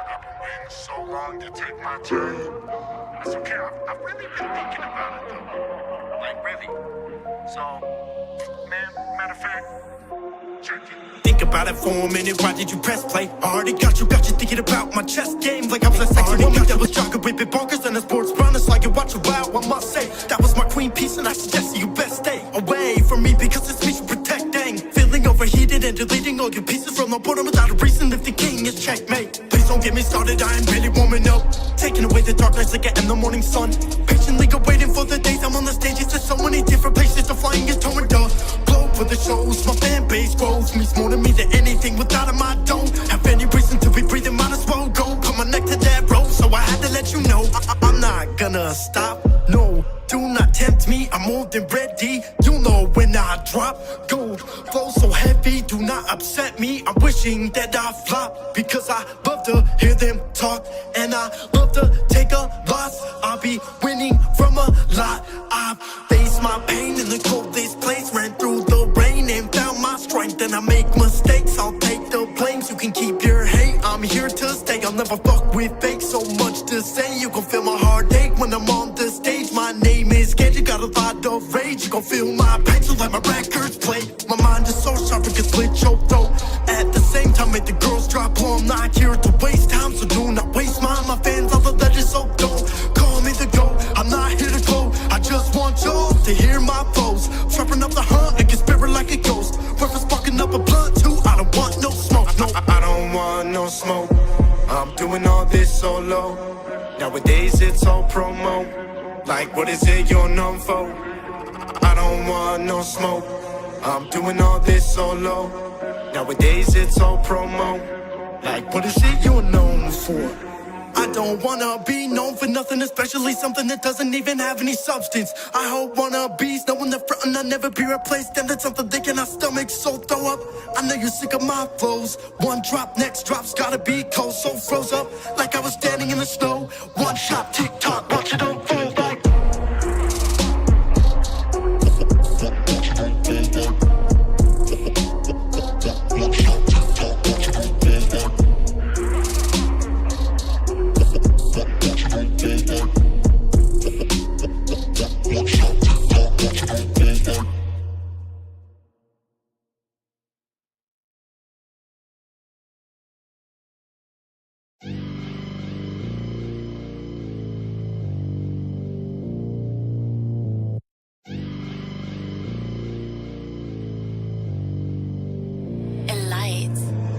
I've been waiting so long to take my turn. It's okay, I've really been thinking about it though. Like really. So, man, matter of fact, check it. Think about it for a minute, why did you press play? I already got you thinking about my chess game. Like I was a sexy woman that was jogging with big bonkers and a sports run. It's like you watch a wow, I must say. That was my queen piece and I suggest you best stay away from me because it's me to protect, dang. Feeling overheated and deleting all your pieces from the bottom without a reason if the king is checkmate. Please don't get me started, I ain't really warming up. Taking away the dark nights like I am the morning sun. Patiently waiting for the days I'm on the stage. It's just so many different places to flying is towing the globe for the shows. My fan base grows, means more to me than anything. Without him I don't have any reason to be breathing, might as well go. Put my neck to that rope, so I had to let you know I'm not gonna stop, no. Do not tempt me, I'm more than ready. You know when I drop gold, flow so heavy, do not upset me. I'm wishing that I flop, because I love to hear them talk, and I love to take a loss. I'll be winning from a lot. I've faced my pain in the coldest place, ran through the rain and found my strength. And I make mistakes, I'll take the blames. You can keep your hate, I'm here to stay. I'll never fuck with fake, so much to say. You gon' feel my heartache when I'm on the stage. My name is Gage, you got a lot of rage. You gon' feel my pain, so let my records play. My mind is so sharp, it can split your throat. At the same time, make the girls drop low. I'm not here to waste time, so do not waste mine. My fans, all the legends, so don't call me the GOAT. I'm not here to glow, I just want y'all to hear my flows. Trapping up the hunt and get spirit like a ghost. Purpose sparking up a blunt too, I don't want no smoke, no. I don't want no smoke, I'm doing all this solo. Nowadays it's all promo. Like what is it you're known for? I don't want no smoke, I'm doing all this solo. Nowadays it's all promo. Like what is it you're known for? I don't wanna be known for nothing, especially something that doesn't even have any substance. I hope wannabes knowing the front and I'll never be replaced. And that's something they cannot stomach, so throw up. I know you're sick of my flows. One drop, next drop's gotta be cold. So froze up like I was standing in the snow. One shot, tick tock, watch it unfold like.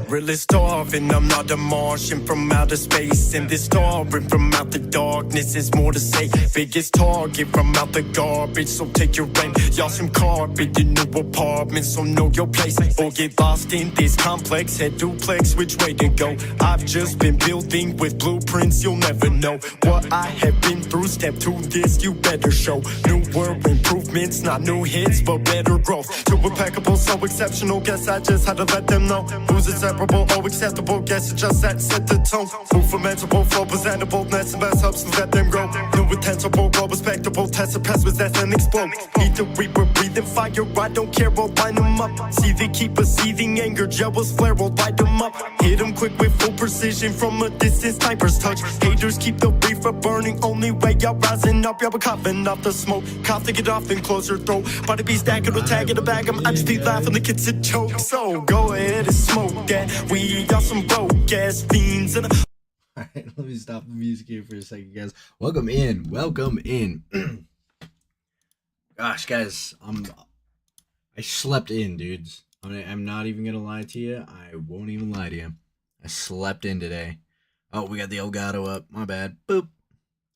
Really starving, I'm not a Martian from outer space. And this starring from out the darkness is more to say. Biggest target from out the garbage, so take your aim. Y'all some carpet in new apartments, so know your place. Or get lost in this complex, head duplex, which way to go? I've just been building with blueprints, you'll never know what I have been through. Step to this, you better show. Newer improvements, not new hits, but better growth. Too impeccable, so exceptional, guess I just had to let them know. Who's inseparable, oh acceptable, guess it just set the tone. Food fermentable, flow presentable, nest and best helps to let them grow. New intensible, grow respectable, test the pest with zest and explode. Eat the reaper, breathing fire, I don't care, we'll line them up. See the keeper, seething anger, jealous flare, we'll light them up. Hit them quick with full precision from a distance, snipers touch. Haters keep the reefer burning, only way y'all rising up. Y'all coughing off the smoke, cough to get off, then close your throat. Body be stacking or tagging the bag, I just be laughing, the kids to choke. So go ahead and smoke that. We got some broke ass fiends and Alright, let me stop the music here for a second, guys. Welcome in. Gosh, guys, I slept in, dudes. I'm not even gonna lie to you. I won't even lie to you. I slept in today. Oh, we got the Elgato up. My bad. Boop.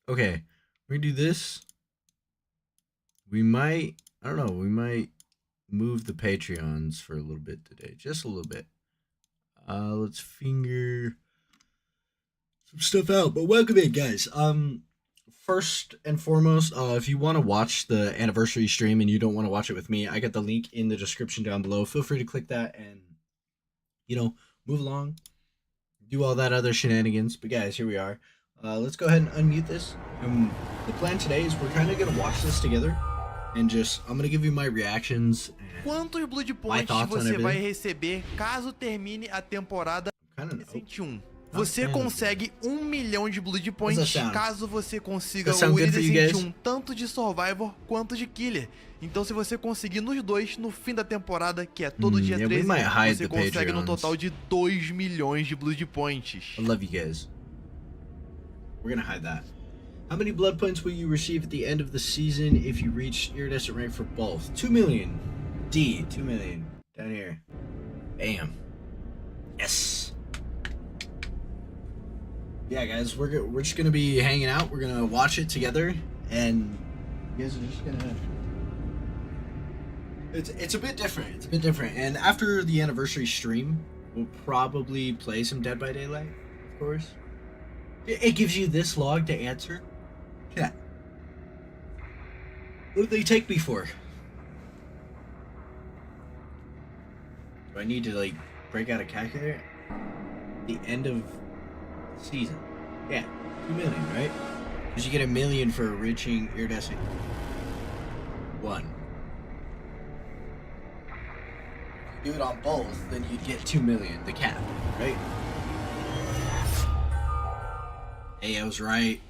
Okay, we're gonna do this. We might move the Patreons for a little bit today. Just a little bit. Let's finger some stuff out, but welcome in, guys. First and foremost, if you want to watch the anniversary stream and you don't want to watch it with me, I got the link in the description down below. Feel free to click that and, move along, do all that other shenanigans. But guys, here we are. Let's go ahead and unmute this. The plan today is we're kind of going to watch this together and I'm going to give you my reactions and Quantos Blood Points você vai receber caso termine a temporada 21? Você consegue 1 milhão de Blood Points caso você consiga o iridescente 1 tanto de Survivor quanto de Killer. Então se você conseguir nos dois, no fim da temporada, que é todo dia 13, você consegue no total de 2 milhões de Blood Points. I love you guys. We're gonna hide that. How many blood points will you receive at the end of the season if you reach iridescent rank for both? 2 million. D, 2 million. Down here. Bam. Yes. Yeah, guys, we're just gonna be hanging out. We're gonna watch it together, and you guys are just gonna. It's a bit different. It's a bit different. And after the anniversary stream, we'll probably play some Dead by Daylight, of course. It gives you this log to answer. Yeah. What did they take me for? Do I need to like break out a calculator? The end of the season. Yeah, 2 million, right? Because you get 1 million for reaching iridescent 1. If you do it on both, then you'd get 2 million, the cap, right? Hey, I was right.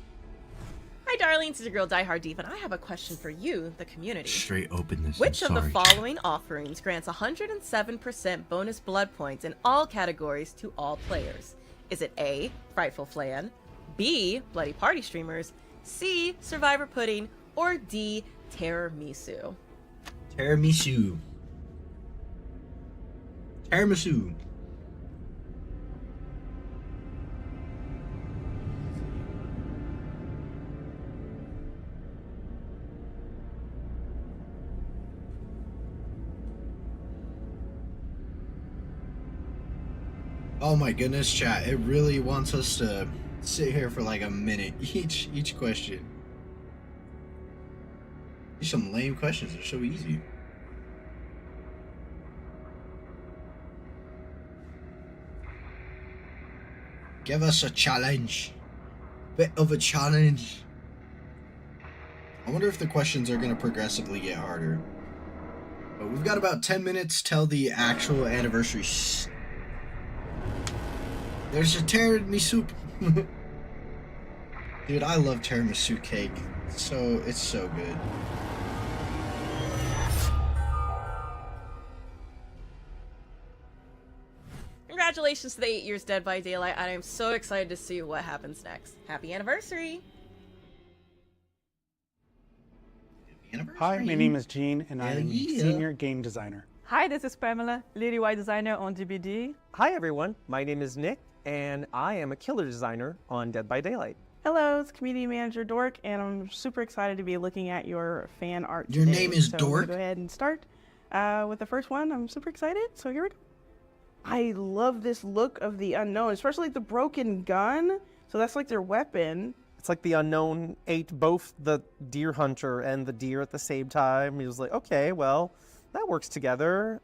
Hi, darlings. It's your girl, Die Hard Diva, and I have a question for you, the community. Straight openness. Which of the following offerings grants 107% bonus blood points in all categories to all players? Is it A, Frightful Flan, B, Bloody Party Streamers, C, Survivor Pudding, or D, Tiramisu? Tiramisu. Tiramisu. Oh my goodness, chat. It really wants us to sit here for like a minute each question. These are some lame questions. They're so easy. Give us a challenge. Bit of a challenge. I wonder if the questions are going to progressively get harder. But we've got about 10 minutes till the actual anniversary. There's a tiramisu. Dude, I love tiramisu cake. It's so good. Congratulations to the 8 years Dead by Daylight, and I'm so excited to see what happens next. Happy anniversary! Hi, my name is Gene, and I'm a senior game designer. Hi, this is Pamela, Lady Y designer on DBD. Hi everyone, my name is Nick, and I am a killer designer on Dead by Daylight. Hello, it's community manager Dork, and I'm super excited to be looking at your fan art Your today. name is so Dork? Go ahead and start with the first one. I'm super excited, so here we go. I love this look of the unknown, especially like the broken gun. So that's like their weapon. It's like the unknown ate both the deer hunter and the deer at the same time. He was like, okay, well, that works together.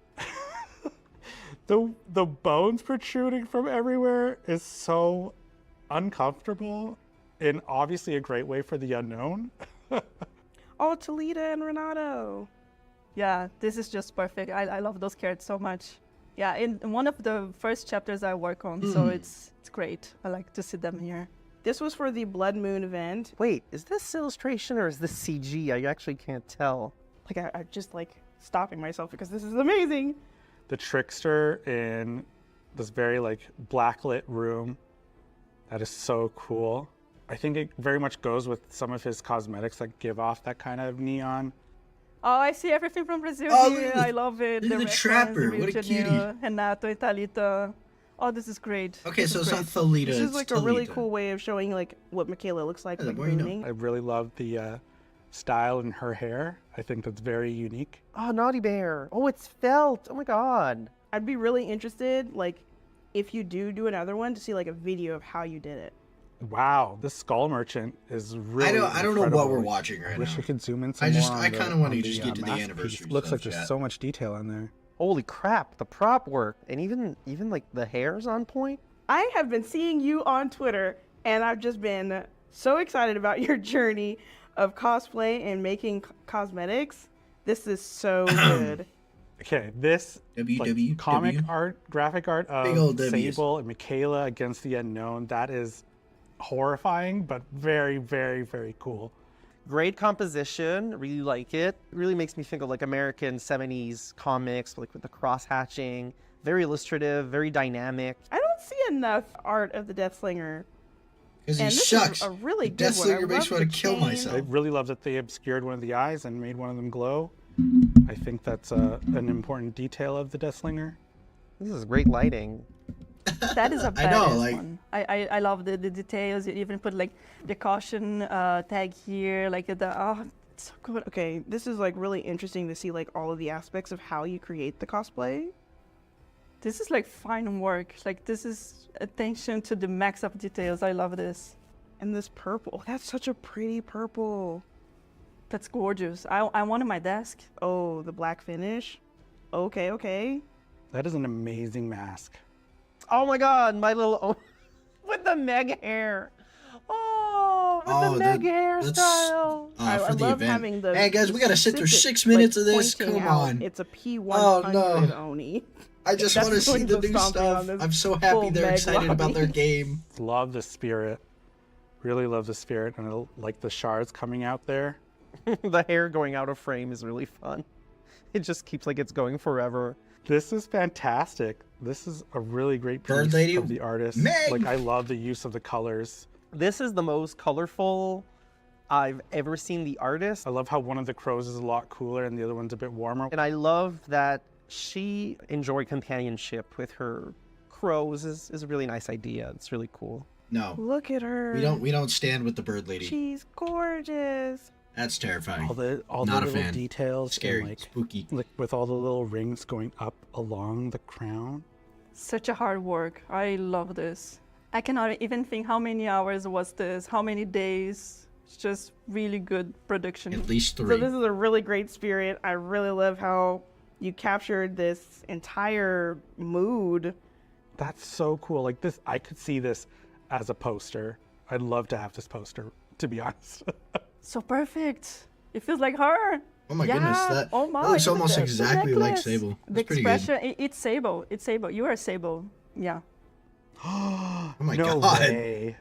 The bones protruding from everywhere is so uncomfortable, and obviously a great way for the unknown. Oh, Talita and Renato. Yeah, this is just perfect. I love those characters so much. Yeah, in one of the first chapters I work on, so it's great. I like to see them here. This was for the Blood Moon event. Wait, is this illustration or is this CG? I actually can't tell. Like I just like stopping myself because this is amazing. The trickster in this very like blacklit room. That is so cool. I think it very much goes with some of his cosmetics that give off that kind of neon. Oh, I see everything from Brazil here. I love it. Look at the trapper. What a cutie. Renato and Thalita. Oh, this is great. Okay, this so is it's great. not Thalita, This is like it's a really Talita. cool way of showing like what Michaela looks like. Yeah, Like the more you know. booming. I really love the style in her hair. I think that's very unique. Oh, Naughty Bear. Oh, it's felt. Oh my god. I'd be really interested, like, if you do another one, to see like a video of how you did it. Wow, this skull merchant is really I don't know what incredible. we're watching right Wish now. I could zoom in I some just- more. I kinda wanna on just get to the masterpiece. anniversary Looks stuff, like there's chat. so much detail on there. Holy crap, the prop work. And even like the hair's on point. I have been seeing you on Twitter, and I've just been so excited about your journey of cosplay and making cosmetics. This is so good. Okay, this WW, comic W. art, graphic art Big ol' of W's. Sable and Michaela against the unknown, that is horrifying, but very, very, very cool. Great composition, really like it. Really makes me think of like American 70s comics, like with the cross hatching. Very illustrative, very dynamic. I don't see enough art of the Deathslinger. Because he And this sucks. is a really The good one. I Deathslinger makes me love want the to kill chain. I myself. really love that they obscured one of the eyes and made one of them glow. I think that's an important detail of the Deathslinger. This is great lighting. That is a I know, badass like- one. I love the details. You even put like the caution tag here, like it's so good. Okay, this is like really interesting to see like all of the aspects of how you create the cosplay. This is like fine work. Like this is attention to the max of details. I love this. And this purple, that's such a pretty purple. That's gorgeous. I want it on my desk. Oh, the black finish. Okay, okay. That is an amazing mask. Oh my god, my little with the Meg hair. Oh, with Oh, the Meg that's hairstyle. I for the love event. having the. Hey guys, we gotta sit through specific, 6 minutes like, of this. pointing Come out on. It's a P100 Oh, no. Oni. I just That's want to see going the to new stomp me stuff. on this I'm so full happy they're Meg excited about their lobby. game. Love the spirit. Really love the spirit, and I like the shards coming out there. The hair going out of frame is really fun. It just keeps like it's going forever. This is fantastic. This is a really great piece Bird Lady of the artist. Meg! Like I love the use of the colors. This is the most colorful I've ever seen the artist. I love how one of the crows is a lot cooler and the other one's a bit warmer. And I love that she enjoyed companionship with her crows is a really nice idea. It's really cool. No, Look at her. we don't stand with the bird lady. She's gorgeous. That's terrifying. All Not the a little fan. details, Scary, and like spooky. with all the little rings going up along the crown. Such a hard work. I love this. I cannot even think how many hours was this, how many days. It's just really good production. At least So 3. this is a really great spirit. I really love how you captured this entire mood. That's so cool. Like this, I could see this as a poster. I'd love to have this poster, to be honest. So perfect. It feels like her. Oh my Yeah. goodness, that, Oh my, that looks look at almost the exactly like necklace. Sable. The That's pretty good. expression, it's Sable. It's Sable. You are Sable. Yeah. Oh my no god. way.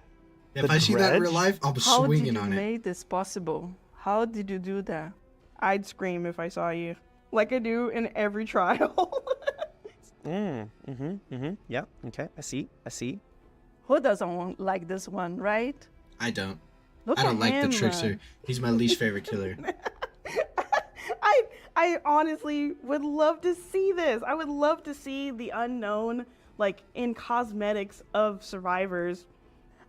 If The I see that in real dredge? life, I'm How did swinging you on it. make this possible? How did you do that? I'd scream if I saw you, like I do in every trial. Yeah, okay, I see. Who doesn't want like this one, right? I don't. Look I don't at like him. the trickster. He's my least favorite killer. I honestly would love to see this. I would love to see the unknown, like in cosmetics of survivors.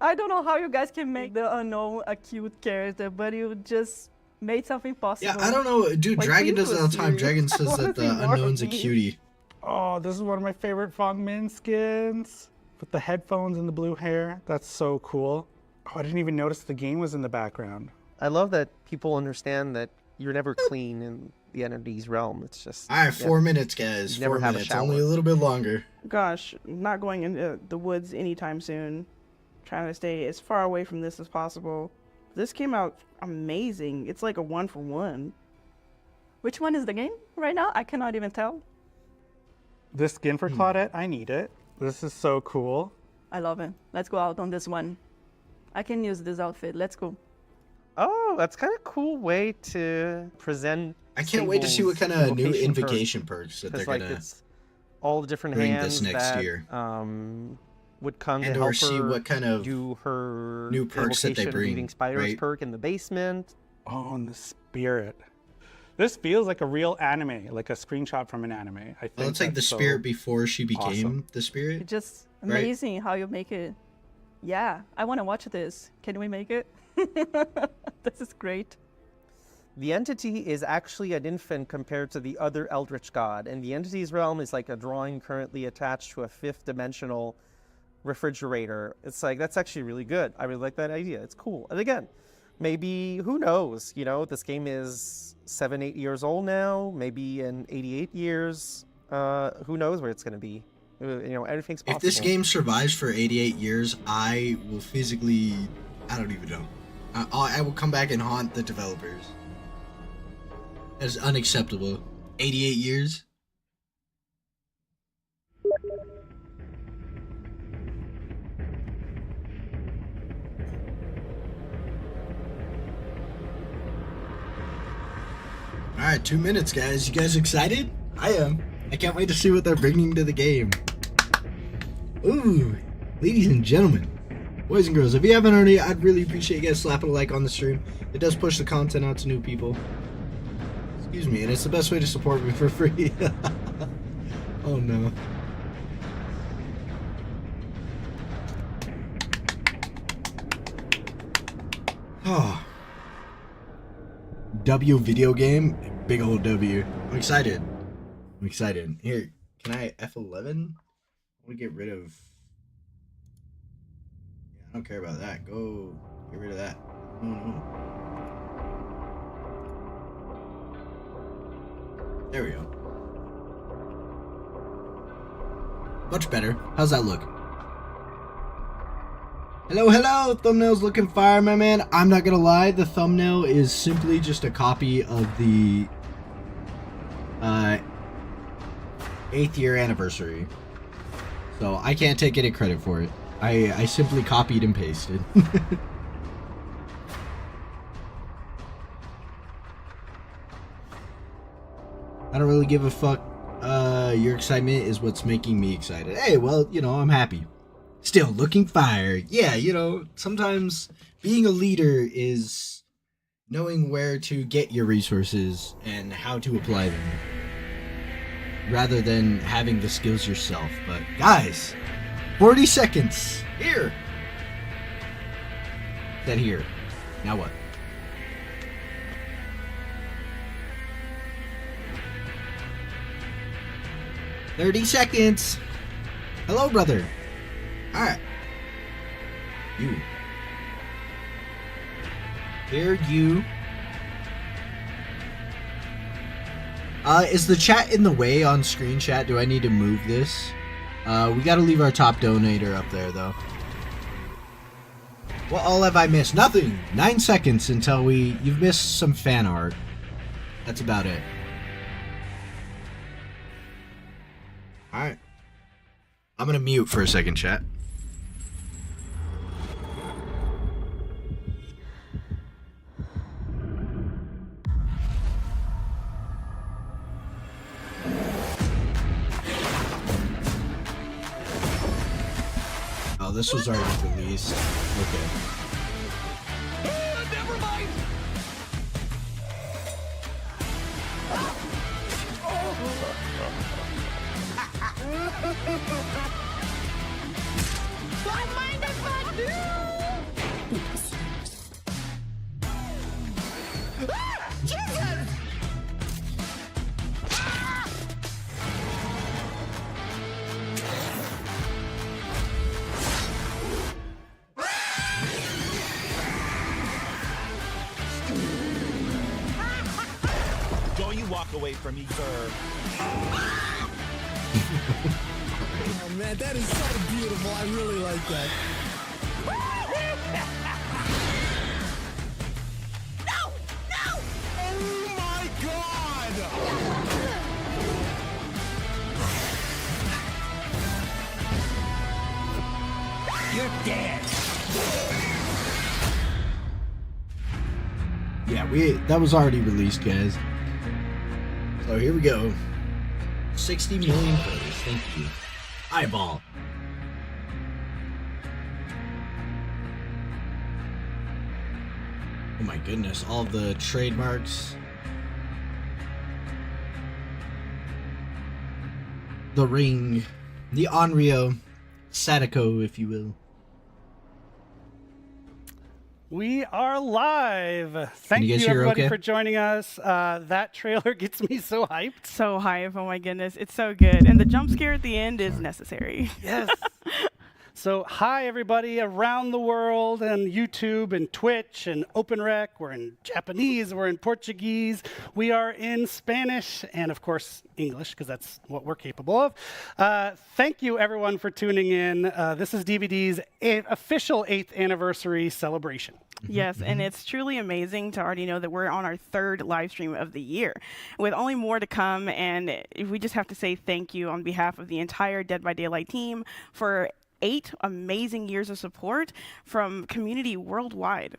I don't know how you guys can make the unknown a cute character, but you just made something possible. Yeah, I don't know. Dude, Like, Dragon please does it all the time. was Dragon serious. I says wanna that the see more of unknown's a these. cutie. Oh, this is one of my favorite Fong Min skins. With the headphones and the blue hair. That's so cool. Oh, I didn't even notice the game was in the background. I love that people understand that you're never clean in the entity's realm. It's just All right, 4 minutes, guys. You never 4 have a minutes. shower. Only a little bit longer. Gosh, not going into the woods anytime soon. Trying to stay as far away from this as possible. This came out amazing. It's like a 1-for-1. Which one is the game right now? I cannot even tell. This skin for Claudette, I need it. This is so cool. I love it. Let's go out on this one. I can use this outfit. Let's go. Oh, that's kind of cool way to present. I can't wait to see what kind Sable's of new invocation perk. invocation perks that they're Because like gonna it's all the different bring hands this next that year. Would come And to or help see her what kind of do her new perks that they invocation of bring, eating spiders right? perk in the basement. Oh, and the spirit. This feels like a real anime, like a screenshot from an anime. I think Well, it's like the that's so spirit before she became awesome. the spirit. It's just Right. amazing how you make it. Yeah, I want to watch this. Can we make it? This is great. The entity is actually an infant compared to the other Eldritch God, and the entity's realm is like a drawing currently attached to a 5th dimensional refrigerator. It's like, that's actually really good. I really like that idea. It's cool. And again, maybe, who knows, you know, this game is 7-8 years old now, maybe in 88 years, who knows where it's going to be. You know, everything's possible. If this game survives for 88 years, I will physically, I don't even know. I will come back and haunt the developers. That is unacceptable. 88 years? Alright, 2 minutes, guys. You guys excited? I am. I can't wait to see what they're bringing to the game. Ooh, ladies and gentlemen, boys and girls, if you haven't already, I'd really appreciate you guys slapping a like on the stream. It does push the content out to new people. Excuse me, and it's the best way to support me for free. Oh no. Oh. W video game, big old W. I'm excited. I'm excited. Here, can I F11? I want to get rid of. Yeah, I don't care about that. Go get rid of that. Oh no. There we go. Much better. How's that look? Hello, hello! Thumbnail's looking fire, my man. I'm not gonna lie, the thumbnail is simply just a copy of the 8th year anniversary. So I can't take any credit for it. I simply copied and pasted. I don't really give a fuck. Your excitement is what's making me excited. Hey, well, you know, I'm happy. Still looking fire. Yeah, you know, sometimes being a leader is knowing where to get your resources and how to apply them, rather than having the skills yourself. But guys, 40 seconds. Here. Then here. Now what? "30 seconds. Hello, brother. Alright. You. Here, you. Is the chat in the way on screen chat? Do I need to move this? We gotta leave our top donator up there, though. What all have I missed? Nothing! 9 seconds until you've missed some fan art. That's about it. Alright. I'm gonna mute for a second, chat. Oh, this was already released. Okay. Never mind. Don't mind if I do. Jesus! Don't you walk away from me, sir. Oh man, that is so beautiful. I really like that. No! No! Oh my god! You're dead. Yeah, that was already released, guys. So here we go. 60 million players. Thank you. Eyeball. Oh my goodness, all the trademarks. The ring. The Onryo. Sadako, if you will. We are live. Thank you you, guys hear everybody, okay? for joining us. That trailer gets me so hyped. So hype, oh my goodness, it's so good. And the jump scare at the end is necessary. Yes. So, hi, everybody around the world, and YouTube and Twitch and OpenRec. We're in Japanese, we're in Portuguese, we are in Spanish, and of course, English, because that's what we're capable of. Thank you, everyone, for tuning in. This is DVD's official 8th anniversary celebration. Yes, and it's truly amazing to already know that we're on our 3rd live stream of the year, with only more to come. And we just have to say thank you on behalf of the entire Dead by Daylight team for 8 amazing years of support from community worldwide.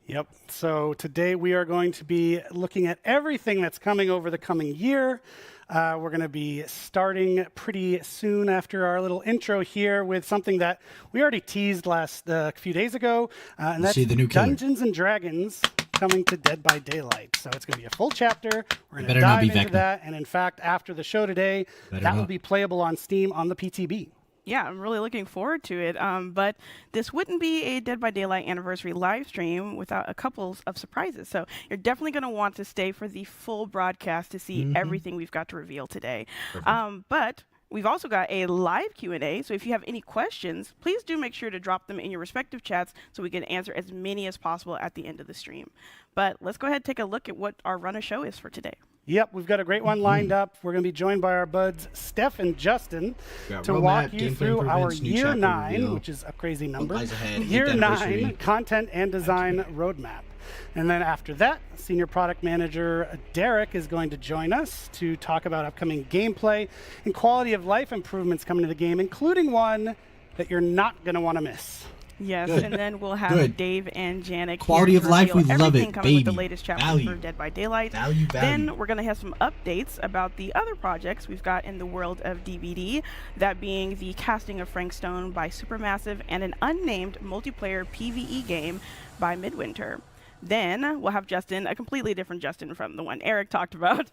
Yep. So today we are going to be looking at everything that's coming over the coming year. We're going to be starting pretty soon after our little intro here with something that we already teased last few days ago, and that's the new killer. Dungeons and Dragons coming to Dead by Daylight. So it's going to be a full chapter. We're going to Better not dive be into Vecna. that, and in fact, after the show today, that will be playable on Steam on the PTB. Yeah, I'm really looking forward to it. But this wouldn't be a Dead by Daylight anniversary live stream without a couple of surprises. So you're definitely going to want to stay for the full broadcast to see everything we've got to reveal today. But we've also got a live Q&A. So if you have any questions, please do make sure to drop them in your respective chats so we can answer as many as possible at the end of the stream. But let's go ahead and take a look at what our run of show is for today. Yep, we've got a great one lined up. We're going to be joined by our buds Steph and Justin to walk you through our Year 9, which is a crazy number, Year 9 content and design roadmap. And then after that, Senior Product Manager Derek is going to join us to talk about upcoming gameplay and quality of life improvements coming to the game, including one that you're not going to want to miss. Yes, and then we'll have Dave and Janik. Quality of life, we love it, coming with baby. the latest chapter for Dead by Daylight. Value. Then we're going to have some updates about the other projects we've got in the world of DBD, that being the casting of Frank Stone by Supermassive and an unnamed multiplayer PvE game by Midwinter. Then we'll have Justin, a completely different Justin from the one Eric talked about,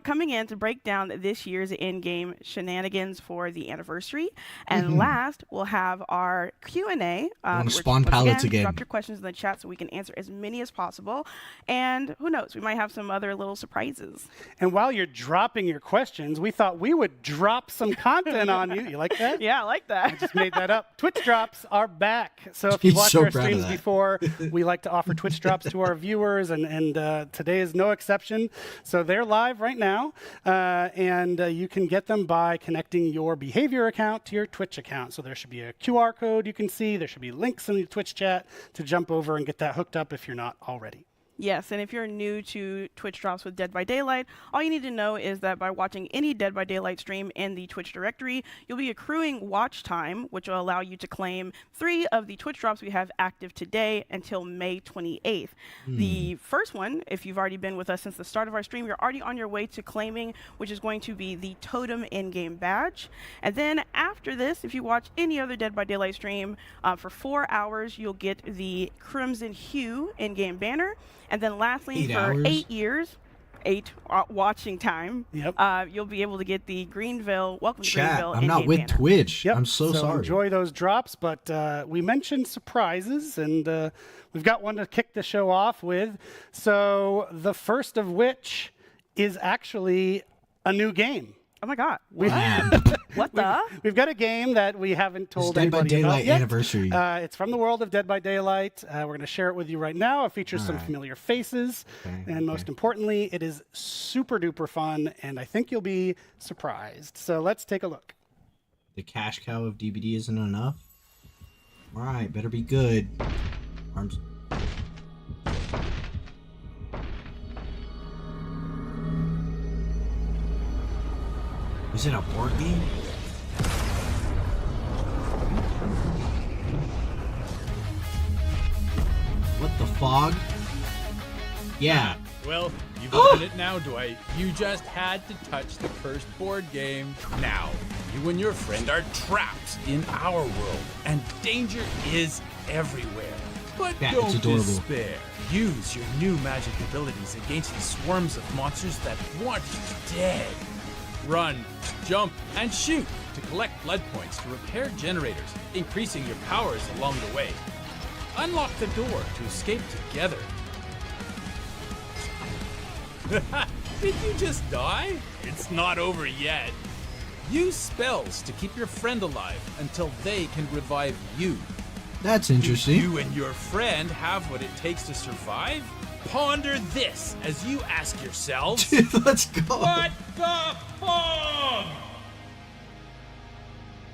coming in to break down this year's in-game shenanigans for the anniversary. And last, we'll have our Q&A. Spawn pallets again. Drop your questions in the chat so we can answer as many as possible. And who knows, we might have some other little surprises. And while you're dropping your questions, we thought we would drop some content on you. You like that? Yeah, I like that. I just made that up. Twitch drops are back. So if you've watched our streams before, we like to offer Twitch drops to our viewers, and today is no exception. So they're live right now, and you can get them by connecting your behavior account to your Twitch account. So there should be a QR code you can see. There should be links in the Twitch chat to jump over and get that hooked up if you're not already. Yes, and if you're new to Twitch drops with Dead by Daylight, all you need to know is that by watching any Dead by Daylight stream in the Twitch directory, you'll be accruing watch time, which will allow you to claim 3 of the Twitch drops we have active today until May 28th. The first one, if you've already been with us since the start of our stream, you're already on your way to claiming, which is going to be the Totem in-game badge. And then after this, if you watch any other Dead by Daylight stream for 4 hours, you'll get the Crimson Hue in-game banner. And then lastly, for 8 years, 8 watching time, you'll be able to get the Greenville, welcome to Greenville. I'm not with banner. Twitch. I'm so sorry. Enjoy those drops, but we mentioned surprises, and we've got one to kick the show off with. So the first of which is actually a new game. Oh my God. What We've got a game that we haven't told Dead by anybody about Daylight yet. Anniversary. It's from the world of Dead by Daylight. We're going to share it with you right now. It features some familiar faces. And most importantly, it is super duper fun. And I think you'll be surprised. So let's take a look. The cash cow of DBD isn't enough? All right, better be good. Arms. Is it a board game? What the fog? Yeah. Well, you've done it now, Dwight. You just had to touch the cursed board game. Now, you and your friend are trapped in our world, and danger is everywhere. But don't despair. Use your new magic abilities against the swarms of monsters that want you dead. Run, jump, and shoot to collect blood points to repair generators, increasing your powers along the way. Unlock the door to escape together. Did you just die? It's not over yet. Use spells to keep your friend alive until they can revive you. That's interesting. Do you and your friend have what it takes to survive? Ponder this as you ask yourselves, let's go. What the fuck?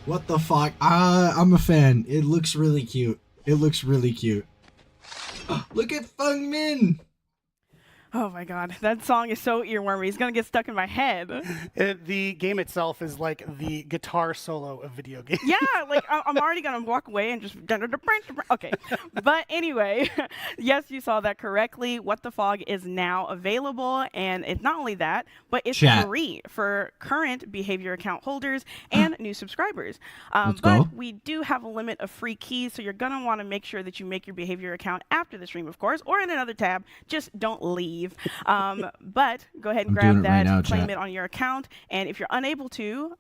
What the fuck? I'm a fan. It looks really cute. It looks really cute. Look at Feng Min. Oh my god, that song is so earwormy. It's gonna get stuck in my head. The game itself is like the guitar solo of video games. Yeah, like I'm already gonna walk away and just okay. But anyway, yes, you saw that correctly. What the Fog is now available, and it's not only that, but it's free for current behavior account holders and new subscribers. But we do have a limit of free keys, so you're gonna want to make sure that you make your behavior account after the stream, of course, or in another tab. Just don't leave. But go ahead and grab that, claim it on your account, and if you're unable to,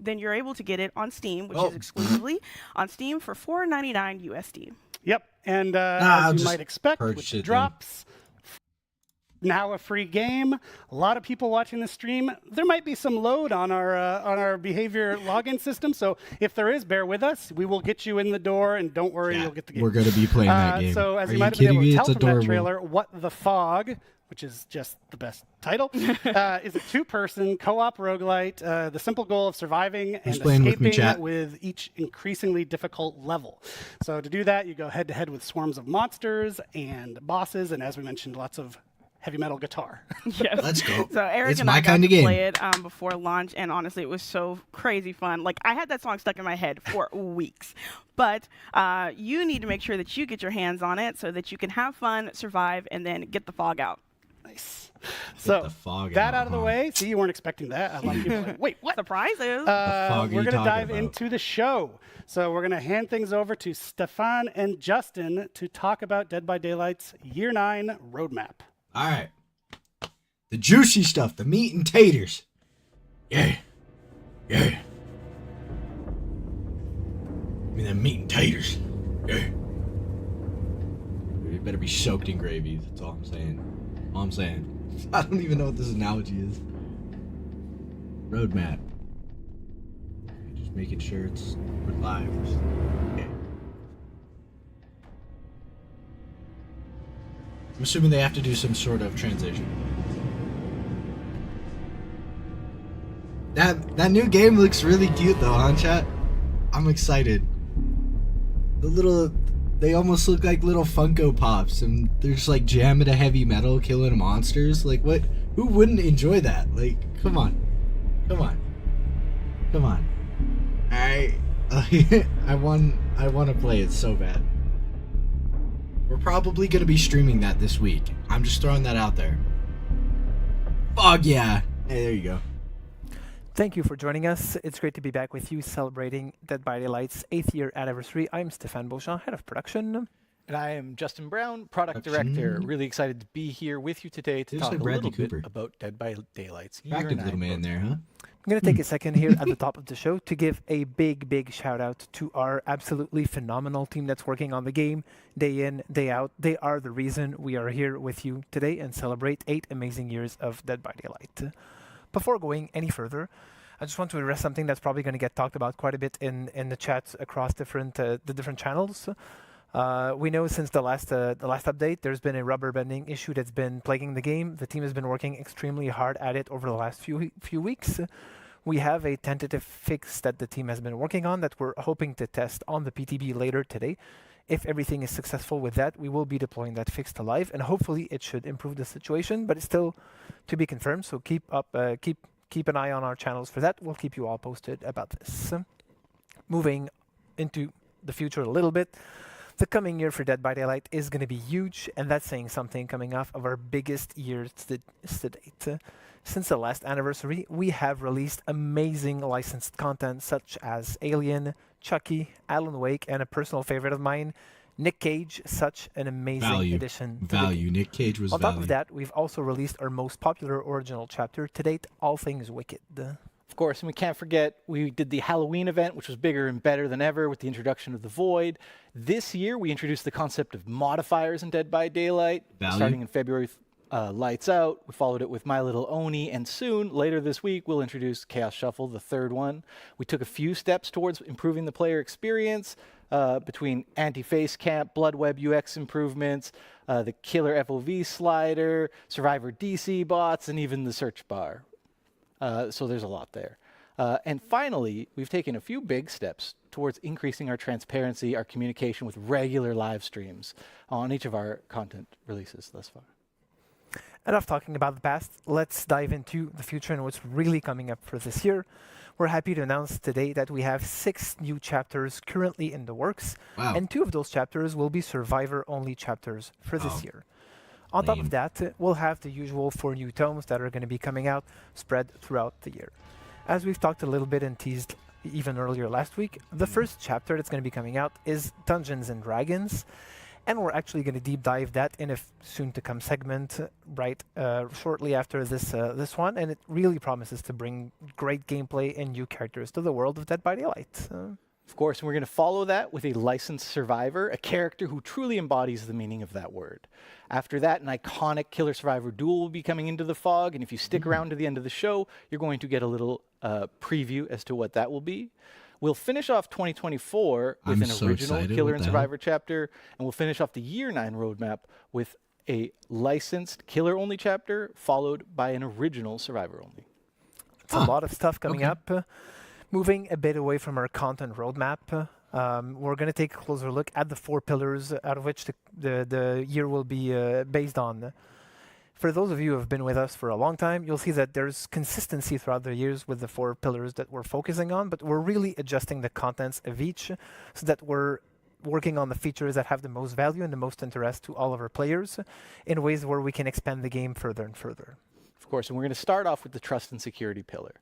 then you're able to get it on Steam, which is exclusively on Steam for $4.99 USD. Yep, and as you might expect, with drops, now a free game. A lot of people watching the stream. There might be some load on our behavior login system, so if there is, bear with us. We will get you in the door, and don't worry, you'll get the game. We're going to be playing that game. So as you might have been able to tell from that trailer, What the Fog, which is just the best title, is a two-person co-op roguelite. The simple goal of surviving and escaping with each increasingly difficult level. So to do that, you go head-to-head with swarms of monsters and bosses, and as we mentioned, lots of heavy metal guitar. Yes. Let's go. So Eric it's and my I got kind to of game. play it before launch, and honestly, it was so crazy fun. Like, I had that song stuck in my head for weeks. But you need to make sure that you get your hands on it so that you can have fun, survive, and then get the fog out. Nice. So that out of the way. See, you weren't expecting that. A lot of people are like, wait, what? Surprises. We're going to dive into the show. So we're going to hand things over to Stefan and Justin to talk about Dead by Daylight's Year 9 roadmap. All right. The juicy stuff, the meat and taters. Yeah. Yeah. I mean, the meat and taters. Yeah. It better be soaked in gravy. That's all I'm saying. All I'm saying. I don't even know what this analogy is. Roadmap. Just making sure we're live. Okay. I'm assuming they have to do some sort of transition. That new game looks really cute though, huh, chat? I'm excited. They almost look like little Funko Pops, and they're just like jamming to heavy metal, killing monsters. Like, what? Who wouldn't enjoy that? Like, come on. I want to play it so bad. We're probably gonna be streaming that this week. I'm just throwing that out there. Fog, yeah. Hey, there you go. Thank you for joining us. It's great to be back with you celebrating Dead by Daylight's 8th year anniversary. I'm Stéphane Beauchamp, head of production. And I am Justin Brown, product director. Really excited to be here with you today to talk a little bit about Dead by Daylight's Attractive little man there, huh? I'm going to take a second here at the top of the show to give a big shout out to our absolutely phenomenal team that's working on the game day in, day out. They are the reason we are here with you today and celebrate 8 amazing years of Dead by Daylight. Before going any further, I just want to address something that's probably going to get talked about quite a bit in the chats across the different channels. We know since the last update, there's been a rubber banding issue that's been plaguing the game. The team has been working extremely hard at it over the last few weeks. We have a tentative fix that the team has been working on that we're hoping to test on the PTB later today. If everything is successful with that, we will be deploying that fix to live, and hopefully it should improve the situation, but it's still to be confirmed, so keep an eye on our channels for that. We'll keep you all posted about this. Moving into the future a little bit, the coming year for Dead by Daylight is going to be huge, and that's saying something coming off of our biggest years to date. Since the last anniversary, we have released amazing licensed content such as Alien, Chucky, Alan Wake, and a personal favorite of mine, Nick Cage. Such an amazing addition. Value. Nick Cage was on top of that, we've also released our most popular original chapter to date, All Things Wicked. Of course, and we can't forget, we did the Halloween event, which was bigger and better than ever with the introduction of the Void. This year, we introduced the concept of modifiers in Dead by Daylight, starting in February. Lights Out. We followed it with My Little Oni, and soon, later this week, we'll introduce Chaos Shuffle, the third one. We took a few steps towards improving the player experience between anti-face camp, blood web UX improvements, the killer FOV slider, survivor DC bots, and even the search bar. So there's a lot there. And finally, we've taken a few big steps towards increasing our transparency, our communication with regular live streams on each of our content releases thus far. Enough talking about the past, let's dive into the future and what's really coming up for this year. We're happy to announce today that we have 6 new chapters currently in the works, and 2 of those chapters will be survivor-only chapters for this year. On top of that, we'll have the usual 4 new tomes that are going to be coming out spread throughout the year. As we've talked a little bit and teased even earlier last week, the first chapter that's going to be coming out is Dungeons and Dragons, and we're actually going to deep dive that in a soon-to-come segment shortly after this one, and it really promises to bring great gameplay and new characters to the world of Dead by Daylight. Of course, we're going to follow that with a licensed survivor, a character who truly embodies the meaning of that word. After that, an iconic killer-survivor duel will be coming into the fog, and if you stick around to the end of the show, you're going to get a little preview as to what that will be. We'll finish off 2024 with an original Killer and Survivor chapter, and we'll finish off the Year 9 roadmap with a licensed Killer-only chapter, followed by an original Survivor-only. It's a lot of stuff coming up. Moving a bit away from our content roadmap, we're going to take a closer look at the 4 pillars out of which the year will be based on. For those of you who have been with us for a long time, you'll see that there's consistency throughout the years with the 4 pillars that we're focusing on, but we're really adjusting the contents of each so that we're working on the features that have the most value and the most interest to all of our players in ways where we can expand the game further and further. Of course, and we're going to start off with the trust and security pillar.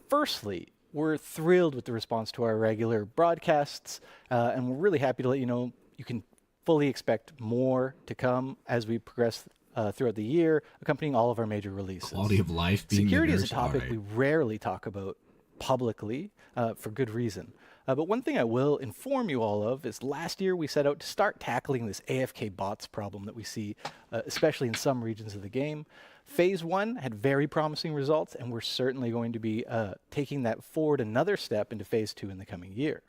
Firstly, we're thrilled with the response to our regular broadcasts, and we're really happy to let you know you can fully expect more to come as we progress throughout the year, accompanying all of our major releases. Quality of life being security is a topic we rarely talk about publicly for good reason. But one thing I will inform you all of is last year we set out to start tackling this AFK bots problem that we see, especially in some regions of the game. Phase 1 had very promising results, and we're certainly going to be taking that forward another step into Phase 2 in the coming year.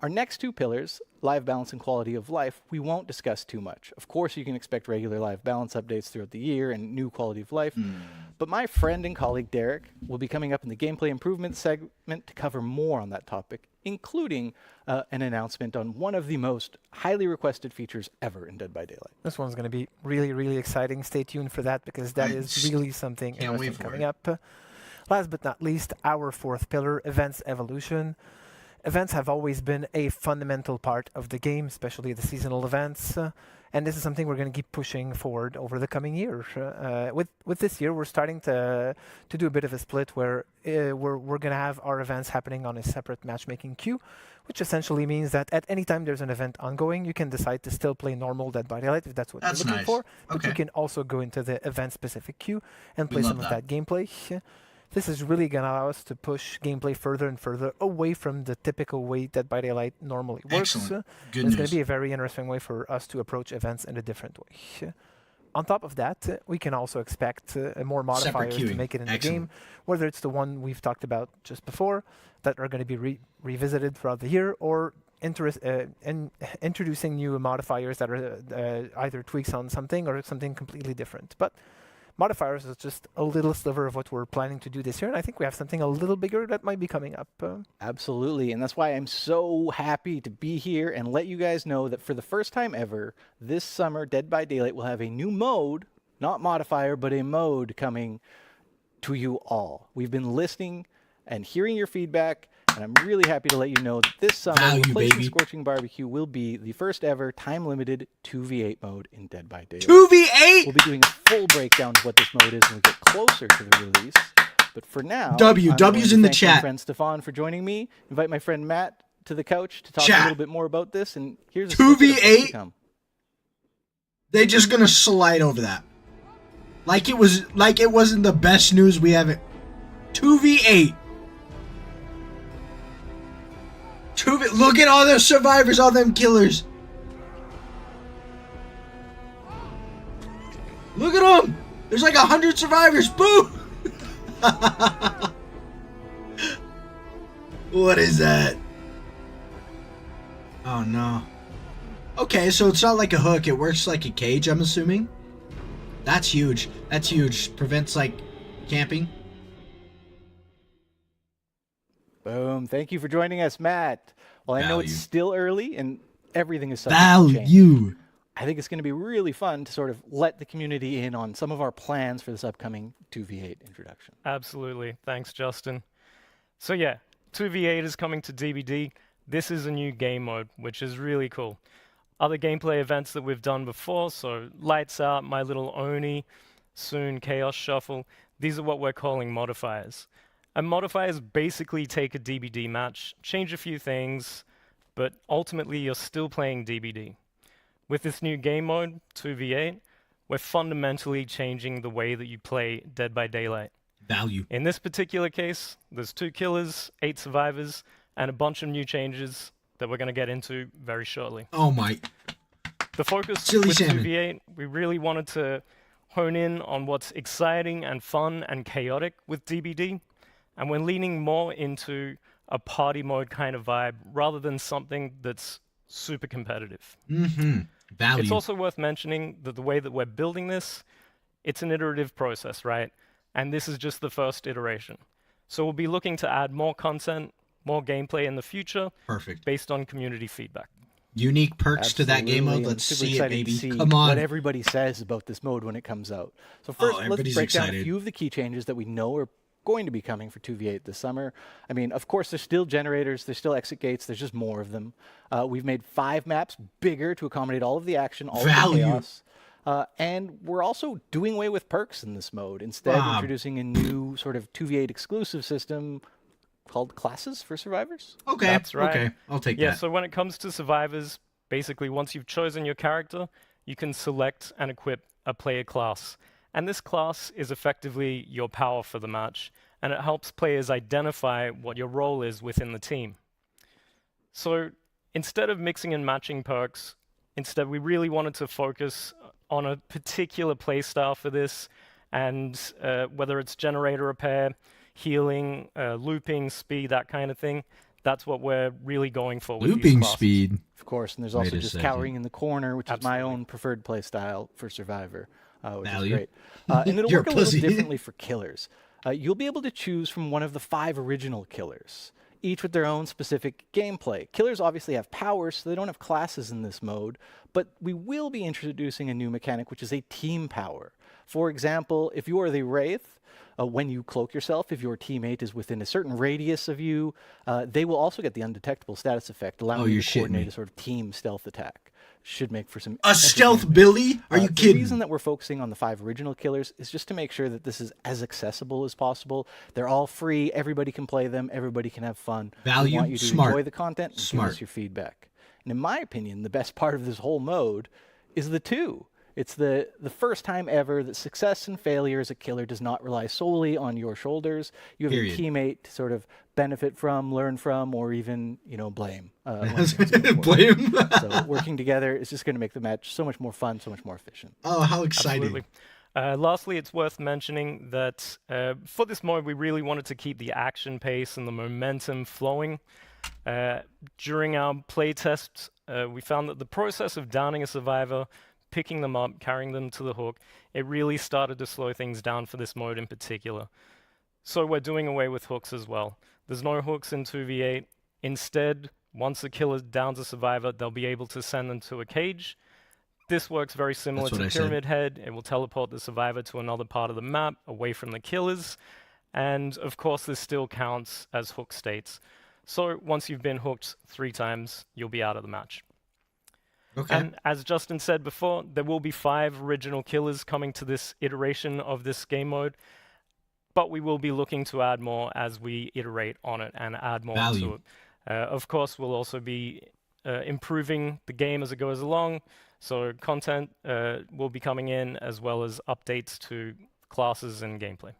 Our next 2 pillars, live balance and quality of life, we won't discuss too much. Of course, you can expect regular live balance updates throughout the year and new quality of life. But my friend and colleague Derek will be coming up in the gameplay improvement segment to cover more on that topic, including an announcement on one of the most highly requested features ever in Dead by Daylight. This one's going to be really, really exciting. Stay tuned for that because that is really something interesting coming up. Last but not least, our 4th pillar, events evolution. Events have always been a fundamental part of the game, especially the seasonal events, and this is something we're going to keep pushing forward over the coming years. With this year, we're starting to do a bit of a split where we're going to have our events happening on a separate matchmaking queue, which essentially means that at any time there's an event ongoing, you can decide to still play normal Dead by Daylight if that's what you're looking for, but you can also go into the event-specific queue and play some of that gameplay. This is really going to allow us to push gameplay further and further away from the typical way Dead by Daylight normally works. Excellent. Good It's news. going to be a very interesting way for us to approach events in a different way. On top of that, we can also expect more modifiers to make it in the game, whether it's the one we've talked about just before that are going to be revisited throughout the year, or introducing new modifiers that are either tweaks on something or something completely different. But modifiers is just a little sliver of what we're planning to do this year, and I think we have something a little bigger that might be coming up. Absolutely, and that's why I'm so happy to be here and let you guys know that for the first time ever, this summer, Dead by Daylight will have a new mode, not modifier, but a mode coming to you all. We've been listening and hearing your feedback, and I'm really happy to let you know that this summer, replacing Scorching Barbecue will be the first ever time-limited 2v8 mode in Dead by Daylight. 2v8? We'll be doing a full breakdown of what this mode is when we get closer to the release. But for now, W's in the chat. My friend Stefan for joining me. Invite my friend Matt to the couch to talk a little bit more about this. And here's a 2v8. They're just gonna slide over that, like it wasn't the best news we haven't. 2v8. Look at all those survivors, all them killers. Look at them. There's like 100 survivors. Boo! What is that? Oh no. Okay, so it's not like a hook. It works like a cage, I'm assuming. That's huge. That's huge. Prevents like camping. Boom. Thank you for joining us, Matt. Well, I know it's still early and everything is subject to change. Value. I think it's going to be really fun to sort of let the community in on some of our plans for this upcoming 2v8 introduction. Absolutely. Thanks, Justin. So yeah, 2v8 is coming to DBD. This is a new game mode, which is really cool. Other gameplay events that we've done before, so Lights Out, My Little Oni, soon Chaos Shuffle, these are what we're calling modifiers. And modifiers basically take a DBD match, change a few things, but ultimately you're still playing DBD. With this new game mode, 2v8, we're fundamentally changing the way that you play Dead by Daylight. Value. In this particular case, there's 2 killers, 8 survivors, and a bunch of new changes that we're going to get into very shortly. Oh my. The focus Silly with salmon. 2v8, we really wanted to hone in on what's exciting and fun and chaotic with DBD, and we're leaning more into a party mode kind of vibe rather than something that's super competitive. Mm-hmm. Value. It's also worth mentioning that the way that we're building this, it's an iterative process, right? And this is just the first iteration. So we'll be looking to add more content, more gameplay in the future. Perfect. Based on community feedback. Unique perks to that game mode. Absolutely, Let's and super see it, excited baby. to see Come on. what everybody says about this mode when it comes out. So first, let's everybody's break down a excited. few of the key changes that we know are going to be coming for 2v8 this summer. I mean, of course, there's still generators, there's still exit gates, there's just more of them. We've made 5 maps bigger to accommodate all of the action, all of the chaos. And we're also doing away with perks in this mode, instead introducing a new sort of 2v8 exclusive system called classes for survivors. Okay, That's right. okay, I'll take Yeah, that. so when it comes to survivors, basically once you've chosen your character, you can select and equip a player class. And this class is effectively your power for the match, and it helps players identify what your role is within the team. So instead of mixing and matching perks, instead we really wanted to focus on a particular playstyle for this, and whether it's generator repair, healing, looping, speed, that kind of thing, that's what we're really going for with these Looping classes. speed. Of course, and there's Wait also a just second. cowering in the corner, which is my own preferred play style for Survivor, which Value. is great. And it'll You're work a a little pussy. differently for killers. You'll be able to choose from one of the 5 original killers, each with their own specific gameplay. Killers obviously have powers, so they don't have classes in this mode, but we will be introducing a new mechanic, which is a team power. For example, if you are the Wraith, when you cloak yourself, if your teammate is within a certain radius of you, they will also get the undetectable status effect, allowing you you're to shitting coordinate me. a sort of team stealth attack. Should make for some A stealth entertainment. Billy? Are you The kidding? reason that we're focusing on the 5 original killers is just to make sure that this is as accessible as possible. They're all free. Everybody can play them. Everybody can have fun. Value? We want you to Smart. enjoy the content and give Smart. us your feedback. And in my opinion, the best part of this whole mode is the 2. It's the first time ever that success and failure as a killer does not rely solely on your shoulders. You have Period. a teammate to sort of benefit from, learn from, or even, blame. when it comes to it. Blame. So working together is just going to make the match so much more fun, so much more efficient. Oh, how exciting. Absolutely. Lastly, it's worth mentioning that for this mode, we really wanted to keep the action pace and the momentum flowing. During our playtest, we found that the process of downing a survivor, picking them up, carrying them to the hook, it really started to slow things down for this mode in particular. So we're doing away with hooks as well. There's no hooks in 2v8. Instead, once a killer downs a survivor, they'll be able to send them to a cage. This works very similar That's what to I said. Pyramid Head. It will teleport the survivor to another part of the map, away from the killers. And of course, this still counts as hook states. So once you've been hooked 3 times, you'll be out of the match. Okay. And as Justin said before, there will be 5 original killers coming to this iteration of this game mode, but we will be looking to add more as we iterate on it and add more Value. to it. Of course, we'll also be improving the game as it goes along, so content will be coming in as well as updates to classes and gameplay.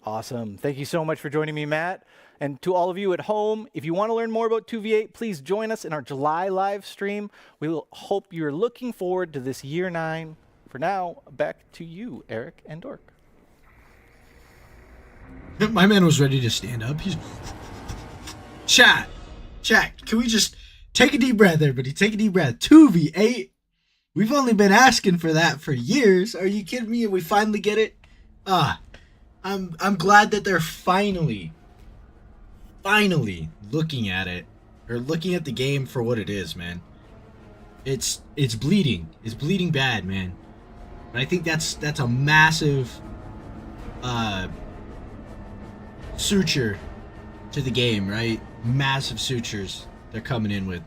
Awesome. Thank you so much for joining me, Matt. And to all of you at home, if you want to learn more about 2v8, please join us in our July live stream. We will hope you're looking forward to this year 9. For now, back to you, Eric and Dork. My man was ready to stand up. He's... Chat, can we just take a deep breath, everybody? Take a deep breath. 2v8? We've only been asking for that for years. Are you kidding me? And we finally get it? I'm glad that they're finally looking at it, or looking at the game for what it is, man. It's bleeding. It's bleeding bad, man. But I think that's a massive suture to the game, right? Massive sutures they're coming in with.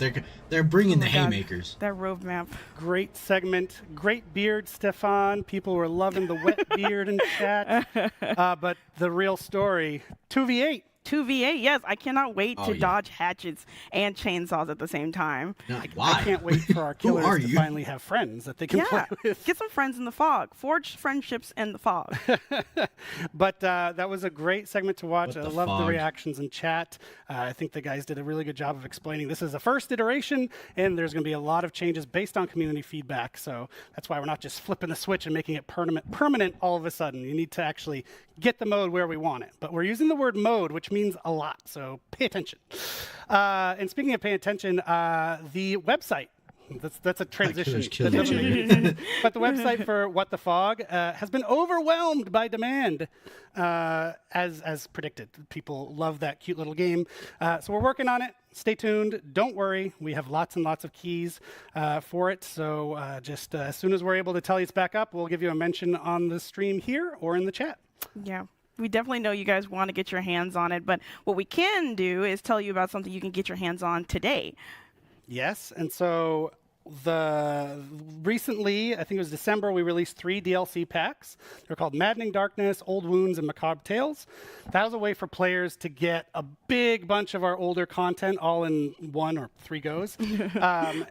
They're bringing the haymakers. That roadmap. Great segment. Great beard, Stefan. People were loving the wet beard in chat. But the real story, 2v8. 2v8, yes. I cannot wait to dodge hatchets and chainsaws at the same time. I can't wait for our killers to finally have friends that they can play with. Get some friends in the fog. Forge friendships in the fog. But that was a great segment to watch. I love the fog? reactions in chat. I think the guys did a really good job of explaining this is the first iteration, and there's going to be a lot of changes based on community feedback. So that's why we're not just flipping the switch and making it permanent all of a sudden. You need to actually get the mode where we want it. But we're using the word mode, which means a lot. So pay attention. And speaking of paying attention, the website. That's a transition. But the website for What the Fog has been overwhelmed by demand, as predicted. People love that cute little game. So we're working on it. Stay tuned. Don't worry. We have lots and lots of keys for it. So just as soon as we're able to tell you it's back up, we'll give you a mention on the stream here or in the chat. Yeah. We definitely know you guys want to get your hands on it, but what we can do is tell you about something you can get your hands on today. Yes, and so recently, I think it was December, we released 3 DLC packs. They're called Maddening Darkness, Old Wounds, and Macabre Tales. That was a way for players to get a big bunch of our older content all in 1 or 3 goes.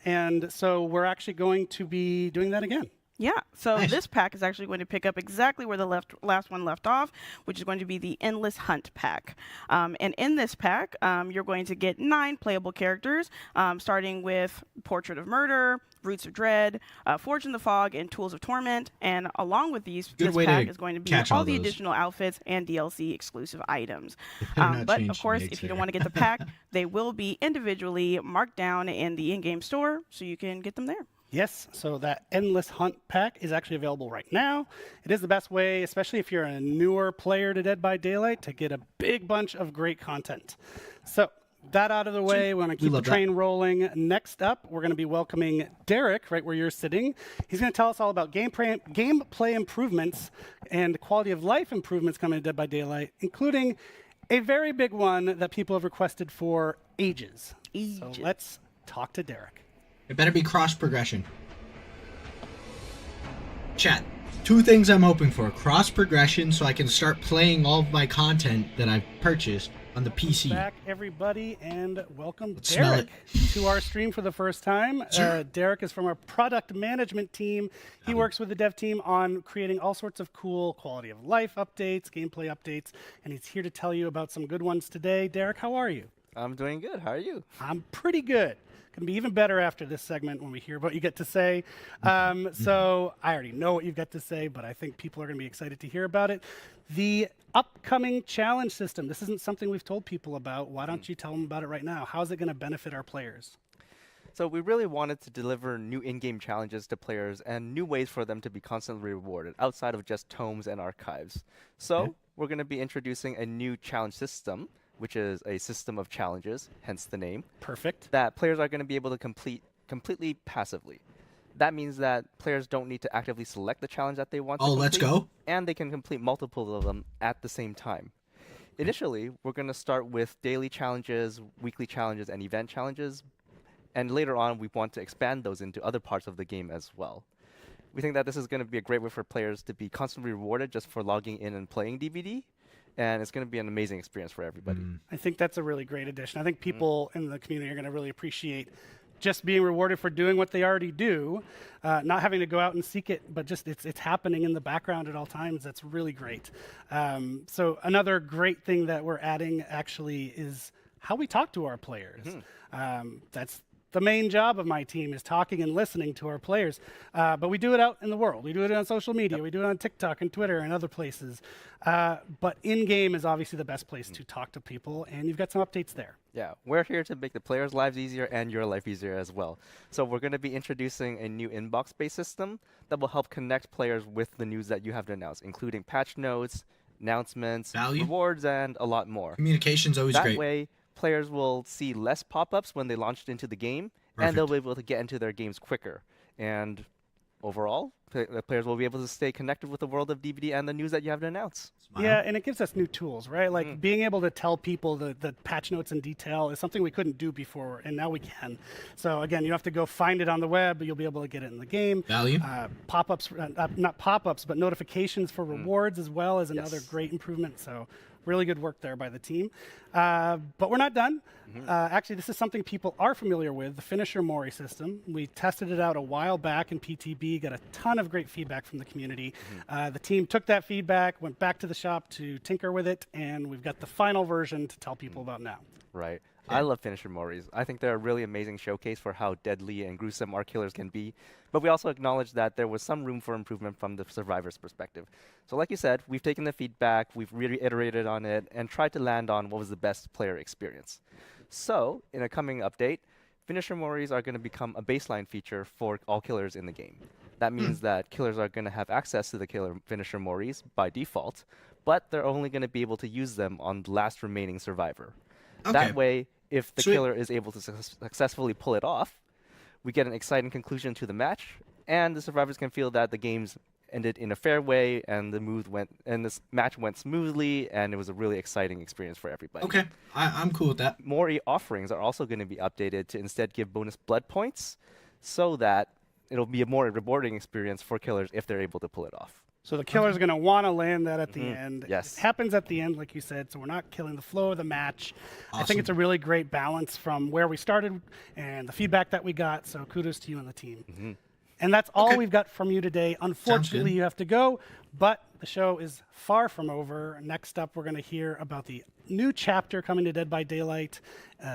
And so we're actually going to be doing that again. Yeah, so this pack is actually going to pick up exactly where the last one left off, which is going to be the Endless Hunt pack. And in this pack, you're going to get 9 playable characters, starting with Portrait of Murder, Roots of Dread, Forge in the Fog, and Tools of Torment. And along with these, this pack is going to be all the additional outfits and DLC exclusive items. But of course, if you don't want to get the pack, they will be individually marked down in the in-game store, so you can get them there. Yes, so that Endless Hunt pack is actually available right now. It is the best way, especially if you're a newer player to Dead by Daylight, to get a big bunch of great content. So that out of the way, we want to keep the train rolling. Next up, we're going to be welcoming Derek, right where you're sitting. He's going to tell us all about gameplay improvements and quality of life improvements coming to Dead by Daylight, including a very big one that people have requested for ages. So let's talk to Derek. It better be cross progression. Chat. 2 things I'm hoping for. Cross progression so I can start playing all of my content that I've purchased on the PC. Back, everybody, and welcome Derek to our stream for the first time. Derek is from our product management team. He works with the dev team on creating all sorts of cool quality of life updates, gameplay updates, and he's here to tell you about some good ones today. Derek, how are you? I'm doing good. How are you? I'm pretty good. Going to be even better after this segment when we hear what you get to say. So I already know what you've got to say, but I think people are going to be excited to hear about it. The upcoming challenge system. This isn't something we've told people about. Why don't you tell them about it right now? How is it going to benefit our players? So we really wanted to deliver new in-game challenges to players and new ways for them to be constantly rewarded outside of just tomes and archives. So we're going to be introducing a new challenge system, which is a system of challenges, hence the name. Perfect. That players are going to be able to complete completely passively. That means that players don't need to actively select the challenge that they want to complete. Let's go. And they can complete multiple of them at the same time. Initially, we're going to start with daily challenges, weekly challenges, and event challenges. And later on, we want to expand those into other parts of the game as well. We think that this is going to be a great way for players to be constantly rewarded just for logging in and playing DBD. And it's going to be an amazing experience for everybody. I think that's a really great addition. I think people in the community are going to really appreciate just being rewarded for doing what they already do, not having to go out and seek it, but just it's happening in the background at all times. That's really great. So another great thing that we're adding actually is how we talk to our players. That's the main job of my team, is talking and listening to our players. But we do it out in the world. We do it on social media. We do it on TikTok and Twitter and other places. But in-game is obviously the best place to talk to people, and you've got some updates there. Yeah, we're here to make the players' lives easier and your life easier as well. So we're going to be introducing a new inbox-based system that will help connect players with the news that you have to announce, including patch notes, announcements, rewards, and a lot more. Communication's always great. That way, players will see less pop-ups when they launched into the game, and they'll be able to get into their games quicker. And overall, the players will be able to stay connected with the world of DBD and the news that you have to announce. Yeah, and it gives us new tools, right? Like being able to tell people the patch notes in detail is something we couldn't do before, and now we can. So again, you don't have to go find it on the web, but you'll be able to get it in the game. Value. Pop-ups, not pop-ups, but notifications for rewards as well is another great improvement. So really good work there by the team. But we're not done. Actually, this is something people are familiar with, the Finisher Mori system. We tested it out a while back in PTB, got a ton of great feedback from the community. The team took that feedback, went back to the shop to tinker with it, and we've got the final version to tell people about now. Right. I love Finisher Moris. I think they're a really amazing showcase for how deadly and gruesome our killers can be. But we also acknowledge that there was some room for improvement from the survivor's perspective. So like you said, we've taken the feedback, we've reiterated on it, and tried to land on what was the best player experience. So, in a coming update, Finisher Moris are going to become a baseline feature for all killers in the game. That means that killers are going to have access to the Finisher Moris by default, but they're only going to be able to use them on the last remaining survivor. That way, if the killer is able to successfully pull it off, we get an exciting conclusion to the match, and the survivors can feel that the game's ended in a fair way, and this match went smoothly, and it was a really exciting experience for everybody. Okay, I'm cool with that. Mori offerings are also going to be updated to instead give bonus blood points, so that it'll be a more rewarding experience for killers if they're able to pull it off. So the killer's going to want to land that at the end. Yes. It happens at the end, like you said, so we're not killing the flow of the match. I think it's a really great balance from where we started and the feedback that we got, so kudos to you and the team. And that's all we've got from you today. Unfortunately, you have to go, but the show is far from over. Next up, we're going to hear about the new chapter coming to Dead by Daylight.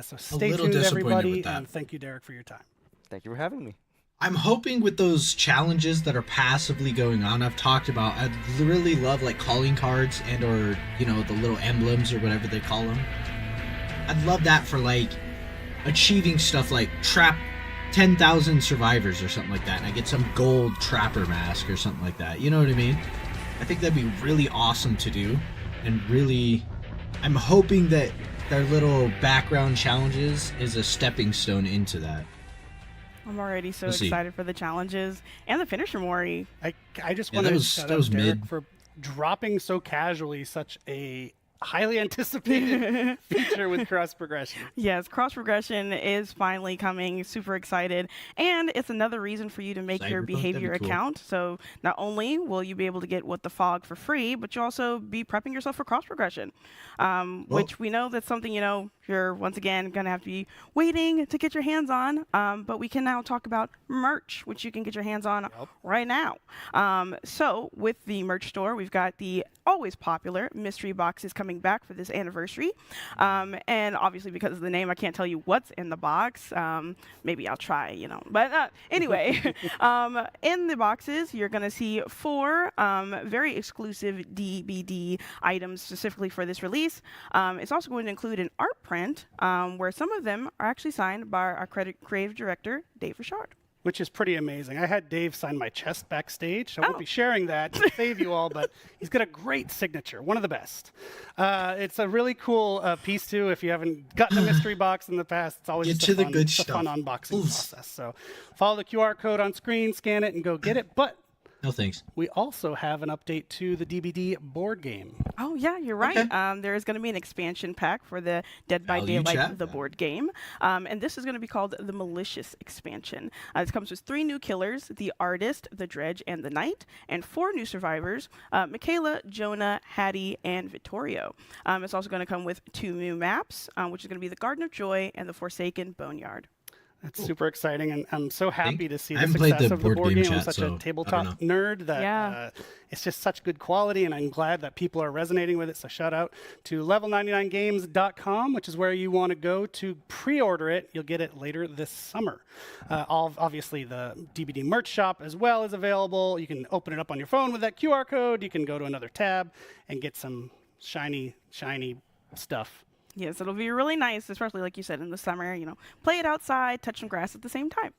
So stay tuned, everybody, and thank you, Derek, for your time. Thank you for having me. I'm hoping with those challenges that are passively going on, I've talked about, I'd really love like calling cards and or, you know, the little emblems or whatever they call them. I'd love that for like achieving stuff like trap 10,000 survivors or something like that, and I get some gold trapper mask or something like that. You know what I mean? I think that'd be really awesome to do, and really, I'm hoping that their little background challenges is a stepping stone into that. I'm already so excited for the challenges and the Finisher Mori. I just want to shout out Derek for dropping so casually such a highly anticipated feature with cross progression. Yes, cross progression is finally coming. Super excited. And it's another reason for you to make your behavior account. So not only will you be able to get What the Fog for free, but you'll also be prepping yourself for cross progression, which we know that's something, you know, you're once again going to have to be waiting to get your hands on. But we can now talk about merch, which you can get your hands on right now. So with the merch store, we've got the always popular mystery boxes coming back for this anniversary. And obviously because of the name, I can't tell you what's in the box. Maybe I'll try, you know. But anyway, in the boxes, you're going to see 4 very exclusive DBD items specifically for this release. It's also going to include an art print where some of them are actually signed by our creative director, Dave Richard. Which is pretty amazing. I had Dave sign my chest backstage, so I won't be sharing that to save you all, but he's got a great signature, one of the best. It's a really cool piece, too. If you haven't gotten a mystery box in the past, it's always just a fun unboxing process. So follow the QR code on screen, scan it, and go get it. But no thanks. We also have an update to the DBD board game. Oh, yeah, you're right. Okay. There is going to be an expansion pack for the Dead by Daylight, the board game. And this is going to be called the Malicious expansion. This comes with 3 new killers, the Artist, the Dredge, and the Knight, and 4 new survivors, Michaela, Jonah, Hattie, and Vittorio. It's also going to come with 2 new maps, which is going to be the Garden of Joy and the Forsaken Boneyard. That's super exciting, and I'm so happy to see the success of the board game. I'm such a tabletop nerd that it's just such good quality, and I'm glad that people are resonating with it. So shout out to level99games.com, which is where you want to go to pre-order it. You'll get it later this summer. Obviously, the DBD merch shop as well is available. You can open it up on your phone with that QR code. You can go to another tab and get some shiny stuff. Yes, it'll be really nice, especially like you said in the summer, you know, play it outside, touch some grass at the same time.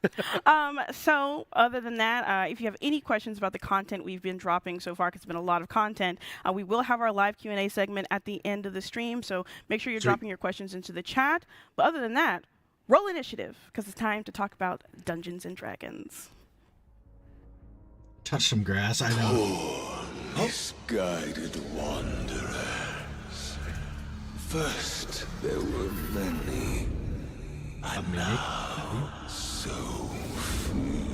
So other than that, if you have any questions about the content we've been dropping so far, because it's been a lot of content, we will have our live Q&A segment at the end of the stream. So make sure you're dropping your questions into the chat. But other than that, Roll initiative, because it's time to talk about Dungeons and Dragons. Touch some grass, I know. Misguided wanderers. First there were many, and now so few.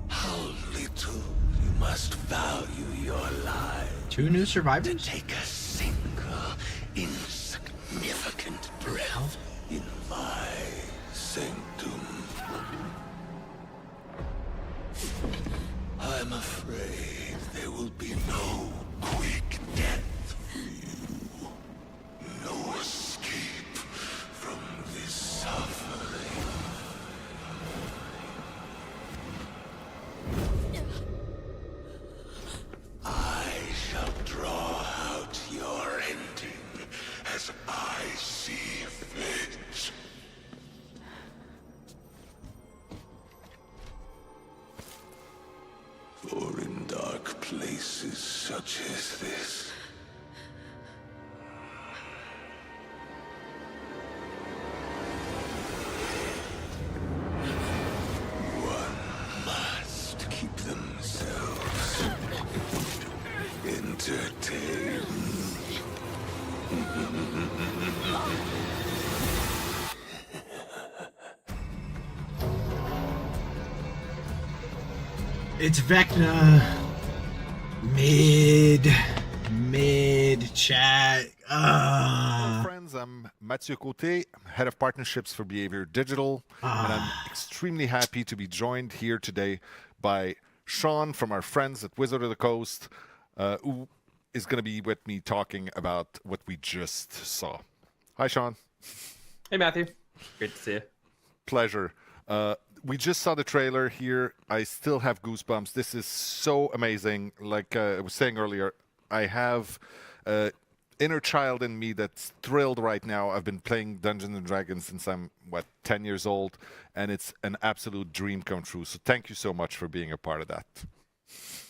How little you must value your life. 2 new survivors? To take a single insignificant breath in my sanctum. I'm afraid there will be no quick death for you. No escape from this suffering. I shall draw out your ending as I see fit. For in dark places such as this, one must keep themselves entertained. It's Vecna. Mid chat. Hello, friends. I'm Mathieu Côté, head of partnerships for Behavior Digital, and I'm extremely happy to be joined here today by Sean from our friends at Wizard of the Coast, who is going to be with me talking about what we just saw. Hi, Sean. Hey, Matthew. Great to see you. Pleasure. We just saw the trailer here. I still have goosebumps. This is so amazing. Like I was saying earlier, I have an inner child in me that's thrilled right now. I've been playing Dungeons and Dragons since I'm, 10 years old, and it's an absolute dream come true. So thank you so much for being a part of that.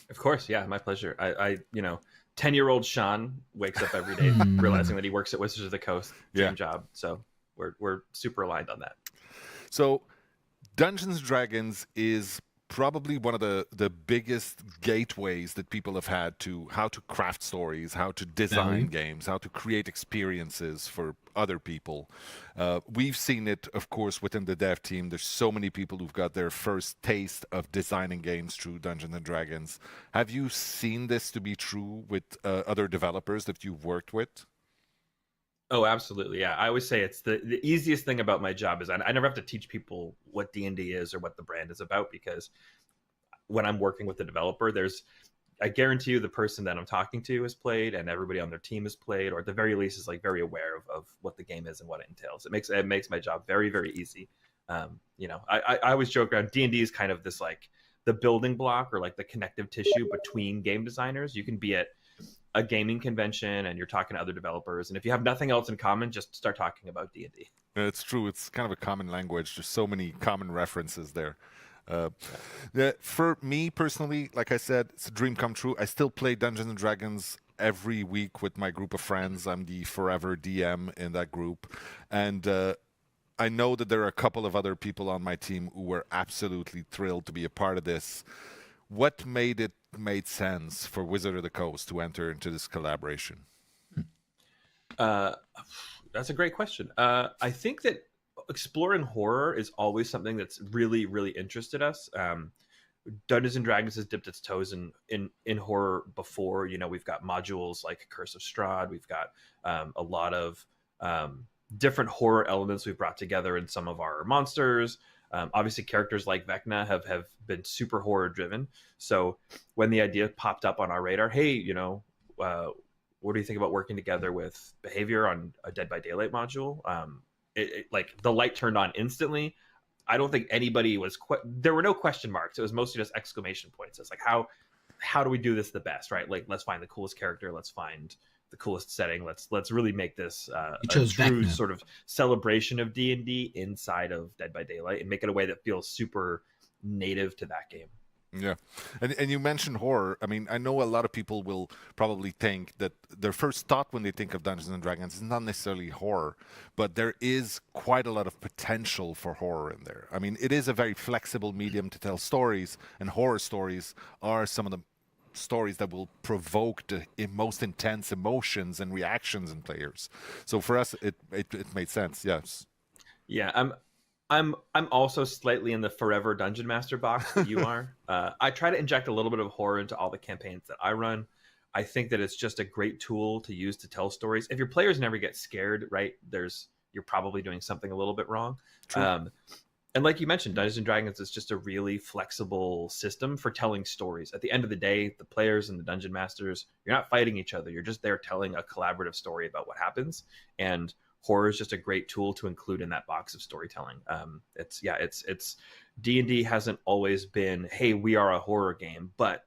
Of course, yeah, my pleasure. I 10-year-old Sean wakes up every day realizing that he works at Wizards of the Coast. Dream job. So we're super aligned on that. So Dungeons & Dragons is probably one of the biggest gateways that people have had to how to craft stories, how to design games, how to create experiences for other people. We've seen it, of course, within the dev team. There's so many people who've got their first taste of designing games through Dungeons & Dragons. Have you seen this to be true with other developers that you've worked with? Oh, absolutely. Yeah. I always say it's the easiest thing about my job is I never have to teach people what D&D is or what the brand is about, because when I'm working with the developer, I guarantee you the person that I'm talking to has played and everybody on their team has played, or at the very least is like very aware of what the game is and what it entails. It makes my job very, very easy. I always joke around, D&D is kind of this like the building block or like the connective tissue between game designers. You can be at a gaming convention and you're talking to other developers, and if you have nothing else in common, just start talking about D&D. It's true. It's kind of a common language. There's so many common references there. For me personally, like I said, it's a dream come true. I still play Dungeons and Dragons every week with my group of friends. I'm the forever DM in that group, and I know that there are a couple of other people on my team who were absolutely thrilled to be a part of this. What made sense for Wizard of the Coast to enter into this collaboration? That's a great question. I think that exploring horror is always something that's really, really interested us. Dungeons and Dragons has dipped its toes in horror before. We've got modules like Curse of Strahd. We've got a lot of different horror elements we've brought together in some of our monsters. Obviously, characters like Vecna have been super horror driven. So when the idea popped up on our radar, hey, what do you think about working together with Behavior on a Dead by Daylight module? Like the light turned on instantly. I don't think anybody was there were no question marks. It was mostly just exclamation points. It's like, how do we do this the best, right? Like, let's find the coolest character. Let's find the coolest setting. Let's really make this a true Vecna. Sort of celebration of D&D inside of Dead by Daylight and make it a way that feels super native to that game. Yeah. And you mentioned horror. I mean, I know a lot of people will probably think that their first thought when they think of Dungeons and Dragons is not necessarily horror, but there is quite a lot of potential for horror in there. I mean, it is a very flexible medium to tell stories, and horror stories are some of the stories that will provoke the most intense emotions and reactions in players. So for us, it made sense. Yes. Yeah, I'm also slightly in the forever dungeon master box that you are. I try to inject a little bit of horror into all the campaigns that I run. I think that it's just a great tool to use to tell stories. If your players never get scared, right, you're probably doing something a little bit wrong. True. And like you mentioned, Dungeons and Dragons is just a really flexible system for telling stories. At the end of the day, the players and the dungeon masters, you're not fighting each other. You're just there telling a collaborative story about what happens. And horror is just a great tool to include in that box of storytelling. It's D&D hasn't always been, hey, we are a horror game, but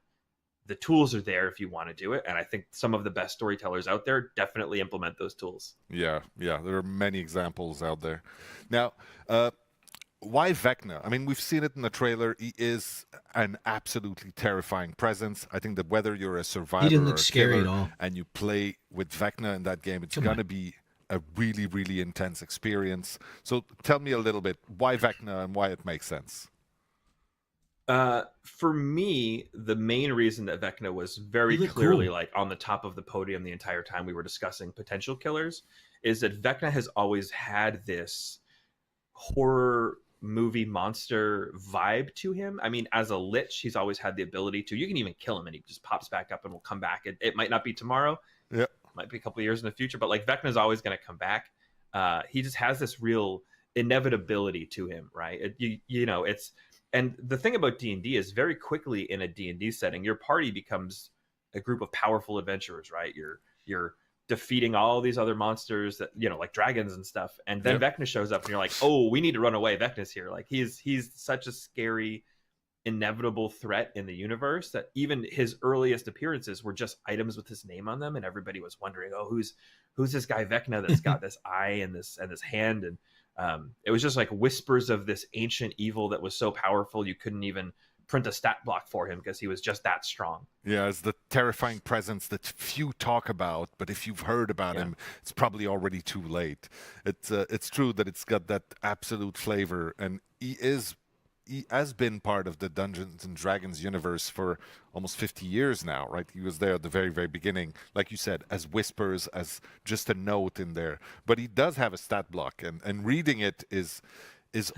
the tools are there if you want to do it. And I think some of the best storytellers out there definitely implement those tools. Yeah, there are many examples out there. Now, why Vecna? I mean, we've seen it in the trailer. He is an absolutely terrifying presence. I think that whether you're a survivor didn't or look a scary killer at all. and you play with Vecna in that game, it's going to be a really, really intense experience. So tell me a little bit, why Vecna and why it makes sense? For me, the main reason that Vecna was very clearly like on the top of the podium the entire time we were discussing potential killers is that Vecna has always had this horror movie monster vibe to him. I mean, as a lich, he's always had the ability to, you can even kill him and he just pops back up and will come back. It might not be tomorrow. Yeah. Might be a couple of years in the future, but like Vecna's always going to come back. He just has this real inevitability to him, right? It's, and the thing about D&D is very quickly in a D&D setting, your party becomes a group of powerful adventurers, right? You're defeating all these other monsters that, like dragons and stuff. And then Vecna shows up and you're like, oh, we need to run away. Vecna's here. Like he's such a scary, inevitable threat in the universe that even his earliest appearances were just items with his name on them. And everybody was wondering, oh, who's this guy Vecna that's got this eye and this hand. And it was just like whispers of this ancient evil that was so powerful you couldn't even print a stat block for him because he was just that strong. Yeah, it's the terrifying presence that few talk about, but if you've heard about him, it's probably already too late. It's true that it's got that absolute flavor, and he has been part of the Dungeons and Dragons universe for almost 50 years now, right? He was there at the very, very beginning, like you said, as whispers, as just a note in there. But he does have a stat block, and reading it is it's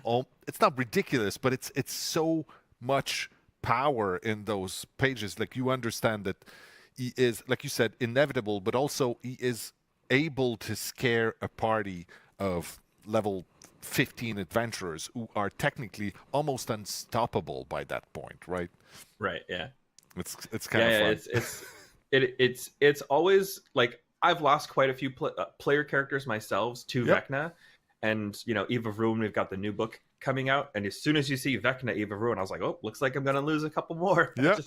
not ridiculous, but it's so much power in those pages. Like, you understand that he is, like you said, inevitable, but also he is able to scare a party of level 15 adventurers who are technically almost unstoppable by that point, right? Right. Yeah. It's kind of fun. It's always like, I've lost quite a few player characters myself to Vecna, and Eve of Ruin, we've got the new book coming out, and as soon as you see Vecna, Eve of Ruin, I was like, oh, looks like I'm gonna lose a couple more. Yeah.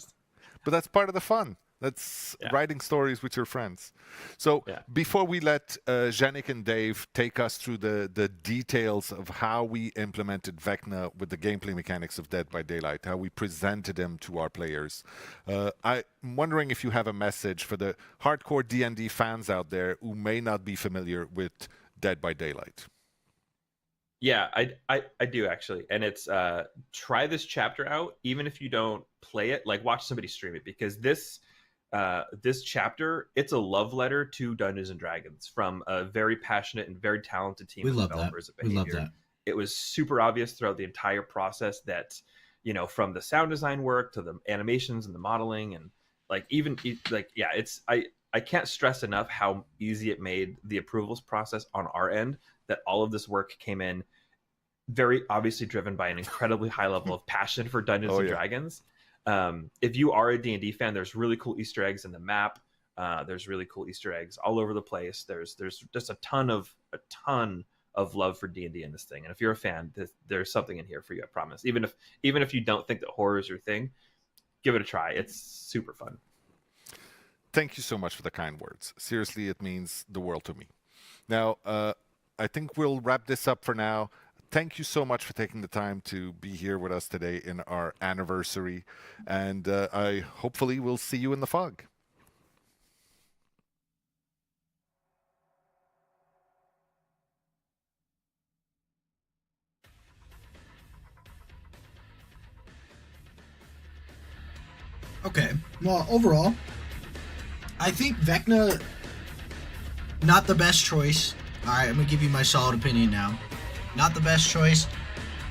But that's part of the fun. That's writing stories with your friends. So before we let Yannick and Dave take us through the details of how we implemented Vecna with the gameplay mechanics of Dead by Daylight, how we presented him to our players, I'm wondering if you have a message for the hardcore D&D fans out there who may not be familiar with Dead by Daylight. Yeah, I do actually. And it's try this chapter out, even if you don't play it, like watch somebody stream it, because this chapter, it's a love letter to Dungeons and Dragons from a very passionate and very talented team of developers of behavior. We love that. It was super obvious throughout the entire process that, from the sound design work to the animations and the modeling, and I can't stress enough how easy it made the approvals process on our end, that all of this work came in very obviously driven by an incredibly high level of passion for Dungeons and Dragons. If you are a D&D fan, there's really cool Easter eggs in the map. There's really cool Easter eggs all over the place. There's just a ton of love for D&D in this thing. And if you're a fan, there's something in here for you, I promise. Even if you don't think that horror is your thing, give it a try. It's super fun. Thank you so much for the kind words. Seriously, it means the world to me. Now, I think we'll wrap this up for now. thank you so much for taking the time to be here with us today in our anniversary. And I hopefully will see you in the fog. Okay. Well, overall, I think Vecna, not the best choice. All right, I'm gonna give you my solid opinion now. Not the best choice.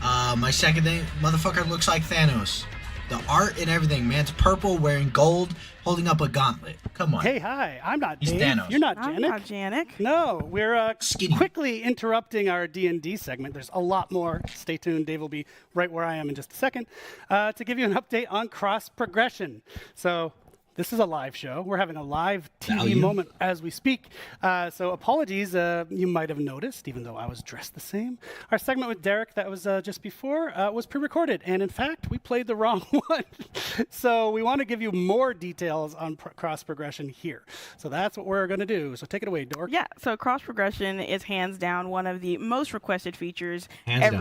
My second thing, motherfucker looks like Thanos. The art and everything, man's purple, wearing gold, holding up a gauntlet. Come on. Hey, hi. I'm not He's Dave. Thanos. You're not Janik. I'm not Janik. No, we're quickly interrupting our D&D segment. There's a lot more. Stay tuned. Dave will be right where I am in just a second to give you an update on cross progression. So this is a live show. We're having a live TV moment as we speak. So apologies, you might have noticed, even though I was dressed the same. Our segment with Derek that was just before was pre-recorded. And in fact, we played the wrong one. So we want to give you more details on cross progression here. So that's what we're going to do. So take it away, Dork. Yeah, so cross progression is hands down one of the most requested features.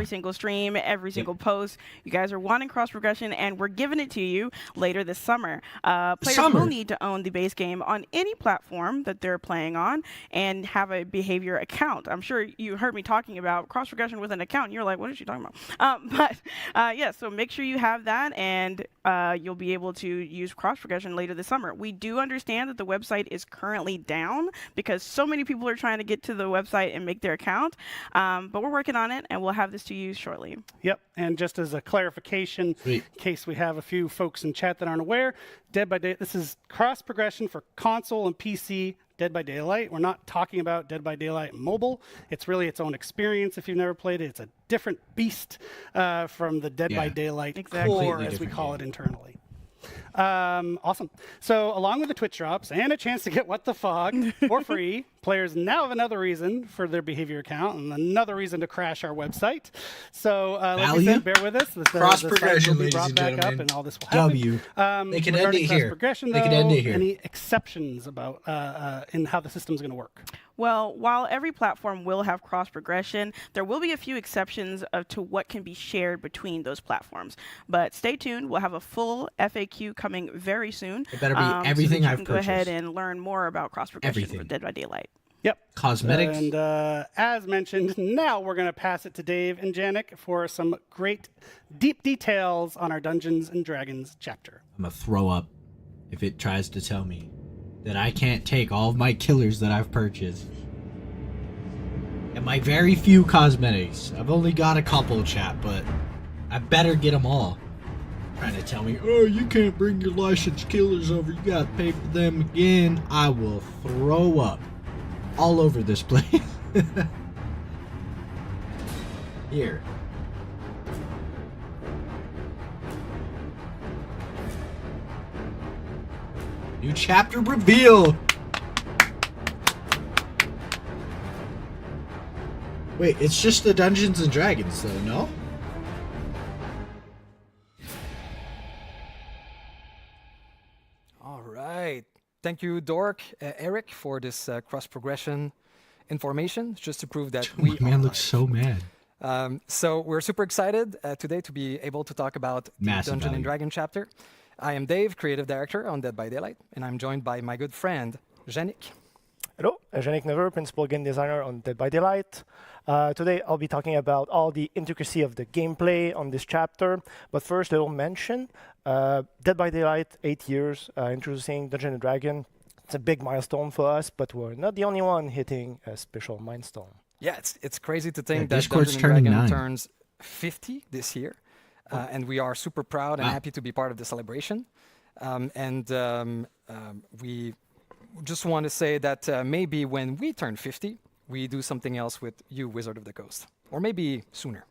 Single stream, every single post. You guys are wanting cross progression, and we're giving it to you later this summer. Players will need to own the base game on any platform that they're playing on and have a behavior account. I'm sure you heard me talking about cross progression with an account, and you're like, what is she talking about? Yeah, so make sure you have that, and you'll be able to use cross progression later this summer. We do understand that the website is currently down because so many people are trying to get to the website and make their account, but we're working on it, and we'll have this to you shortly. Yep, and just as a clarification, in case we have a few folks in chat that aren't aware, Dead by Daylight, this is cross progression for console and PC Dead by Daylight. We're not talking about Dead by Daylight mobile. It's really its own experience if you've never played it. It's a different beast from the Dead by Daylight core, as we call it internally. Awesome. So along with the Twitch drops and a chance to get What the Fog for free, players now have another reason for their behavior account and another reason to crash our website. So like we said, bear with us. Cross progression, will be brought back up and all this will happen. They can end it here. They can end it here. Any exceptions about in how the system is going to work? Well, while every platform will have cross progression, there will be a few exceptions to what can be shared between those platforms. But stay tuned. We'll have a full FAQ coming very soon. It better be everything so that you I've can go ahead and learn more about cross progression for Dead by Daylight. Yep. Cosmetics. And as mentioned, now we're going to pass it to Dave and Janik for some great deep details on our Dungeons and Dragons chapter. I'm going to throw up if it tries to tell me that I can't take all of my killers that I've purchased. And my very few cosmetics. I've only got a couple, chat, but I better get them all. Trying to tell me, oh, you can't bring your licensed killers over. You got to pay for them again. I will throw up all over this place. Here. New chapter reveal. Wait, it's just the Dungeons and Dragons, though, no? All right. Thank you, Dork, Eric, for this cross-progression information, just to prove that My man looks so mad. So we're super excited today to be able to talk about the Dungeon and Dragon chapter. I am Dave, creative director on Dead by Daylight, and I'm joined by my good friend, Janik. Hello, Janik Never, principal game designer on Dead by Daylight. Today I'll be talking about all the intricacy of the gameplay on this chapter. But first, a little mention. Dead by Daylight, 8 years, introducing Dungeon & Dragon. It's a big milestone for us, but we're not the only one hitting a special milestone. Yeah, it's crazy to think that Dungeon & Dragon turns 50 this year. And we are super proud and happy to be part of the celebration. We just want to say that maybe when we turn 50, we do something else with you, Wizard of the Coast. Or maybe sooner.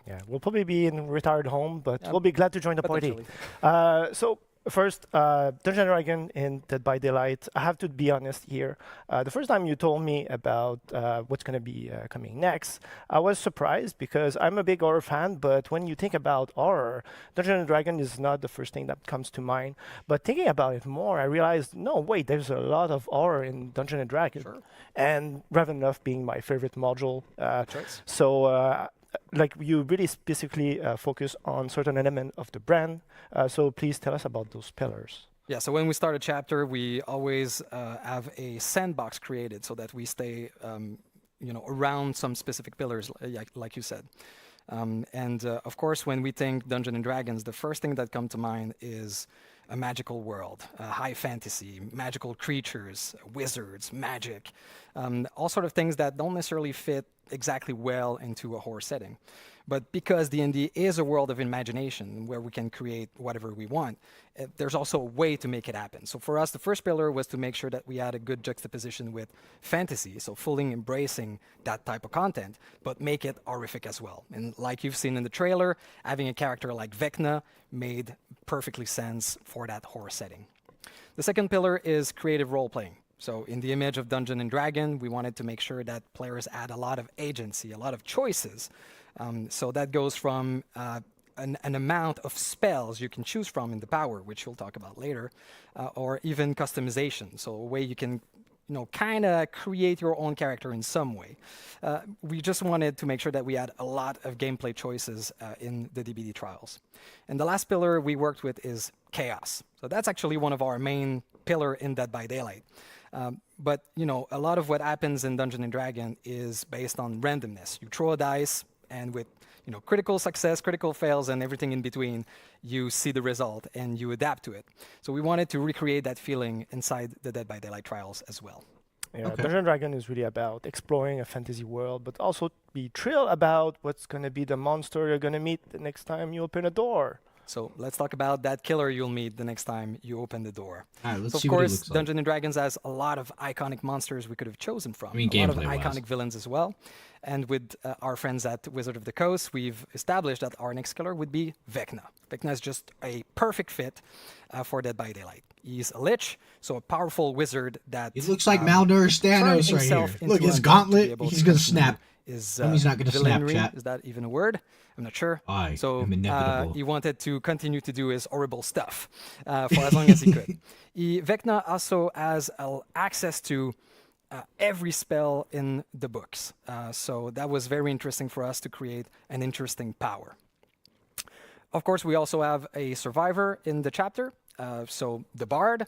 Yeah, we'll probably be in retired home, but we'll be glad to join the party. So first, Dungeon & Dragon in Dead by Daylight. I have to be honest here. The first time you told me about what's going to be coming next, I was surprised because I'm a big horror fan, but when you think about horror, Dungeon & Dragon is not the first thing that comes to mind. But thinking about it more, I realized, no, wait, there's a lot of horror in Dungeon & Dragon. Sure. And Ravenloft being my favorite module. So like you really specifically focus on certain element of the brand. So please tell us about those pillars. Yeah, so when we start a chapter, we always have a sandbox created so that we stay, around some specific pillars, like you said. Of course, when we think Dungeons and Dragons, the first thing that comes to mind is a magical world, high fantasy, magical creatures, wizards, magic, all sort of things that don't necessarily fit exactly well into a horror setting. But because D&D is a world of imagination where we can create whatever we want, there's also a way to make it happen. So for us, the first pillar was to make sure that we had a good juxtaposition with fantasy, so fully embracing that type of content, but make it horrific as well. And like you've seen in the trailer, having a character like Vecna made perfectly sense for that horror setting. The second pillar is creative role-playing. So in the image of Dungeon and Dragon, we wanted to make sure that players had a lot of agency, a lot of choices. So that goes from an amount of spells you can choose from in the power, which we'll talk about later, or even customization. So a way you can, kind of create your own character in some way. We just wanted to make sure that we had a lot of gameplay choices in the DBD trials. And the last pillar we worked with is chaos. So that's actually one of our main pillar in Dead by Daylight. But a lot of what happens in Dungeon and Dragon is based on randomness. You throw a dice, and with critical success, critical fails, and everything in between, you see the result and you adapt to it. So we wanted to recreate that feeling inside the Dead by Daylight trials as well. Yeah, Dungeon and Dragon is really about exploring a fantasy world, but also be thrilled about what's going to be the monster you're going to meet the next time you open a door. So let's talk about that killer you'll meet the next time you open the door. All right, let's so see of what he course, looks like. Dungeons and Dragons has a lot of iconic monsters we could have chosen from. I mean, a lot of gameplay-wise. iconic villains as well. And with our friends at Wizard of the Coast, we've established that our next killer would be Vecna. Vecna is just a perfect fit for Dead by Daylight. He's a lich, so a powerful wizard that... He looks like malnourished Thanos right here. Look, his gauntlet, he's going to snap. He's not going to snap, chat. Is that even a word? I'm not sure. So am inevitable. he wanted to continue to do his horrible stuff for as long as he could. Vecna also has access to every spell in the books. So that was very interesting for us to create an interesting power. Of course, we also have a survivor in the chapter. So the Bard,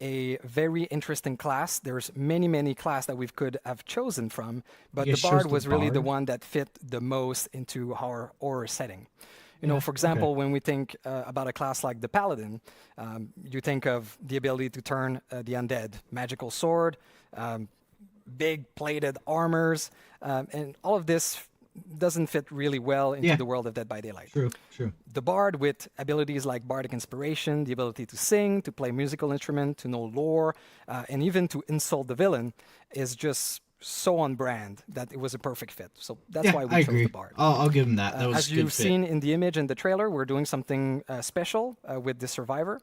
a very interesting class. There's many classes that we could have chosen from, but the Bard was really the one that fit the most into our horror setting. For example, when we think about a class like the Paladin, you think of the ability to turn the undead, magical sword, big plated armors, and all of this doesn't fit really well into the world of Dead by Daylight. True. The Bard with abilities like bardic inspiration, the ability to sing, to play musical instrument, to know lore, and even to insult the villain is just so on brand that it was a perfect fit. So that's why we chose the Bard. I'll give him that. That was as a good you've fit. seen in the image and the trailer, we're doing something special with the Survivor.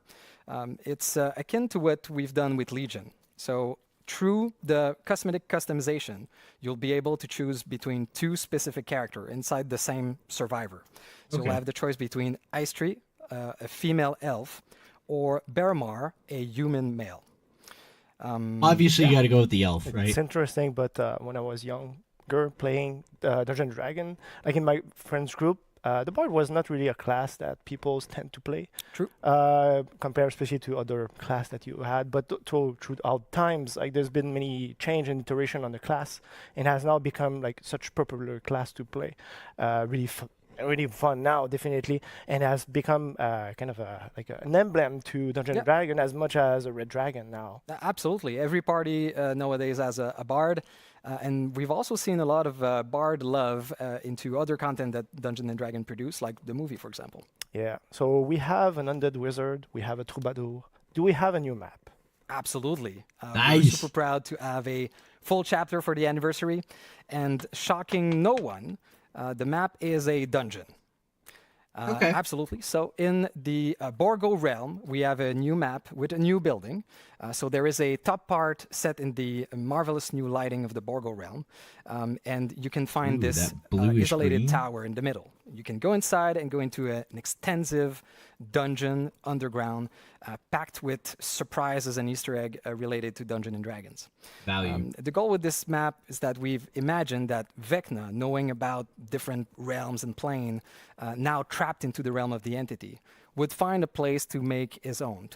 It's akin to what we've done with Legion. So through the cosmetic customization, you'll be able to choose between two specific characters inside the same Survivor. So you'll have the choice between Ice Tree, a female elf, or Bearmar, a human male. Obviously, you got to go with the elf, right? It's interesting, but when I was younger playing Dungeons and Dragons, like in my friends group, the Bard was not really a class that people tend to play. True. Compared especially to other class that you had. But throughout times, like there's been many change and iteration on the class, and has now become like such popular class to play. Really fun now, definitely, and has become kind of an emblem to Dungeons and Dragons as much as a Red Dragon now. Absolutely. Every party nowadays has a Bard. And we've also seen a lot of Bard love into other content that Dungeons and Dragons produce, like the movie, for example. Yeah. So we have an undead wizard. We have a troubadour. Do we have a new map? Absolutely. Nice. We're super proud to have a full chapter for the anniversary. And shocking no one, the map is a dungeon. Okay. Absolutely. So in the Borgo realm, we have a new map with a new building. So there is a top part set in the marvelous new lighting of the Borgo realm, and you can find Ooh, this that bluish isolated green. tower in the middle. You can go inside and go into an extensive dungeon underground, packed with surprises and Easter egg related to Dungeons and Dragons. Value. The goal with this map is that we've imagined that Vecna, knowing about different realms and plane, now trapped into the realm of the entity, would find a place to make his own,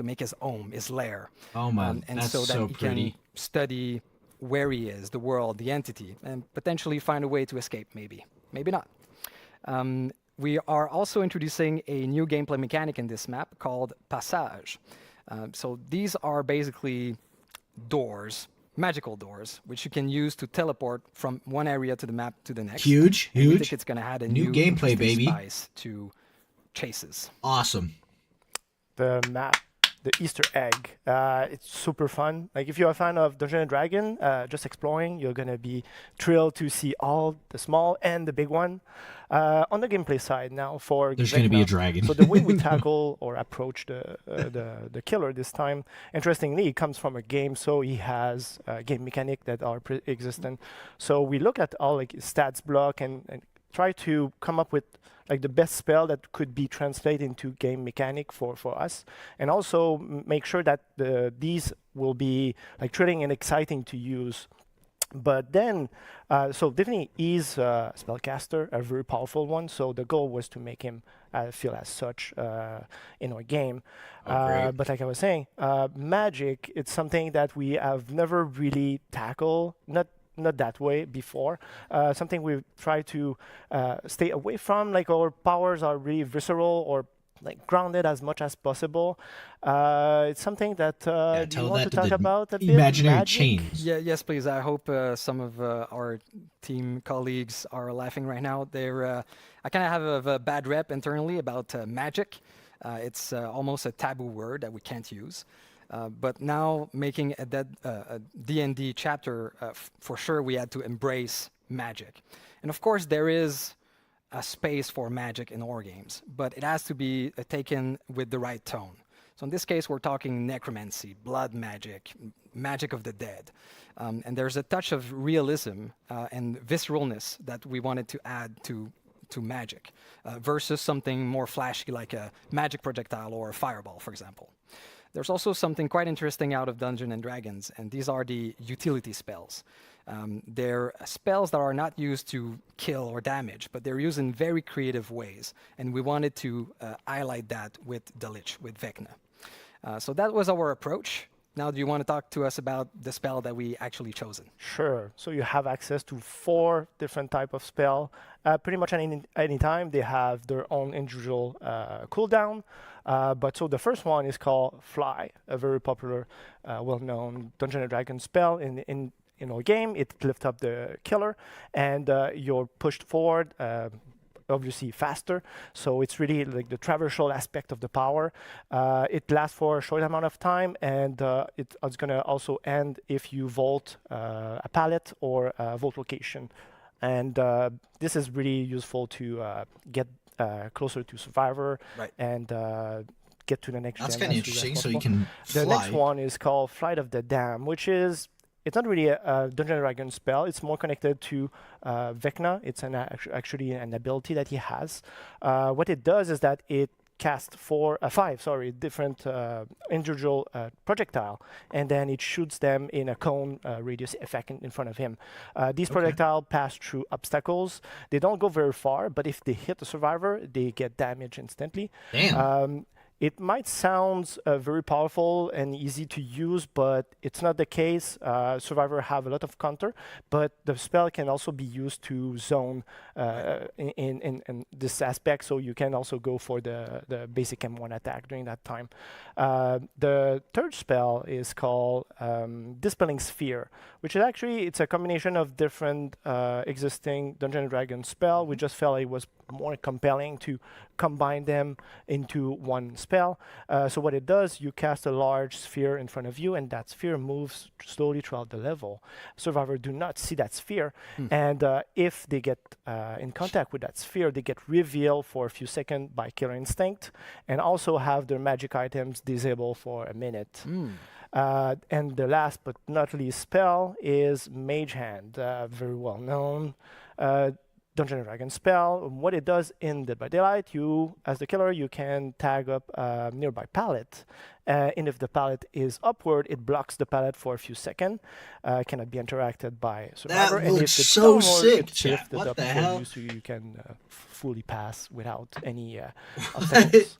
his lair. Oh my, and that's so that so he pretty. can study where he is, the world, the entity, and potentially find a way to escape, maybe not. We are also introducing a new gameplay mechanic in this map called Passage. So these are basically doors, magical doors, which you can use to teleport from one area to the map to the next. Huge, And we huge. think it's going to add a New new gameplay, interesting baby. spice to chases. Awesome. The map, the Easter egg, it's super fun. Like if you're a fan of Dungeons and Dragons, just exploring, you're gonna be thrilled to see all the small and the big one. On the gameplay side now, for There's gonna be a Vecna, dragon. so the way we tackle or approach the killer this time, interestingly, it comes from a game, so he has game mechanic that are pre-existent. So we look at all like stats block and try to come up with like the best spell that could be translated into game mechanic for us, and also make sure that these will be like thrilling and exciting to use. But then, so definitely he's a spellcaster, a very powerful one. So the goal was to make him feel as such in our game. But like I was saying, magic, it's something that we have never really tackled, not that way before. Something we try to stay away from. Like our powers are really visceral or like grounded as much as possible. It's something that do you want to talk about a bit? Imaginary Magic? chains. Yeah, yes, please. I hope some of our team colleagues are laughing right now. I kind of have a bad rep internally about magic. It's almost a taboo word that we can't use. But now making a D&D chapter, for sure we had to embrace magic. And of course there is a space for magic in our games, but it has to be taken with the right tone. So in this case, we're talking necromancy, blood magic, magic of the dead. And there's a touch of realism and visceralness that we wanted to add to magic versus something more flashy like a magic projectile or a fireball, for example. There's also something quite interesting out of Dungeons and Dragons, and these are the utility spells. They're spells that are not used to kill or damage, but they're used in very creative ways. And we wanted to highlight that with the Lich, with Vecna. So that was our approach. Now, do you want to talk to us about the spell that we actually chosen? Sure. So you have access to 4 different type of spell. Pretty much any time they have their own individual cooldown. But so the first one is called Fly, a very popular, well-known Dungeons and Dragons spell in our game. It lifts up the killer, and you're pushed forward. Obviously faster, so it's really like the traversal aspect of the power. It lasts for a short amount of time, and it's gonna also end if you vault a pallet or a vault location. And this is really useful to get closer to Survivor, right, and get to the next. That's gen kind of as soon as interesting. So you possible. can The fly. next one is called Flight of the Dam, which is. It's not really a Dungeons and Dragons spell. It's more connected to Vecna. It's actually an ability that he has. What it does is that it casts 5 different individual projectile, and then it shoots them in a cone radius effect in front of him. These projectiles pass through obstacles. They don't go very far, but if they hit the survivor, they get damage instantly. Damn. It might sound very powerful and easy to use, but it's not the case. Survivor have a lot of counter, but the spell can also be used to zone in this aspect, so you can also go for the basic M1 attack during that time. The third spell is called Dispelling Sphere, which is actually, it's a combination of different existing Dungeons & Dragons spell. We just felt it was more compelling to combine them into one spell. So what it does, you cast a large sphere in front of you, and that sphere moves slowly throughout the level. Survivor do not see that sphere, and if they get in contact with that sphere, they get revealed for a few seconds by Killer Instinct, and also have their magic items disabled for a minute. And the last but not least spell is Mage Hand, very well known Dungeons and Dragons spell. What it does in Dead by Daylight, you, as the killer, you can tag up a nearby pallet. And if the pallet is upward, it blocks the pallet for a few seconds. Cannot be interacted by survivor. That And looks if it's so downward, sick, it's chat. lifted What up the for hell? you, so you can fully pass without any obstacles.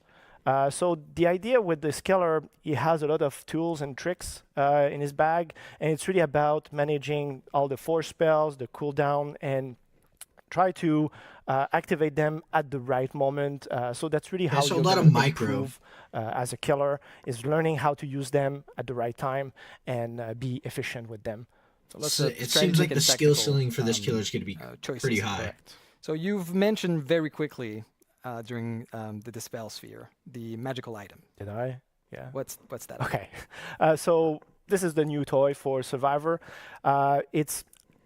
So the idea with this killer, he has a lot of tools and tricks in his bag, and it's really about managing all the force spells, the cooldown, and try to activate them at the right moment. So that's really how There's a you're lot gonna of micro. improve as a killer, is learning how to use them at the right time and be efficient with them. So lots So of it seems strategic like the and skill tactical, ceiling for this killer is going to be choices. pretty high. Correct. So you've mentioned very quickly during the Dispel Sphere, the magical item. Did I? Yeah. What's that? Okay. So this is the new toy for Survivor.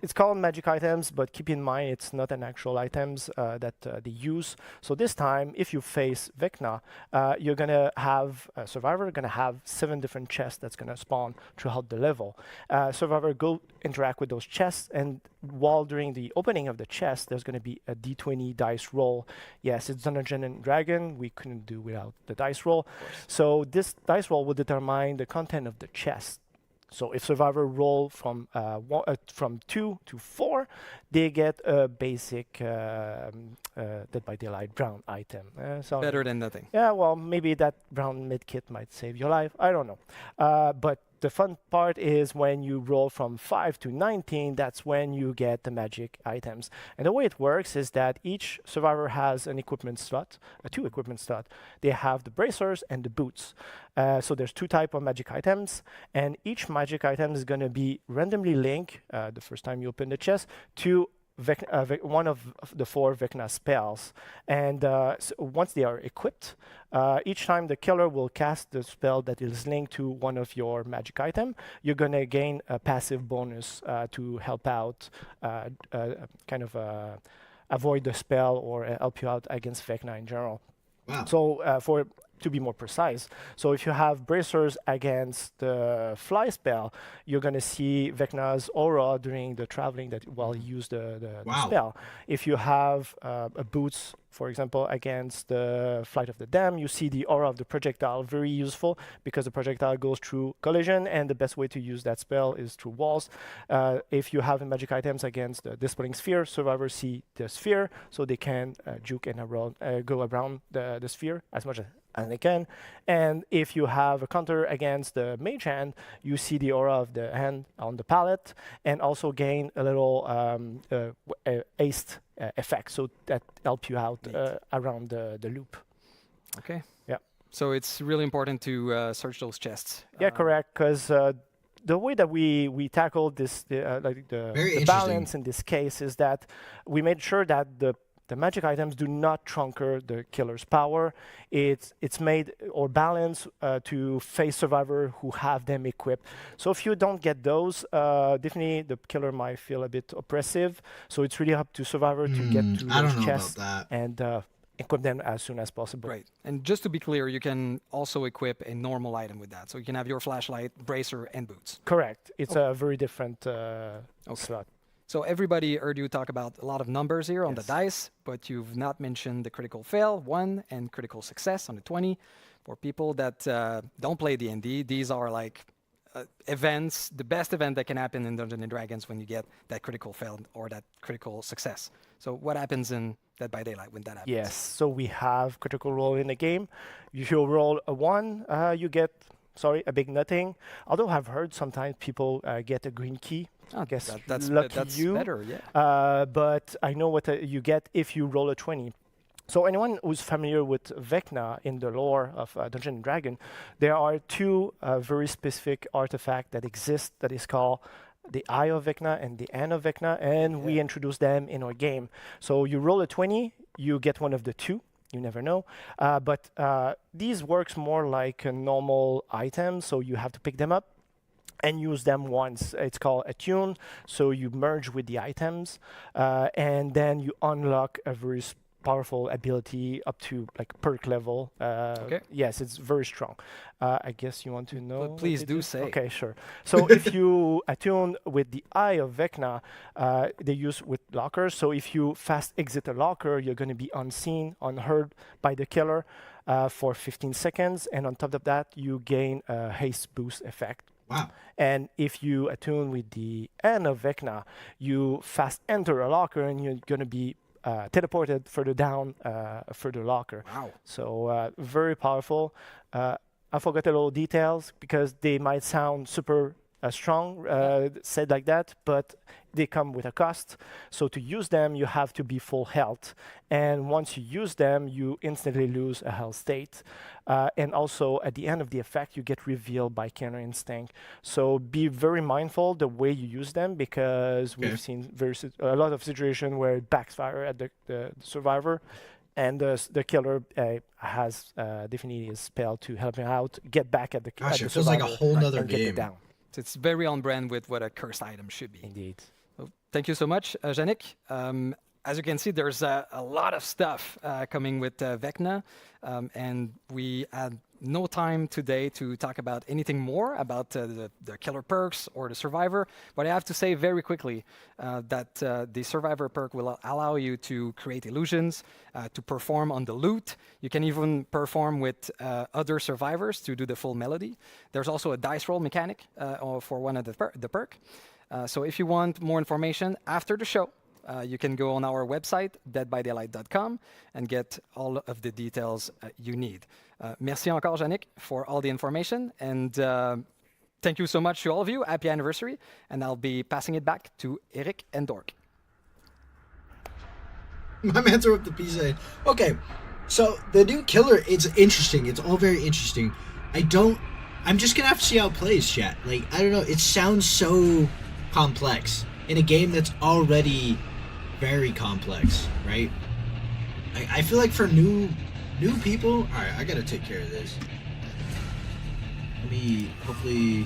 It's called magic items, but keep in mind it's not an actual items that they use. So this time, if you face Vecna, you're gonna have Survivor gonna have 7 different chests that's gonna spawn throughout the level. Survivor go interact with those chests, and while during the opening of the chest, there's gonna be a D20 dice roll. Yes, it's Dungeons and Dragon. We couldn't do without the dice roll. So this dice roll will determine the content of the chest. So if Survivor roll from 2 to 4, they get a basic Dead by Daylight brown item. Better than nothing. Yeah, well, maybe that brown medkit might save your life. I don't know. But the fun part is when you roll from 5 to 19, that's when you get the magic items. And the way it works is that each survivor has an equipment slot, 2 equipment slots. They have the bracers and the boots. So there's 2 types of magic items, and each magic item is going to be randomly linked, the first time you open the chest, to one of the 4 Vecna spells. And so once they are equipped, each time the killer will cast the spell that is linked to one of your magic item, you're going to gain a passive bonus to help out, avoid the spell or help you out against Vecna in general. Wow. So to be more precise, so if you have bracers against the fly spell, you're going to see Vecna's aura during the traveling while you use the spell. If you have a boots, for example, against the Flight of the Damned, you see the aura of the projectile, very useful because the projectile goes through collision, and the best way to use that spell is through walls. If you have magic items against the Dispelling Sphere, survivors see the sphere, so they can juke and go around the sphere as much as they can. And if you have a counter against the Mage Hand, you see the aura of the hand on the palette, and also gain a little haste effect, so that help you out around the loop. Okay. Yeah. So it's really important to search those chests. Yeah, correct. Because the way that we tackled this, the balance in this case, is that we made sure that the magic items do not trunker the killer's power. It's made or balanced to face survivor who have them equipped. So if you don't get those, definitely the killer might feel a bit oppressive. So it's really up to survivor to get to those chests and equip them as soon as possible. Right. And just to be clear, you can also equip a normal item with that. So you can have your flashlight, bracer, and boots. Correct. It's a very different slot. So everybody heard you talk about a lot of numbers here on the dice, but you've not mentioned the critical fail, 1, and critical success on the 20. For people that don't play D&D, these are like events, the best event that can happen in Dungeons & Dragons when you get that critical fail or that critical success. So what happens in Dead by Daylight when that happens? Yes, so we have critical roll in the game. If you roll a 1, you get, a big nothing. Although I've heard sometimes people get a green key. I guess that's lucky better, yeah. But I know what you get if you roll a 20. So anyone who's familiar with Vecna in the lore of Dungeons & Dragons, there are 2 very specific artifacts that exist that is called the Eye of Vecna and the Hand of Vecna, and we introduced them in our game. So you roll a 20, you get one of the two. You never know. But these works more like a normal item, so you have to pick them up and use them once. It's called attune. So you merge with the items, and then you unlock a very powerful ability up to like perk level. Okay. Yes, it's very strong. I guess you want to know. what Please it do is? say. Okay, sure. So if you attune with the Eye of Vecna, they use with lockers. So if you fast exit a locker, you're going to be unseen, unheard by the killer for 15 seconds. And on top of that, you gain a haste boost effect. Wow. And if you attune with the End of Vecna, you fast enter a locker and you're going to be teleported further down for the locker. Wow. So very powerful. I forgot a little details because they might sound super strong, said like that, but they come with a cost. So to use them, you have to be full health. And once you use them, you instantly lose a health state. And also at the end of the effect, you get revealed by Killer Instinct. So be very mindful the way you use them because we've seen a lot of situations where it backfires at the survivor. And the killer has definitely a spell to help him out, get back at the Gosh, at it the feels like a survivor whole nother and get it game. down. It's very on brand with what a cursed item should be. Indeed. Well, thank you so much, Yannick. As you can see, there's a lot of stuff coming with Vecna, and we had no time today to talk about anything more about the killer perks or the survivor, but I have to say very quickly that the survivor perk will allow you to create illusions, to perform on the loot. You can even perform with other survivors to do the full melody. There's also a dice roll mechanic for one of the perk. So if you want more information after the show, you can go on our website, deadbydaylight.com, and get all of the details you need. Merci encore, Yannick, for all the information. And thank you so much to all of you. Happy anniversary. And I'll be passing it back to Eric and Dork. My man threw up the PZ. Okay, so the new killer, it's interesting. It's all very interesting. I'm just going to have to see how it plays, chat. Like, I don't know. It sounds so complex in a game that's already very complex, right? I feel like for new people, all right, I gotta take care of this. Let me hopefully.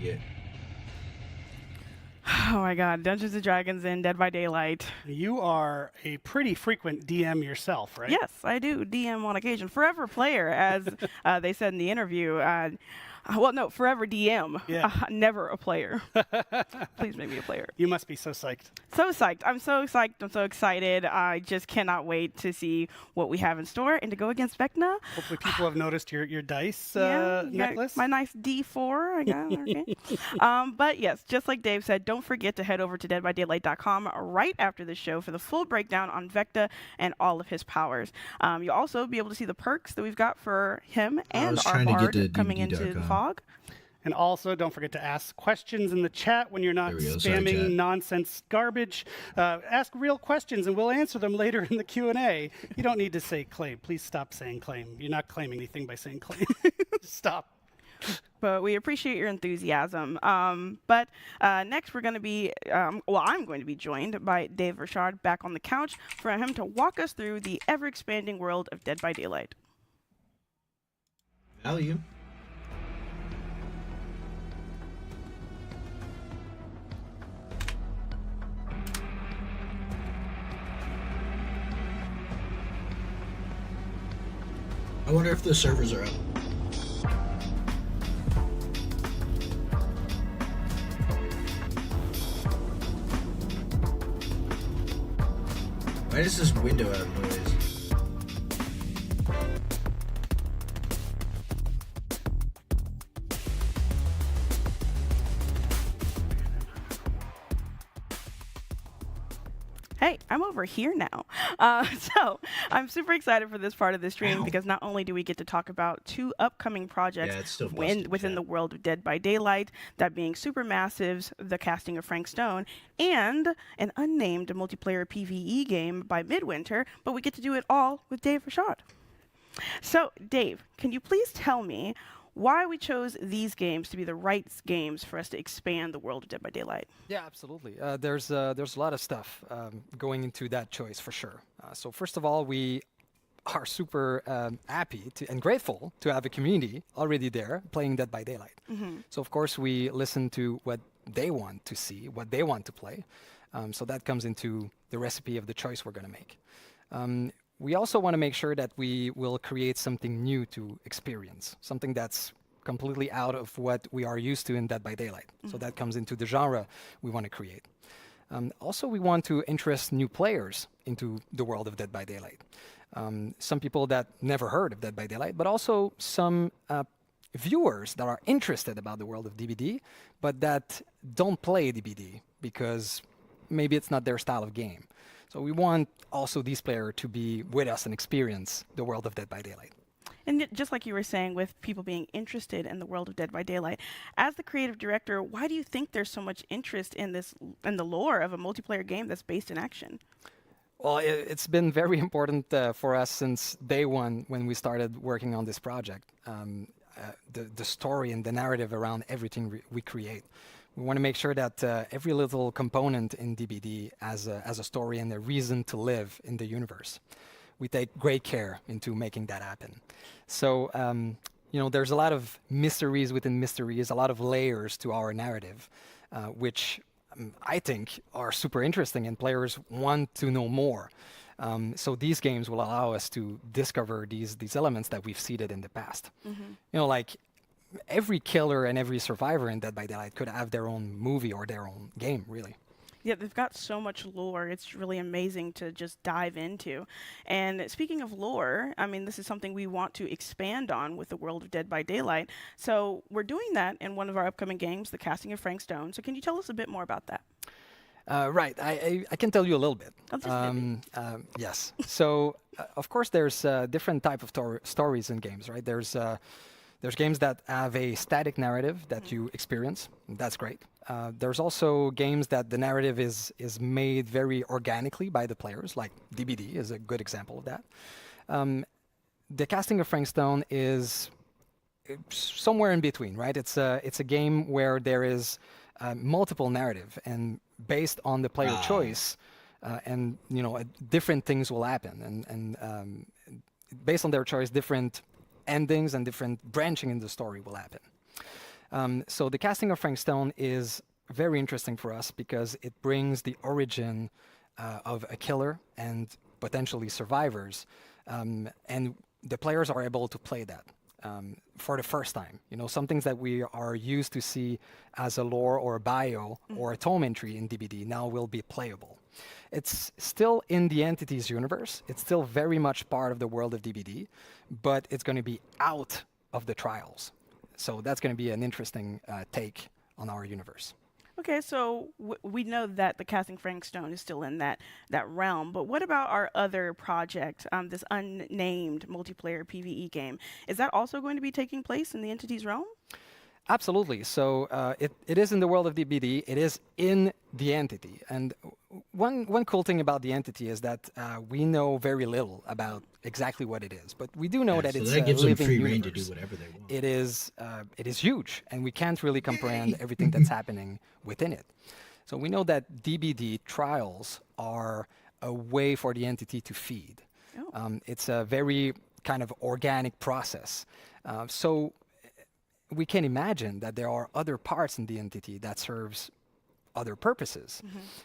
Get. Oh my God, Dungeons and Dragons and Dead by Daylight. You are a pretty frequent DM yourself, right? Yes, I do DM on occasion. Forever player, as they said in the interview. Well, no, forever DM. Yeah. Never a player. Please make me a player. You must be so psyched. So psyched. I'm so psyched. I'm so excited. I just cannot wait to see what we have in store and to go against Vecna. Hopefully people have noticed your dice Yeah, necklace. my nice D4. I got it. Okay. But yes, just like Dave said, don't forget to head over to deadbydaylight.com right after the show for the full breakdown on Vecna and all of his powers. You'll also be able to see the perks that we've got for him and our bard coming into the fog. And also, don't forget to ask questions in the chat when you're not spamming nonsense garbage. Ask real questions, and we'll answer them later in the Q&A. You don't need to say claim. Please stop saying claim. You're not claiming anything by saying claim. Stop. But we appreciate your enthusiasm. But next, we're going to be, I'm going to be joined by Dave Richard back on the couch for him to walk us through the ever-expanding world of Dead by Daylight. Value. I wonder if the servers are up. Why does this window have noise? Hey, I'm over here now. So I'm super excited for this part of the stream because not only do we get to talk about 2 upcoming projects within the world of Dead by Daylight, that being Supermassive's The Casting of Frank Stone, and an unnamed multiplayer PvE game by Midwinter, but we get to do it all with Dave Rashad. So, Dave, can you please tell me why we chose these games to be the right games for us to expand the world of Dead by Daylight? Yeah, absolutely. There's a lot of stuff going into that choice for sure. So first of all, we are super happy and grateful to have a community already there playing Dead by Daylight. So of course we listen to what they want to see, what they want to play. So that comes into the recipe of the choice we're going to make. We also want to make sure that we will create something new to experience, something that's completely out of what we are used to in Dead by Daylight. So that comes into the genre we want to create. Also, we want to interest new players into the world of Dead by Daylight. Some people that never heard of Dead by Daylight, but also some viewers that are interested about the world of DBD, but that don't play DBD because maybe it's not their style of game. So we want also these players to be with us and experience the world of Dead by Daylight. And just like you were saying, with people being interested in the world of Dead by Daylight, as the creative director, why do you think there's so much interest in the lore of a multiplayer game that's based in action? Well, it's been very important for us since day one when we started working on this project. The story and the narrative around everything we create. We want to make sure that every little component in DBD has a story and a reason to live in the universe. We take great care into making that happen. So, there's a lot of mysteries within mysteries, a lot of layers to our narrative, which I think are super interesting and players want to know more. So these games will allow us to discover these elements that we've seeded in the past. Like every killer and every survivor in Dead by Daylight could have their own movie or their own game, really. Yeah, they've got so much lore. It's really amazing to just dive into. And speaking of lore, I mean, this is something we want to expand on with the world of Dead by Daylight. So we're doing that in one of our upcoming games, The Casting of Frank Stone. So can you tell us a bit more about that? Right. I can tell you a little bit. Yes. So, of course, there's different type of stories in games, right? There's games that have a static narrative that you experience. That's great. There's also games that the narrative is made very organically by the players, like DBD is a good example of that. The Casting of Frank Stone is somewhere in between, right? It's a game where there is multiple narrative, and based on the player choice, and different things will happen, and based on their choice, different endings and different branching in the story will happen. So the Casting of Frank Stone is very interesting for us because it brings the origin of a killer and potentially survivors, and the players are able to play that for the first time. Some things that we are used to see as a lore or a bio or a tome entry in DBD now will be playable. It's still in the Entities universe. It's still very much part of the world of DBD, but it's going to be out of the trials. So that's going to be an interesting take on our universe. Okay, so we know that the Casting Frank Stone is still in that realm, but what about our other project, this unnamed multiplayer PvE game? Is that also going to be taking place in the Entities realm? Absolutely. So it is in the world of DBD. It is in the Entity. And one cool thing about the Entity is that we know very little about exactly what it is, but we do know that it's a gives living them free rein universe. to do whatever they want. It is huge, and we can't really comprehend everything that's happening within it. So we know that DBD trials are a way for the Entity to feed. It's a very kind of organic process. So we can imagine that there are other parts in the Entity that serves other purposes.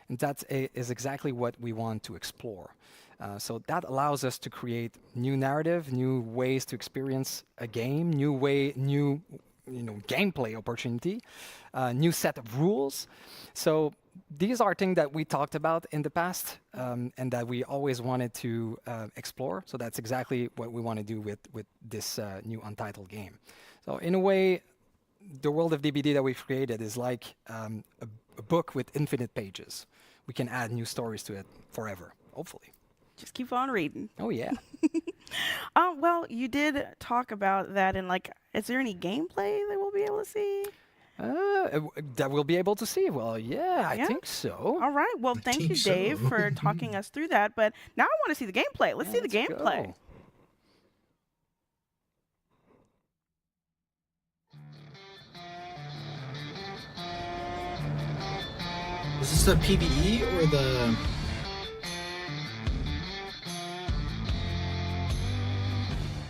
And that is exactly what we want to explore. So that allows us to create new narrative, new ways to experience a game, new gameplay opportunity, new set of rules. So these are things that we talked about in the past and that we always wanted to explore. So that's exactly what we want to do with this new Untitled game. So in a way, the world of DBD that we've created is like a book with infinite pages. we can add new stories to it forever, hopefully. Just keep on reading. Oh yeah. Well, you did talk about that, and like, is there any gameplay that we'll be able to see? That we'll be able to see. Well, yeah, I think so. All right. Well, thank you, Dave, for talking us through that. But now I want to see the gameplay. Let's see the gameplay. Go. Is this the PvE or the...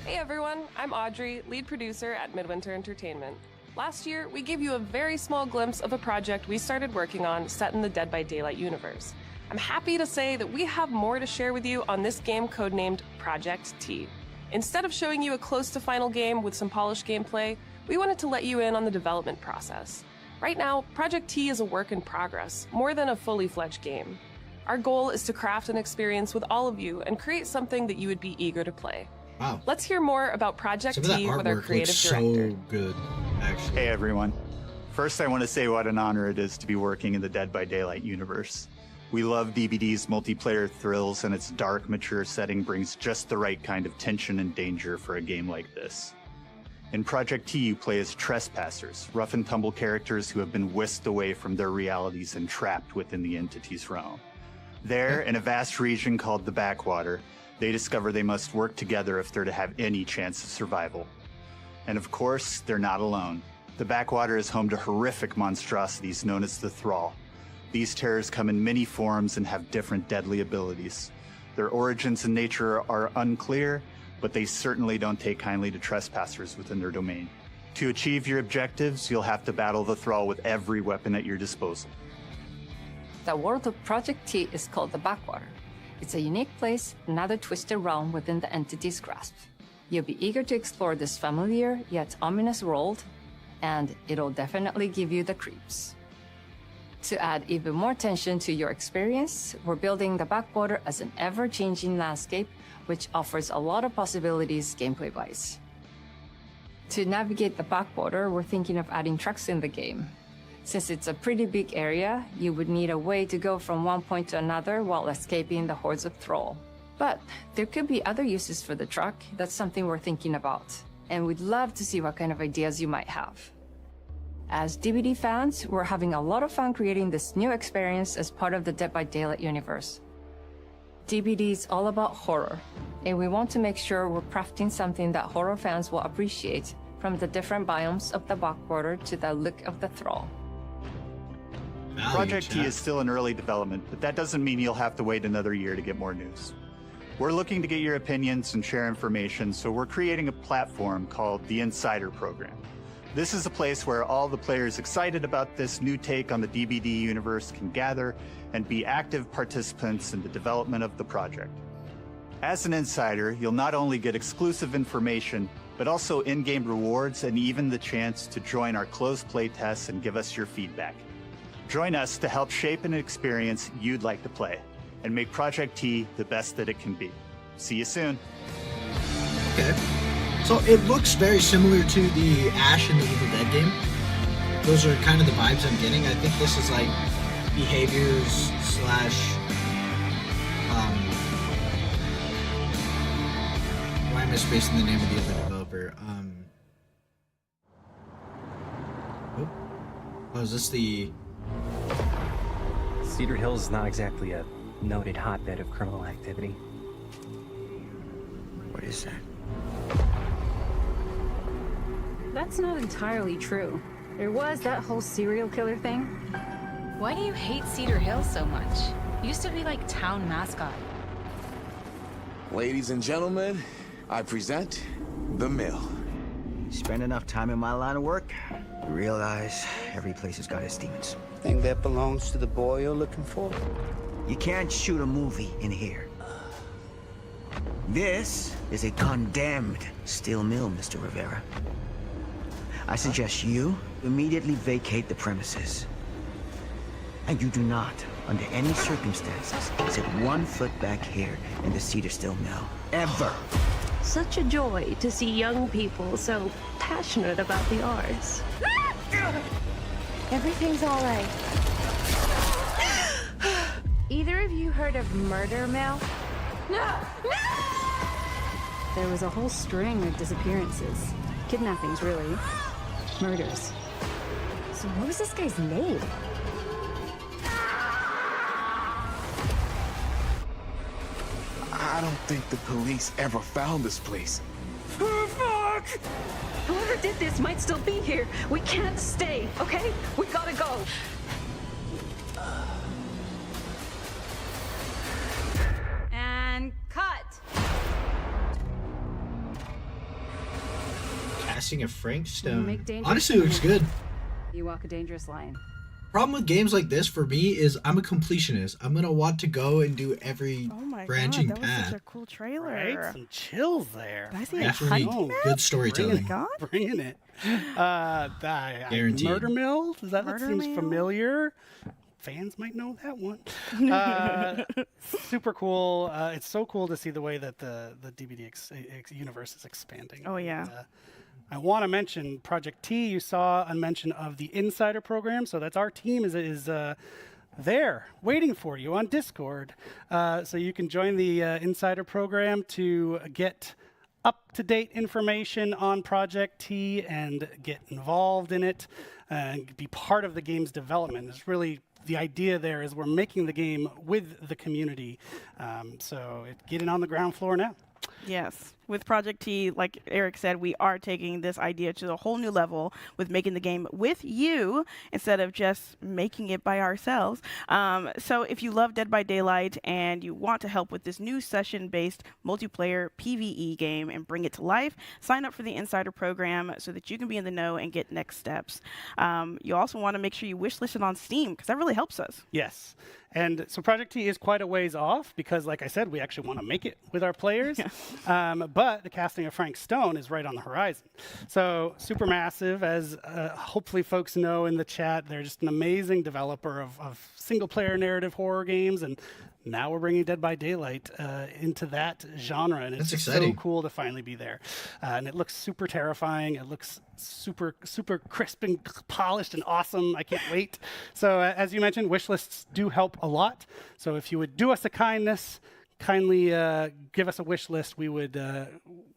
Hey everyone, I'm Audrey, lead producer at Midwinter Entertainment. Last year, we gave you a very small glimpse of a project we started working on set in the Dead by Daylight universe. I'm happy to say that we have more to share with you on this game codenamed Project T. Instead of showing you a close to final game with some polished gameplay, we wanted to let you in on the development process. Right now, Project T is a work in progress, more than a fully fledged game. Our goal is to craft an experience with all of you and create something that you would be eager to play. Wow. Let's hear more about Project T with our creative director. So good, actually. Hey everyone. First, I want to say what an honor it is to be working in the Dead by Daylight universe. We love DBD's multiplayer thrills, and its dark, mature setting brings just the right kind of tension and danger for a game like this. In Project T, you play as trespassers, rough and tumble characters who have been whisked away from their realities and trapped within the entity's realm. There, in a vast region called the Backwater, they discover they must work together if they're to have any chance of survival. And of course, they're not alone. The Backwater is home to horrific monstrosities known as the Thrall. These terrors come in many forms and have different deadly abilities. Their origins and nature are unclear, but they certainly don't take kindly to trespassers within their domain. To achieve your objectives, you'll have to battle the Thrall with every weapon at your disposal. The world of Project T is called the Backwater. It's a unique place, another twisted realm within the entity's grasp. You'll be eager to explore this familiar yet ominous world, and it'll definitely give you the creeps. To add even more tension to your experience, we're building the Backwater as an ever-changing landscape, which offers a lot of possibilities gameplay-wise. To navigate the Backwater, we're thinking of adding trucks in the game. Since it's a pretty big area, you would need a way to go from one point to another while escaping the hordes of Thrall. But there could be other uses for the truck. That's something we're thinking about, and we'd love to see what kind of ideas you might have. As DBD fans, we're having a lot of fun creating this new experience as part of the Dead by Daylight universe. DBD is all about horror, and we want to make sure we're crafting something that horror fans will appreciate, from the different biomes of the Backwater to the look of the Thrall. Project T is still in early development, but that doesn't mean you'll have to wait another year to get more news. We're looking to get your opinions and share information, so we're creating a platform called the Insider Program. This is a place where all the players excited about this new take on the DBD universe can gather and be active participants in the development of the project. As an insider, you'll not only get exclusive information, but also in-game rewards and even the chance to join our closed playtests and give us your feedback. Join us to help shape an experience you'd like to play and make Project T the best that it can be. See you soon. Okay. So it looks very similar to the Ash and the Evil Dead game. Those are kind of the vibes I'm getting. I think this is like behaviors slash why am I spacing the name of the other developer? Oh, is this the Cedar Hills is not exactly a noted hotbed of criminal activity. What is that? That's not entirely true. There was that whole serial killer thing. Why do you hate Cedar Hills so much? Used to be like town mascot. Ladies and gentlemen, I present The Mill. Spend enough time in my line of work, you realize every place has got its demons. Think that belongs to the boy you're looking for? You can't shoot a movie in here. This is a condemned steel mill, Mr. Rivera. I suggest you immediately vacate the premises. And you do not, under any circumstances, set 1 foot back here in the Cedar Steel Mill. Ever. Such a joy to see young people so passionate about the arts. Everything's all right. Either of you heard of Murder Mill? No! No! There was a whole string of disappearances. Kidnappings, really. Murders. So what was this guy's name? I don't think the police ever found this place. Fuck! Whoever did this might still be here. We can't stay, okay? We gotta go. And cut! Casting a Frank You Stone. make dangerous Honestly, it looks good. You walk a dangerous line. Problem with games like this for me is I'm a completionist. I'm gonna want to go and do every branching that was path. such a cool trailer. Right? Some chills there. Did I see Actually, a hunting good storytelling. Bringing it. Guaranteed. Murder Mill? Does that Murder seems Mill? familiar? Fans might know that one. Super cool. It's so cool to see the way that the DBD universe is expanding. Oh, yeah. And, I want to mention Project T. You saw a mention of the Insider program, so that's our team is there waiting for you on Discord. So you can join the Insider program to get up-to-date information on Project T and get involved in it and be part of the game's development. It's really the idea there is we're making the game with the community. So get in on the ground floor now. Yes. With Project T, like Eric said, we are taking this idea to a whole new level with making the game with you instead of just making it by ourselves. So if you love Dead by Daylight and you want to help with this new session-based multiplayer PvE game and bring it to life, sign up for the Insider program so that you can be in the know and get next steps. You also want to make sure you wishlist it on Steam because that really helps us. Yes. And so Project T is quite a ways off because, like I said, we actually want to make it with our players. But the casting of Frank Stone is right on the horizon. So Supermassive, as hopefully folks know in the chat, they're just an amazing developer of single-player narrative horror games. And now we're bringing Dead by Daylight into that genre. And it's just so cool to finally be there. And it looks super terrifying. It looks super crisp and polished and awesome. I can't wait. So as you mentioned, wish lists do help a lot. So if you would do us a kindness, kindly give us a wish list. We would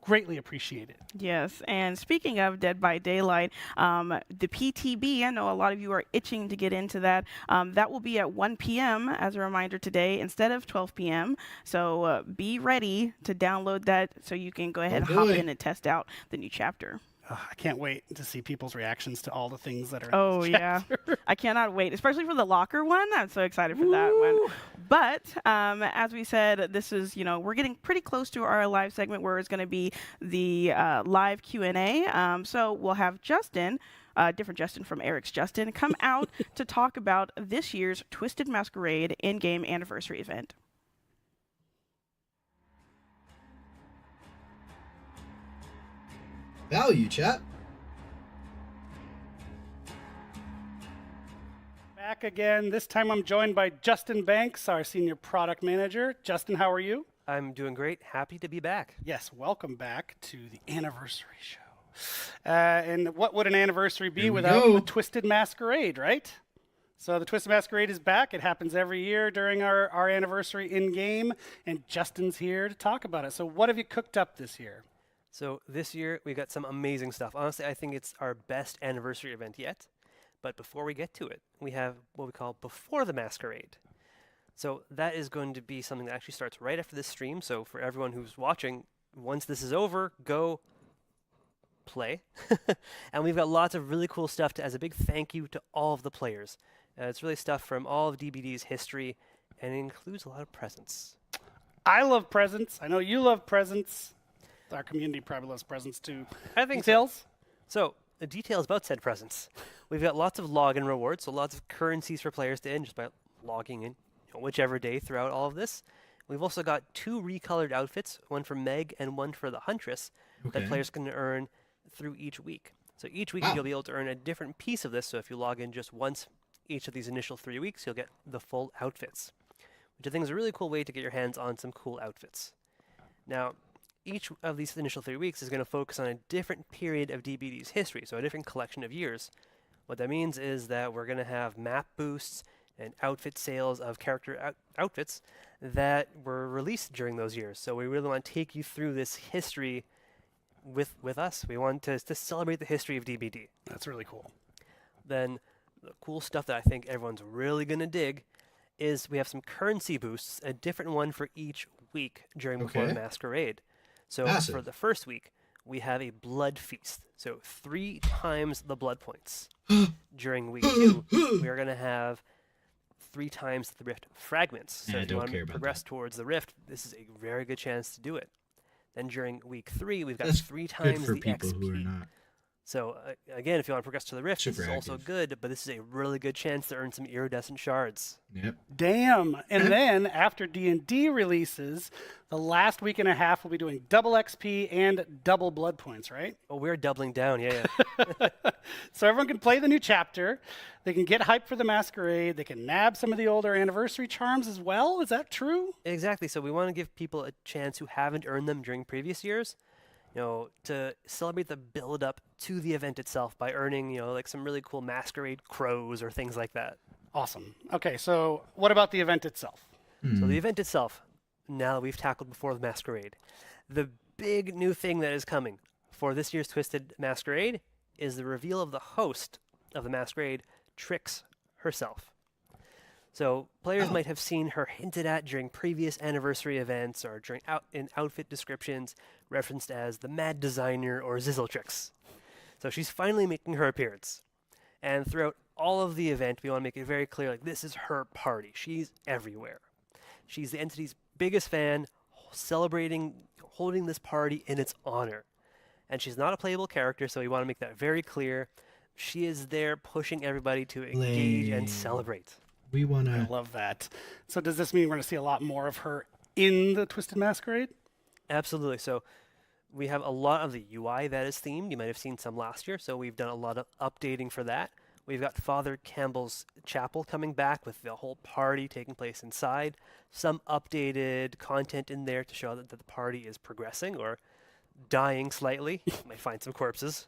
greatly appreciate it. Yes, and speaking of Dead by Daylight, the PTB, I know a lot of you are itching to get into that. That will be at 1 p.m. as a reminder today instead of 12 p.m. So be ready to download that so you can go ahead and hop in and test out the new chapter. I can't wait to see people's reactions to all the things that are Oh, in yeah. I cannot wait, especially for the locker one. I'm so excited for that one. But as we said, this is, we're getting pretty close to our live segment where it's going to be the live Q&A. So we'll have Justin, different Justin from Eric's Justin, come out to talk about this year's Twisted Masquerade in-game anniversary event. Value, chat. Back again. This time I'm joined by Justin Banks, our senior product manager. Justin, how are you? I'm doing great. Happy to be back. Yes, welcome back to the anniversary show. And what would an anniversary be without the Twisted Masquerade, right? So the Twisted Masquerade is back. It happens every year during our anniversary in-game, and Justin's here to talk about it. So what have you cooked up this year? So this year, we got some amazing stuff. Honestly, I think it's our best anniversary event yet. But before we get to it, we have what we call Before the Masquerade. So that is going to be something that actually starts right after this stream. So for everyone who's watching, once this is over, go play. And we've got lots of really cool stuff as a big thank you to all of the players. It's really stuff from all of DBD's history, and it includes a lot of presents. I love presents. I know you love presents. Our community probably loves presents too. I think Details? So the details about said presents. We've got lots of login rewards, so lots of currencies for players to earn just by logging in whichever day throughout all of this. We've also got 2 recolored outfits, one for Meg and one for the Huntress, that players can earn through each week. So each week you'll be able to earn a different piece of this, so if you log in just once each of these initial 3 weeks, you'll get the full outfits, which I think is a really cool way to get your hands on some cool outfits. Now, each of these initial 3 weeks is going to focus on a different period of DBD's history, so a different collection of years. What that means is that we're going to have map boosts and outfit sales of character outfits that were released during those years. So we really want to take you through this history with us. We want to celebrate the history of DBD. That's really cool. Then the cool stuff that I think everyone's really going to dig is we have some currency boosts, a different one for each week during Before the Masquerade. So for the first week, we have a blood feast. So 3 times the blood points. During week 2, we are going to have 3 times the rift fragments. So if you want to progress towards the rift, this is a very good chance to do it. Then during week 3, we've got 3 times the XP. Who are not. So again, if you want to progress to the rift, this is also good, but this is a really good chance to earn some iridescent shards. Yep. Damn. And then after D&D releases, the last week and a half we'll be doing double XP and double blood points, right? Oh, we're doubling down, yeah. So everyone can play the new chapter. They can get hyped for the Masquerade. They can nab some of the older anniversary charms as well. Is that true? Exactly. So we want to give people a chance who haven't earned them during previous years, to celebrate the build-up to the event itself by earning, like some really cool Masquerade crows or things like that. Awesome. Okay, so what about the event itself? So the event itself, now that we've tackled Before the Masquerade, the big new thing that is coming for this year's Twisted Masquerade is the reveal of the host of the Masquerade, Trix herself. So players might have seen her hinted at during previous anniversary events or during in outfit descriptions referenced as the Mad Designer or Zizzletrix. So she's finally making her appearance. And throughout all of the event, we want to make it very clear, this is her party. She's everywhere. She's the entity's biggest fan, celebrating, holding this party in its honor. And she's not a playable character, so we want to make that very clear. She is there pushing everybody to engage and celebrate. We want to... I love that. So does this mean we're going to see a lot more of her in the Twisted Masquerade? Absolutely. So we have a lot of the UI that is themed. You might have seen some last year, so we've done a lot of updating for that. We've got Father Campbell's Chapel coming back with the whole party taking place inside. Some updated content in there to show that the party is progressing or dying slightly. You might find some corpses.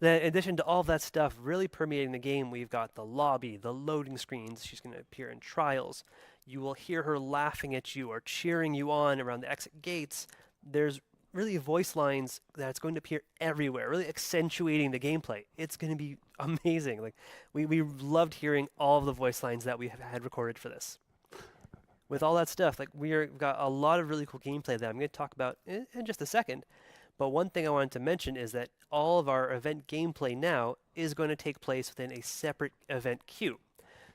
Then, in addition to all of that stuff really permeating the game, we've got the lobby, the loading screens. She's going to appear in trials. You will hear her laughing at you or cheering you on around the exit gates. There's really voice lines that's going to appear everywhere, really accentuating the gameplay. It's going to be amazing. We loved hearing all of the voice lines that we have had recorded for this. With all that stuff, we've got a lot of really cool gameplay that I'm going to talk about in just a second. But one thing I wanted to mention is that all of our event gameplay now is going to take place within a separate event queue.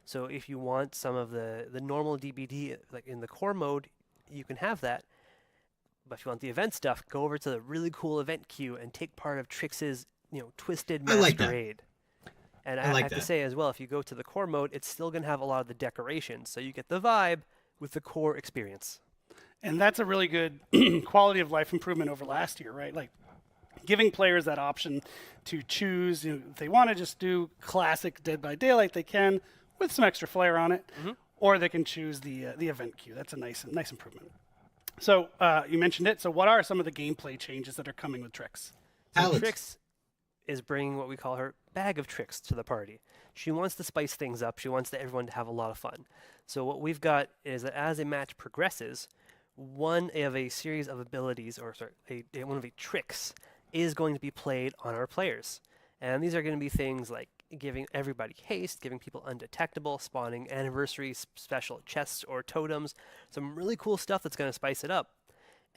So if you want some of the normal DBD, in the core mode, you can have that. But if you want the event stuff, go over to the really cool event queue and take part of Trix's, Twisted Masquerade. And I have to say as well, if you go to the core mode, it's still going to have a lot of the decorations. So you get the vibe with the core experience. And that's a really good quality of life improvement over last year, right? Giving players that option to choose. If they want to just do classic Dead by Daylight, they can, with some extra flair on it, or they can choose the event queue. That's a nice improvement. So you mentioned it. So what are some of the gameplay changes that are coming with Trix? So Trix is bringing what we call her bag of tricks to the party. She wants to spice things up. She wants everyone to have a lot of fun. So what we've got is that as a match progresses, one of a series of abilities, one of a tricks, is going to be played on our players. And these are going to be things like giving everybody haste, giving people undetectable, spawning anniversary special chests or totems, some really cool stuff that's going to spice it up.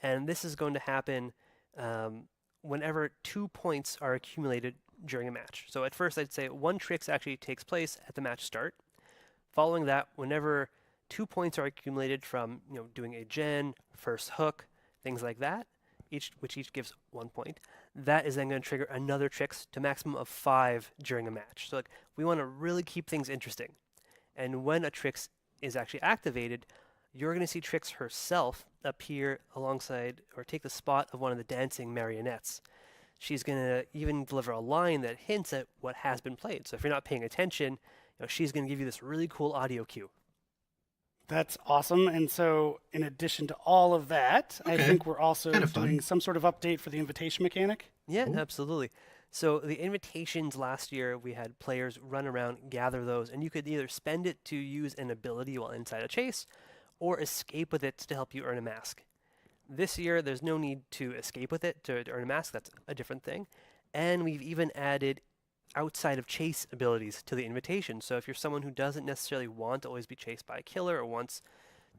And this is going to happen whenever 2 points are accumulated during a match. So at first I'd say 1 tricks actually takes place at the match start. Following that, whenever 2 points are accumulated from doing a gen, first hook, things like that, which each gives 1 point, that is then going to trigger another tricks to maximum of 5 during a match. So we want to really keep things interesting. And when a tricks is actually activated, you're going to see Trix herself appear alongside or take the spot of one of the dancing marionettes. She's going to even deliver a line that hints at what has been played. So if you're not paying attention, she's going to give you this really cool audio cue. That's awesome. And so in addition to all of that, I think we're also doing some sort of update for the invitation mechanic. Yeah, absolutely. So the invitations last year, we had players run around, gather those, and you could either spend it to use an ability while inside a chase, or escape with it to help you earn a mask. This year, there's no need to escape with it to earn a mask. That's a different thing. And we've even added outside of chase abilities to the invitation. So if you're someone who doesn't necessarily want to always be chased by a killer or wants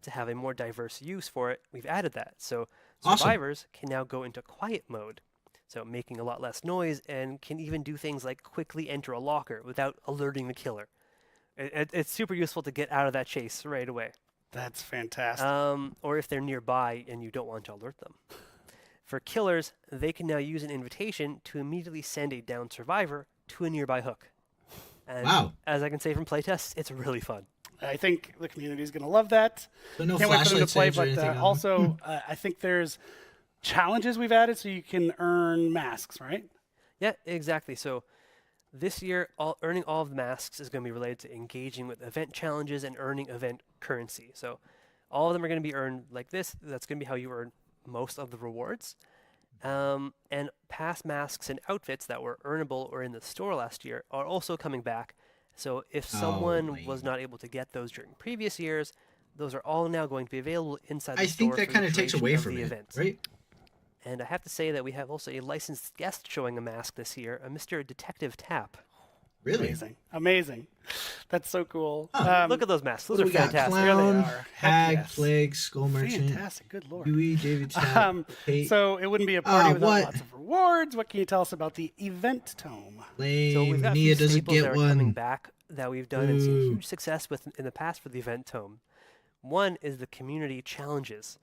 to have a more diverse use for it, we've added that. So survivors can now go into quiet mode, so making a lot less noise, and can even do things like quickly enter a locker without alerting the killer. It's super useful to get out of that chase right away. That's fantastic. Or if they're nearby and you don't want to alert them. For killers, they can now use an invitation to immediately send a downed survivor to a nearby hook. And wow. As I can say from playtests, it's really fun. I think the community is going to love that. So no Can't wait for them to play, flashlight but also I think there's challenges we've added so you can earn masks, right? Yeah, exactly. So this year, earning all of the masks is going to be related to engaging with event challenges and earning event currency. So all of them are going to be earned like this. That's going to be how you earn most of the rewards. And past masks and outfits that were earnable or in the store last year are also coming back. So if someone was not able to get those during previous years, those are all now going to be available inside the store. I think that kind of takes away from the it, event. right? And I have to say that we have also a licensed guest showing a mask this year, a Mr. Detective Tap. Really? Amazing. Amazing. That's so cool. Look at those masks. Those are Got? fantastic. Clown, There they are. Hag, Yes. Plague, Skull Merchant. Fantastic. Good lord. Huey, David Tap, Kate. So it wouldn't be a party without what? lots of rewards. What can you tell us about the event tome? Lame. So we've got Mia a few doesn't staples get that are coming one. back that we've done and seen huge success with in the past for the event tome. One is the community challenges.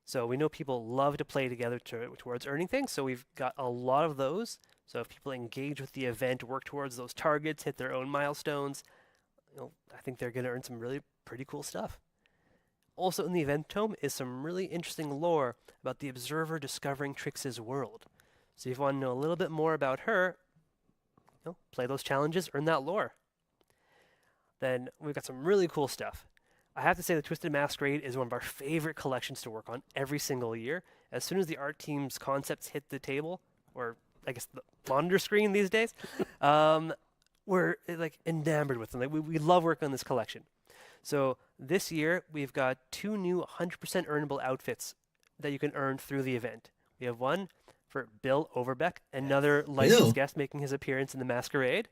So we know people love to play together towards earning things, so we've got a lot of those. So if people engage with the event, work towards those targets, hit their own milestones, I think they're going to earn some really pretty cool stuff. Also in the event tome is some really interesting lore about the observer discovering Trix's world. So if you want to know a little bit more about her, play those challenges, earn that lore. Then we've got some really cool stuff. I have to say the Twisted Masquerade is one of our favorite collections to work on every single year. As soon as the art team's concepts hit the table, or I guess the monitor screen these days, we're like enamored with them. Like, we love working on this collection. So this year we've got 2 new 100% earnable outfits that you can earn through the event. We have one for Bill Overbeck, another licensed guest making his appearance in the Masquerade,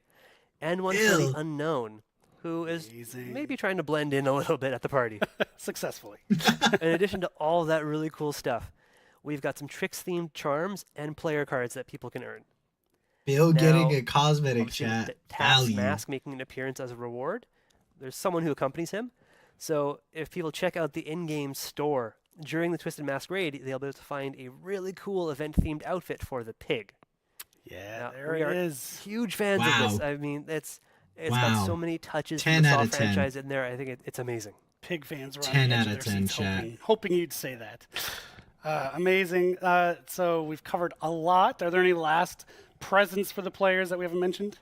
and one for the Unknown, who is maybe trying to blend in a little bit at the party. Successfully. In addition to all that really cool stuff, we've got some Trix-themed charms and player cards that people can earn. Bill getting a cosmetic chat. Task Mask making an appearance as a reward. There's someone who accompanies him. So if people check out the in-game store during the Twisted Masquerade, they'll be able to find a really cool event-themed outfit for the pig. Yeah, now, there we it are is. Huge fans of this. I mean, it's got so many touches from 10 the out Saw of 10. franchise in there. I think it's amazing. Pig fans are on 10 the edge out of of their 10 seats chat. hoping you'd say that. Amazing. So we've covered a lot. Are there any last presents for the players that we haven't mentioned?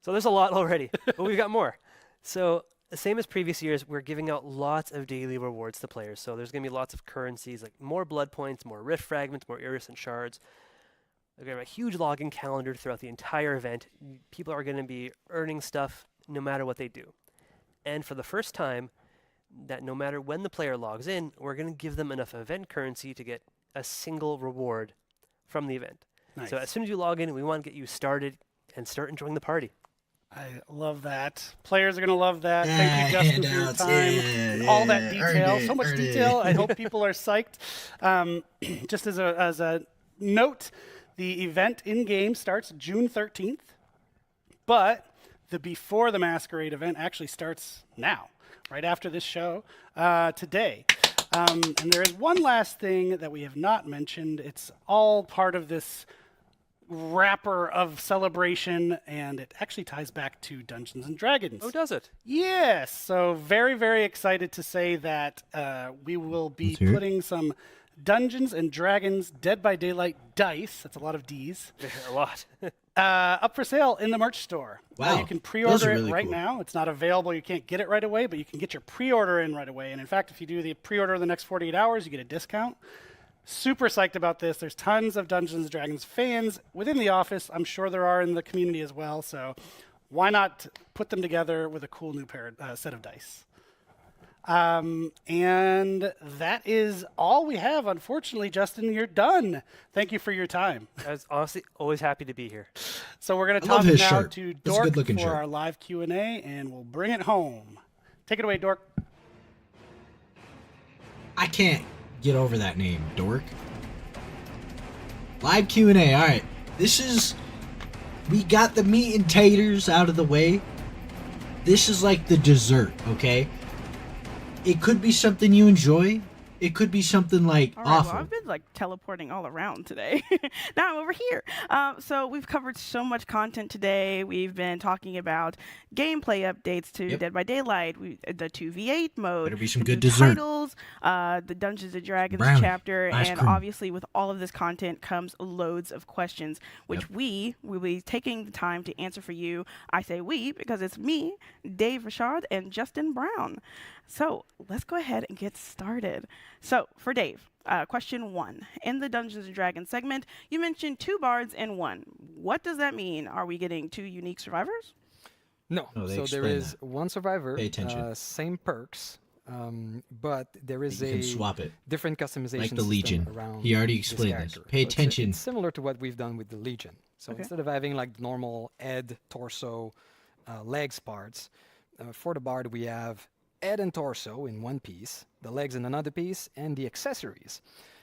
So there's a lot already, but we've got more. So the same as previous years, we're giving out lots of daily rewards to players. So there's going to be lots of currencies, like more blood points, more rift fragments, more iridescent shards. We're going to have a huge login calendar throughout the entire event. People are going to be earning stuff no matter what they do. And for the first time, that no matter when the player logs in, we're going to give them enough event currency to get a single reward from the event. Nice. So as soon as you log in, we want to get you started and start enjoying the party. I love that. Players are going to love that. Thank you, Justin, for your time. And all that detail. So much detail. I hope people are psyched. Just as a note, the event in-game starts June 13th, but the Before the Masquerade event actually starts now, right after this show, today. And there is one last thing that we have not mentioned. It's all part of this wrapper of celebration, and it actually ties back to Dungeons and Dragons. Oh, does it? Yes. So very, very excited to say that we will be putting some Dungeons and Dragons Dead by Daylight dice, that's a lot of Ds, a lot, up for sale in the merch store. Wow. You can pre-order really it right cool. now. It's not available. You can't get it right away, but you can get your pre-order in right away. And in fact, if you do the pre-order in the next 48 hours, you get a discount. Super psyched about this. There's tons of Dungeons & Dragons fans within the office. I'm sure there are in the community as well. So why not put them together with a cool new set of dice? And that is all we have. Unfortunately, Justin, you're done. Thank you for your time. I was honestly always happy to be here. So we're going to toss it now to Dork for our live Q&A, and we'll bring it home. Take it away, Dork. I can't get over that name, Dork. Live Q&A. All right. We got the meat and taters out of the way. This is like the dessert, okay? It could be something you enjoy. It could be something like awful. Well, I've been like teleporting all around today. Now I'm over here. So we've covered so much content today. We've been talking about gameplay updates to Dead by Daylight, the 2v8 mode, Better be some good dessert. titles, the Dungeons and Dragons Brownie, chapter, ice and cream. obviously with all of this content comes loads of questions, which we will be taking the time to answer for you. I say we because it's me, Dave Richard, and Justin Brown. So let's go ahead and get started. So for Dave, question 1. In the Dungeons & Dragons segment, you mentioned 2 bards and 1. What does that mean? Are we getting 2 unique survivors? No. So there is one survivor, Pay attention. same perks, but there is You can swap it. different customization Like the system Legion. around He already this explained this. character. Pay So attention. It's similar to what we've done with the Legion. So instead of having like normal head, torso, legs parts, for the bard we have head and torso in one piece, the legs in another piece, and the accessories.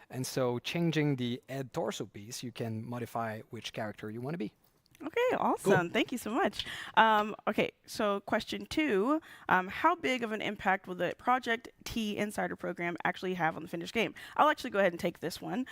And so changing the head torso piece, you can modify which character you want to be. Okay, awesome. Thank you so much. Okay, so question 2, how big of an impact will the Project T Insider program actually have on the finished game? I'll actually go ahead and take this one.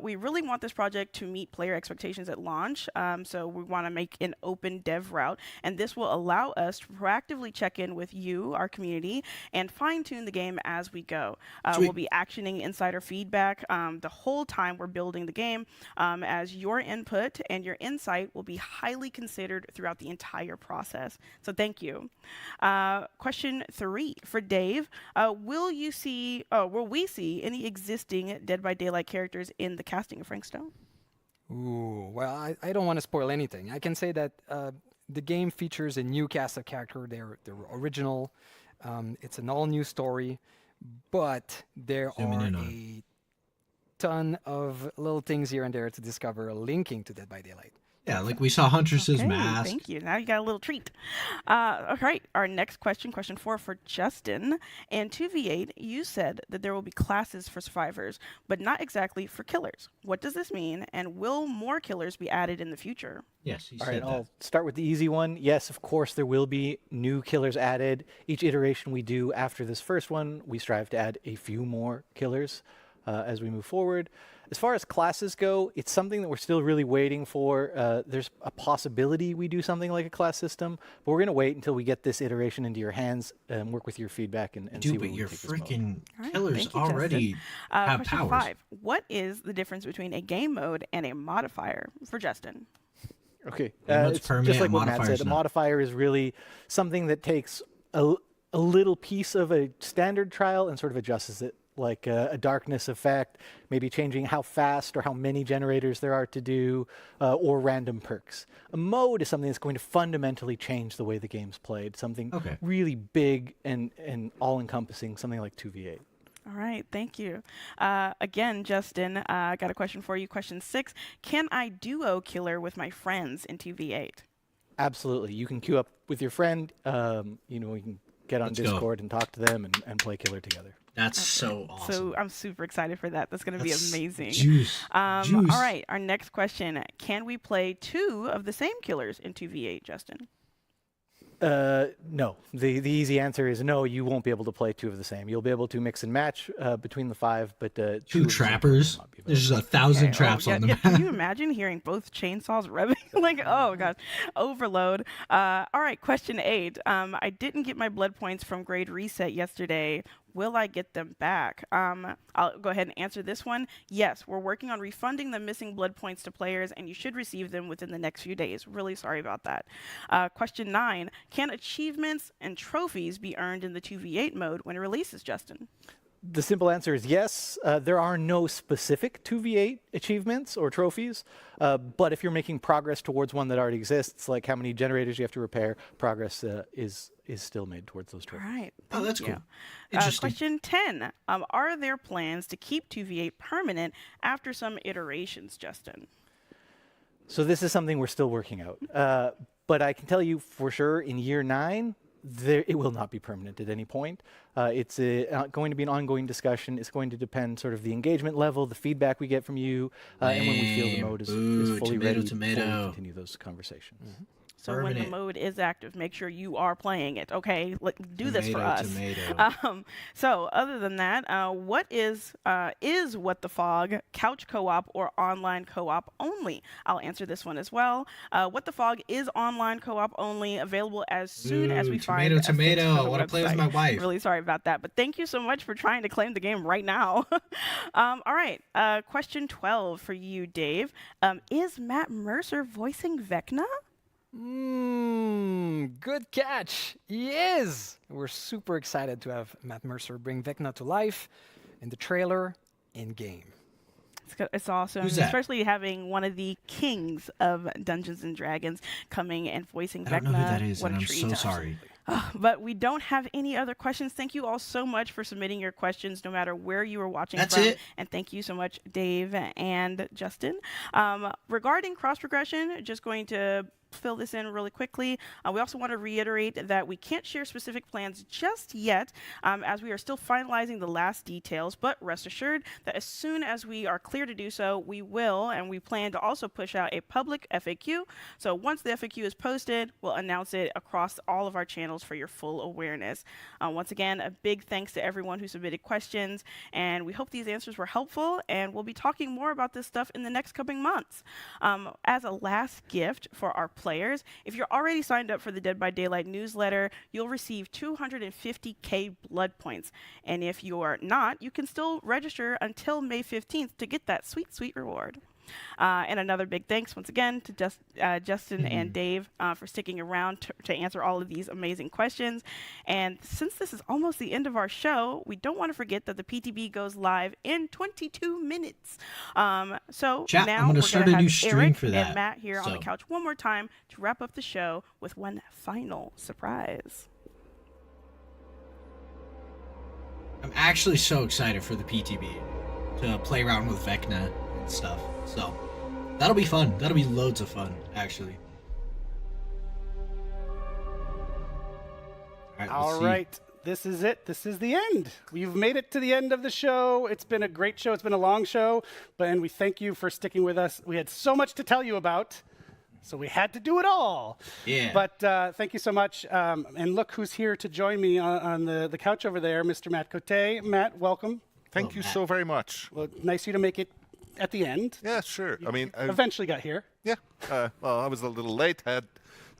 We really want this project to meet player expectations at launch, so we want to make an open dev route, and this will allow us to proactively check in with you, our community, and fine-tune the game as we go. We'll be actioning insider feedback the whole time we're building the game, as your input and your insight will be highly considered throughout the entire process. So thank you. Question 3 for Dave. Will we see any existing Dead by Daylight characters in the casting of Frank Stone? Ooh, well, I don't want to spoil anything. I can say that the game features a new cast of character. They're original. It's an all-new story, but there are a ton of little things here and there to discover linking to Dead by Daylight. Yeah, like we saw Huntress's mask. Thank you. Now you got a little treat. All right, our next question, question 4 for Justin. In 2v8, you said that there will be classes for survivors, but not exactly for killers. What does this mean, and will more killers be added in the future? Yes, he All said right, that. I'll start with the easy one. Yes, of course, there will be new killers added. Each iteration we do after this first one, we strive to add a few more killers as we move forward. As far as classes go, it's something that we're still really waiting for. There's a possibility we do something like a class system, but we're going to wait until we get this iteration into your hands and work with your feedback and see Dude, where but we your take this mode. freaking All right, killers thank you, already Justin. have Question powers. 5. What is the difference between a game mode and a modifier for Justin? Okay, Game mode's it's permanent, just like what Matt modifier's said. A not. modifier is really something that takes a little piece of a standard trial and sort of adjusts it, like a darkness effect, maybe changing how fast or how many generators there are to do, or random perks. A mode is something that's going to fundamentally change the way the game's played, something really big and all-encompassing, something like 2v8. All right, thank you. Again, Justin, I got a question for you. Question 6, can I duo killer with my friends in 2v8? Absolutely. You can queue up with your friend. You can get on Let's go. Discord and talk to them and play killer together. That's so awesome. So I'm super excited for that. That's going to be That's amazing. juice. All Juice. right, our next question. Can we play 2 of the same killers in 2v8, Justin? No. The easy answer is no, you won't be able to play 2 of the same. You'll be able to mix and match between the 5, but 2 of Two the same trappers. There's 1,000 traps on the map. Can you imagine hearing both chainsaws revving? Like, oh gosh, overload. All right, question 8. I didn't get my blood points from grade reset yesterday. Will I get them back? I'll go ahead and answer this one. Yes, we're working on refunding the missing blood points to players, and you should receive them within the next few days. Really sorry about that. Question 9. Can achievements and trophies be earned in the 2v8 mode when it releases, Justin? The simple answer is yes. There are no specific 2v8 achievements or trophies, but if you're making progress towards one that already exists, like how many generators you have to repair, progress is still made towards those trophies. All right. Oh, that's Thank cool. you. Interesting. Question 10. Are there plans to keep 2v8 permanent after some iterations, Justin? So this is something we're still working out. But I can tell you for sure in year 9, it will not be permanent at any point. It's going to be an ongoing discussion. It's going to depend sort of the engagement level, the feedback we get from you, and when we feel the mode is fully ready to continue those conversations. Mm-hmm. So when the mode is active, make sure you are playing it. Okay, do this for us. So other than that, what is What the Fog couch co-op or online co-op only? I'll answer this one as well. What the Fog is online co-op only, available as soon as we find a fix for the I want to play with my wife. Really sorry about that, but thank you so much for trying to claim the game right now. All right, question 12 for you, Dave. Is Matt Mercer voicing Vecna? Good catch. He is. We're super excited to have Matt Mercer bring Vecna to life in the trailer, in game. It's awesome, especially having one of the kings of Dungeons and Dragons coming and voicing Vecna. I don't know who that is, what and a I'm treat. so sorry. But we don't have any other questions. Thank you all so much for submitting your questions, no matter where you are watching That's from. it. And thank you so much, Dave and Justin. Regarding cross progression, just going to fill this in really quickly. We also want to reiterate that we can't share specific plans just yet, as we are still finalizing the last details, but rest assured that as soon as we are clear to do so, we will, and we plan to also push out a public FAQ. So once the FAQ is posted, we'll announce it across all of our channels for your full awareness. Once again, a big thanks to everyone who submitted questions, and we hope these answers were helpful, and we'll be talking more about this stuff in the next coming months. As a last gift for our players, if you're already signed up for the Dead by Daylight newsletter, you'll receive 250k blood points. And if you're not, you can still register until May 15th to get that sweet, sweet reward. And another big thanks once again to Justin and Dave for sticking around to answer all of these amazing questions. And since this is almost the end of our show, we don't want to forget that the PTB goes live in 22 minutes. So Chat, now I'm gonna we're start going to a new have stream Eric for that. and Matt here on the couch one more time to wrap up the show with one final surprise. I'm actually so excited for the PTB to play around with Vecna and stuff. So that'll be fun. That'll be loads of fun, actually. All right. This is it. This is the end. We've made it to the end of the show. It's been a great show. It's been a long show, and we thank you for sticking with us. We had so much to tell you about, so we had to do it all. Yeah. But thank you so much. And look who's here to join me on the couch over there, Mr. Matt Cote. Matt, welcome. Thank you so very much. Well, nice of you to make it at the end. Yeah, sure. I mean, eventually got here. Yeah. Well, I was a little late. Had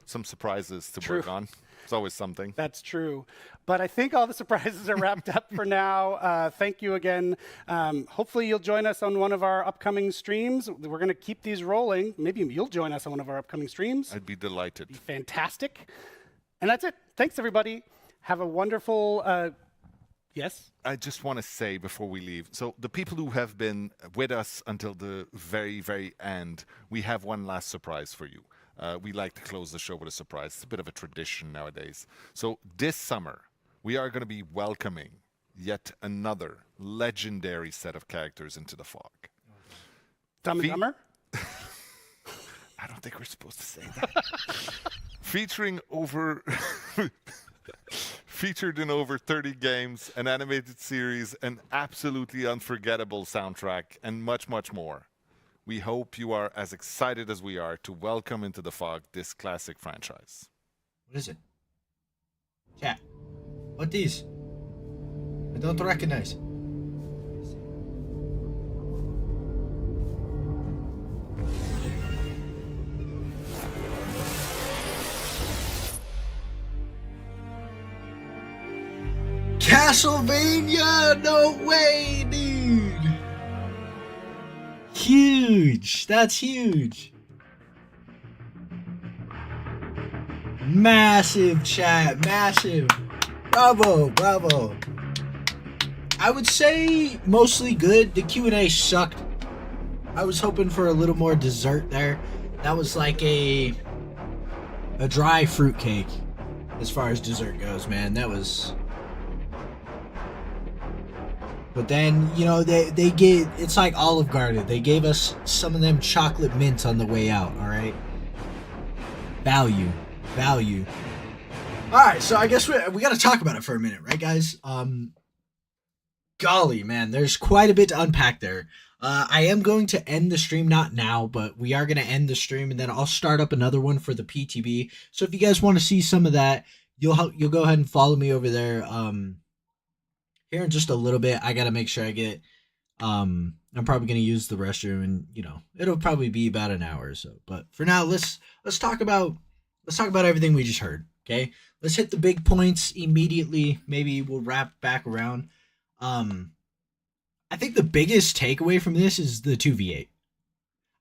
some surprises to work on. It's always something. That's true. But I think all the surprises are wrapped up for now. Thank you again. Hopefully you'll join us on one of our upcoming streams. We're going to keep these rolling. Maybe you'll join us on one of our upcoming streams. I'd be delighted. Fantastic. And that's it. Thanks, everybody. Have a wonderful... Yes? I just want to say before we leave, so the people who have been with us until the very, very end, we have one last surprise for you. We like to close the show with a surprise. It's a bit of a tradition nowadays. So this summer, we are going to be welcoming yet another legendary set of characters into the fog. Dumb and Dumber? I don't think we're supposed to say that. Featured in over 30 games, an animated series, an absolutely unforgettable soundtrack, and much, much more. We hope you are as excited as we are to welcome into the fog this classic franchise. What is it? Chat. What these? I don't recognize. Castlevania! No way, dude! Huge! That's huge! Massive, chat! Massive! Bravo! Bravo! I would say mostly good. The Q&A sucked. I was hoping for a little more dessert there. That was like a dry fruit cake as far as dessert goes, man. That was... But then, you know, they gave... It's like Olive Garden. They gave us some of them chocolate mints on the way out, alright? Value. Value. Alright, so I guess we gotta talk about it for a minute, right, guys? Golly, man, there's quite a bit to unpack there. I am going to end the stream, not now, but we are going to end the stream, and then I'll start up another one for the PTB. So if you guys want to see some of that, you'll go ahead and follow me over there. Here in just a little bit, I got to make sure I get... I'm probably going to use the restroom, and, you know, it'll probably be about an hour or so. But for now, let's talk about everything we just heard, okay? Let's hit the big points immediately. Maybe we'll wrap back around. I think the biggest takeaway from this is the 2v8.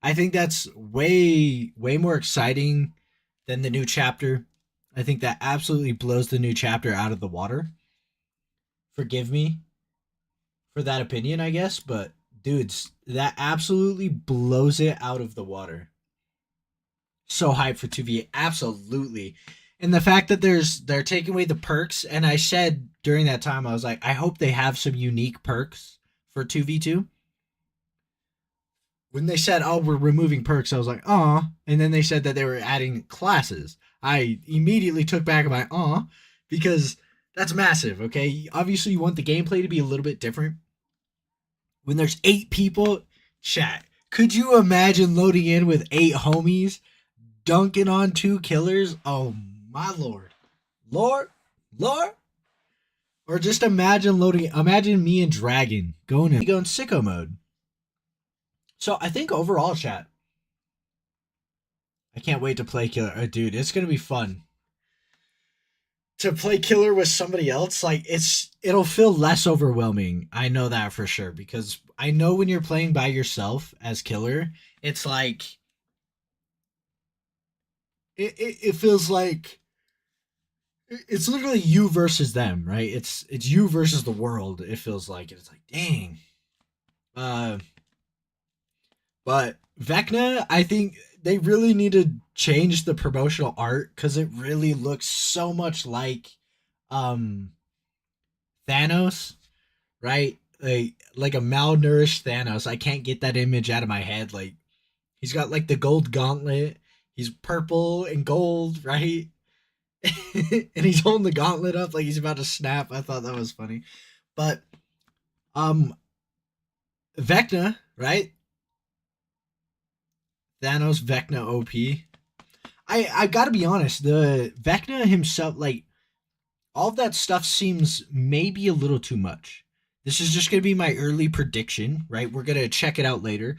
I think that's way more exciting than the new chapter. I think that absolutely blows the new chapter out of the water. Forgive me for that opinion, I guess, but dudes, that absolutely blows it out of the water. So hyped for 2v8, absolutely. And the fact that they're taking away the perks, and I said during that time, I was like, I hope they have some unique perks for 2v2. When they said, oh, we're removing perks, I was like, aw. And then they said that they were adding classes. I immediately took back my aw, because that's massive, okay? Obviously, you want the gameplay to be a little bit different. When there's 8 people, chat, could you imagine loading in with 8 homies, dunking on 2 killers? Oh, my lord. Lord? Or just imagine me and Dragon going sicko mode. So I think overall, chat, I can't wait to play Killer. Dude, it's going to be fun. To play Killer with somebody else, like, it'll feel less overwhelming. I know that for sure, because I know when you're playing by yourself as Killer, it's like, it feels like, it's literally you versus them, right? It's you versus the world, it feels like. It's like, dang. But Vecna, I think they really need to change the promotional art, because it really looks so much like Thanos, right? Like a malnourished Thanos. I can't get that image out of my head. Like, he's got like the gold gauntlet. He's purple and gold, right? And he's holding the gauntlet up like he's about to snap. I thought that was funny. But Vecna, right? Thanos Vecna OP. I gotta be honest, the Vecna himself, like, all of that stuff seems maybe a little too much. This is just gonna be my early prediction, right? We're gonna check it out later.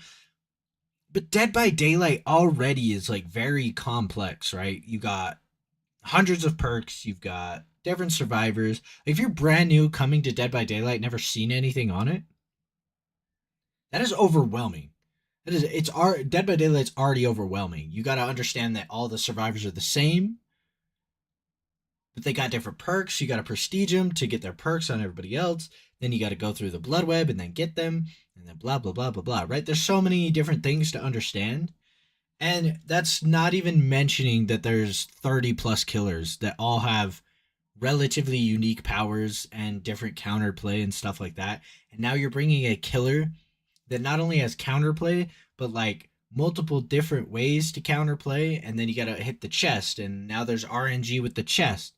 But Dead by Daylight already is like very complex, right? You got hundreds of perks, you've got different survivors. If you're brand new coming to Dead by Daylight, never seen anything on it, that is overwhelming. Dead by Daylight's already overwhelming. You got to understand that all the survivors are the same, but they got different perks. You got to prestige them to get their perks on everybody else. Then you got to go through the blood web and then get them, and then blah blah blah blah blah. Right? There's so many different things to understand. And that's not even mentioning that there's 30 plus killers that all have relatively unique powers and different counterplay and stuff like that. And now you're bringing a killer that not only has counterplay, but like multiple different ways to counterplay. And then you got to hit the chest. And now there's RNG with the chest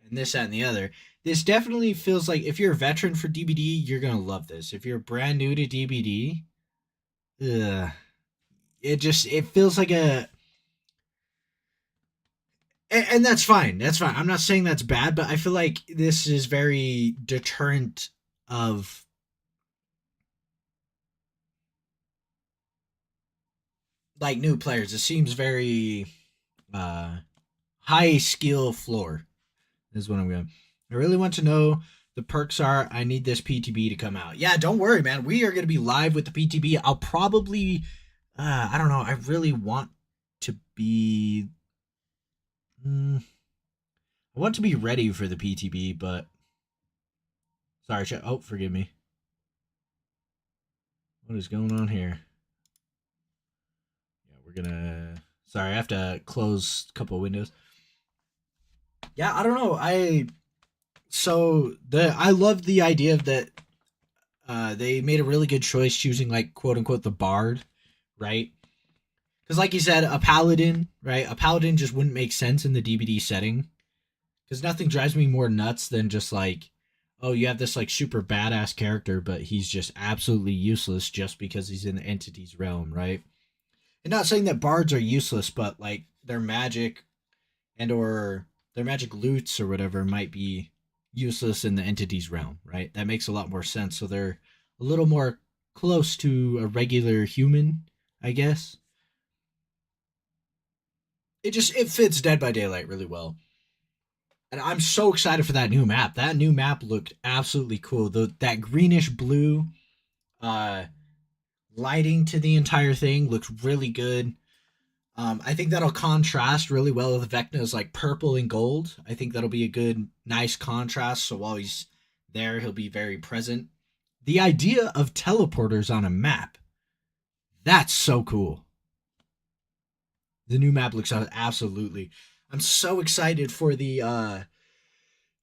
and this, that, and the other. This definitely feels like if you're a veteran for DBD, you're going to love this. If you're brand new to DBD, it feels like and that's fine. That's fine. I'm not saying that's bad, but I feel like this is very deterrent of like new players. It seems very high skill floor is what I'm going. I really want to know the perks are. I need this PTB to come out. Yeah, don't worry, man. We are going to be live with the PTB. I'll probably I don't know. I really want to be... I want to be ready for the PTB, but... Sorry, chat. Oh, forgive me. What is going on here? Yeah, we're gonna. Sorry, I have to close a couple of windows. Yeah, I don't know. I love the idea of that. They made a really good choice choosing like quote unquote the bard, right? Because like you said, a paladin, right? A paladin just wouldn't make sense in the DBD setting. Because nothing drives me more nuts than just like, oh, you have this like super badass character, but he's just absolutely useless just because he's in the entity's realm, right? And not saying that bards are useless, but like their magic or their magic loots or whatever might be useless in the entity's realm, right? That makes a lot more sense. So they're a little more close to a regular human, I guess. It fits Dead by Daylight really well. And I'm so excited for that new map. That new map looked absolutely cool. That greenish blue lighting to the entire thing looked really good. I think that'll contrast really well with Vecna's like purple and gold. I think that'll be a good, nice contrast. So while he's there, he'll be very present. The idea of teleporters on a map, that's so cool. The new map looks absolutely. I'm so excited for the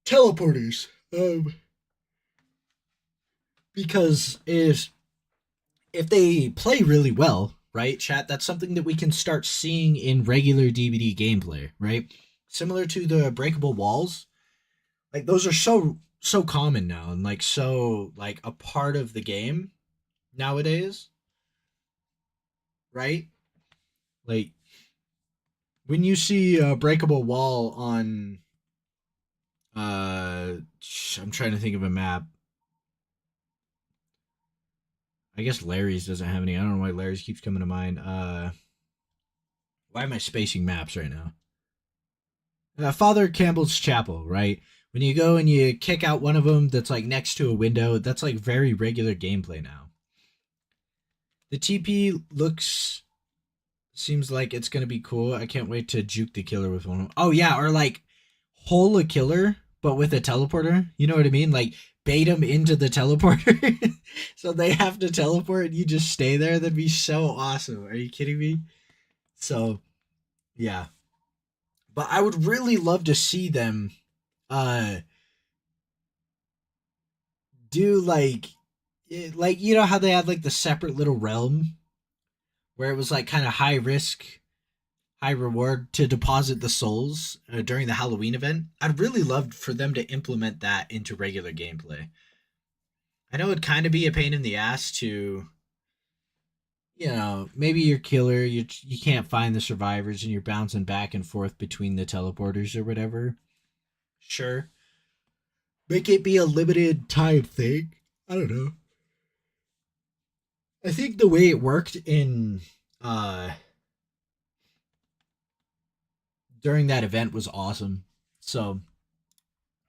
teleporters. Because if they play really well, right, chat, that's something that we can start seeing in regular DBD gameplay, right? Similar to the breakable walls. Like those are so common now and like so like a part of the game nowadays. Right? Like when you see a breakable wall on I'm trying to think of a map. I guess Larry's doesn't have any. I don't know why Larry's keeps coming to mind. Why am I spacing maps right now? Father Campbell's Chapel, right? When you go and you kick out one of them that's like next to a window, that's like very regular gameplay now. The TP seems like it's gonna be cool. I can't wait to juke the killer with one. Oh yeah, or like hole a killer, but with a teleporter. You know what I mean? Like bait them into the teleporter, so they have to teleport and you just stay there. That'd be so awesome. Are you kidding me? So, yeah. But I would really love to see them, do like you know how they had like the separate little realm, where it was like kind of high risk, high reward to deposit the souls during the Halloween event. I'd really love for them to implement that into regular gameplay. I know it'd kind of be a pain in the ass to, you know, maybe you're killer, you can't find the survivors and you're bouncing back and forth between the teleporters or whatever. Sure. Make it be a limited time thing. I don't know. I think the way it worked in during that event was awesome. So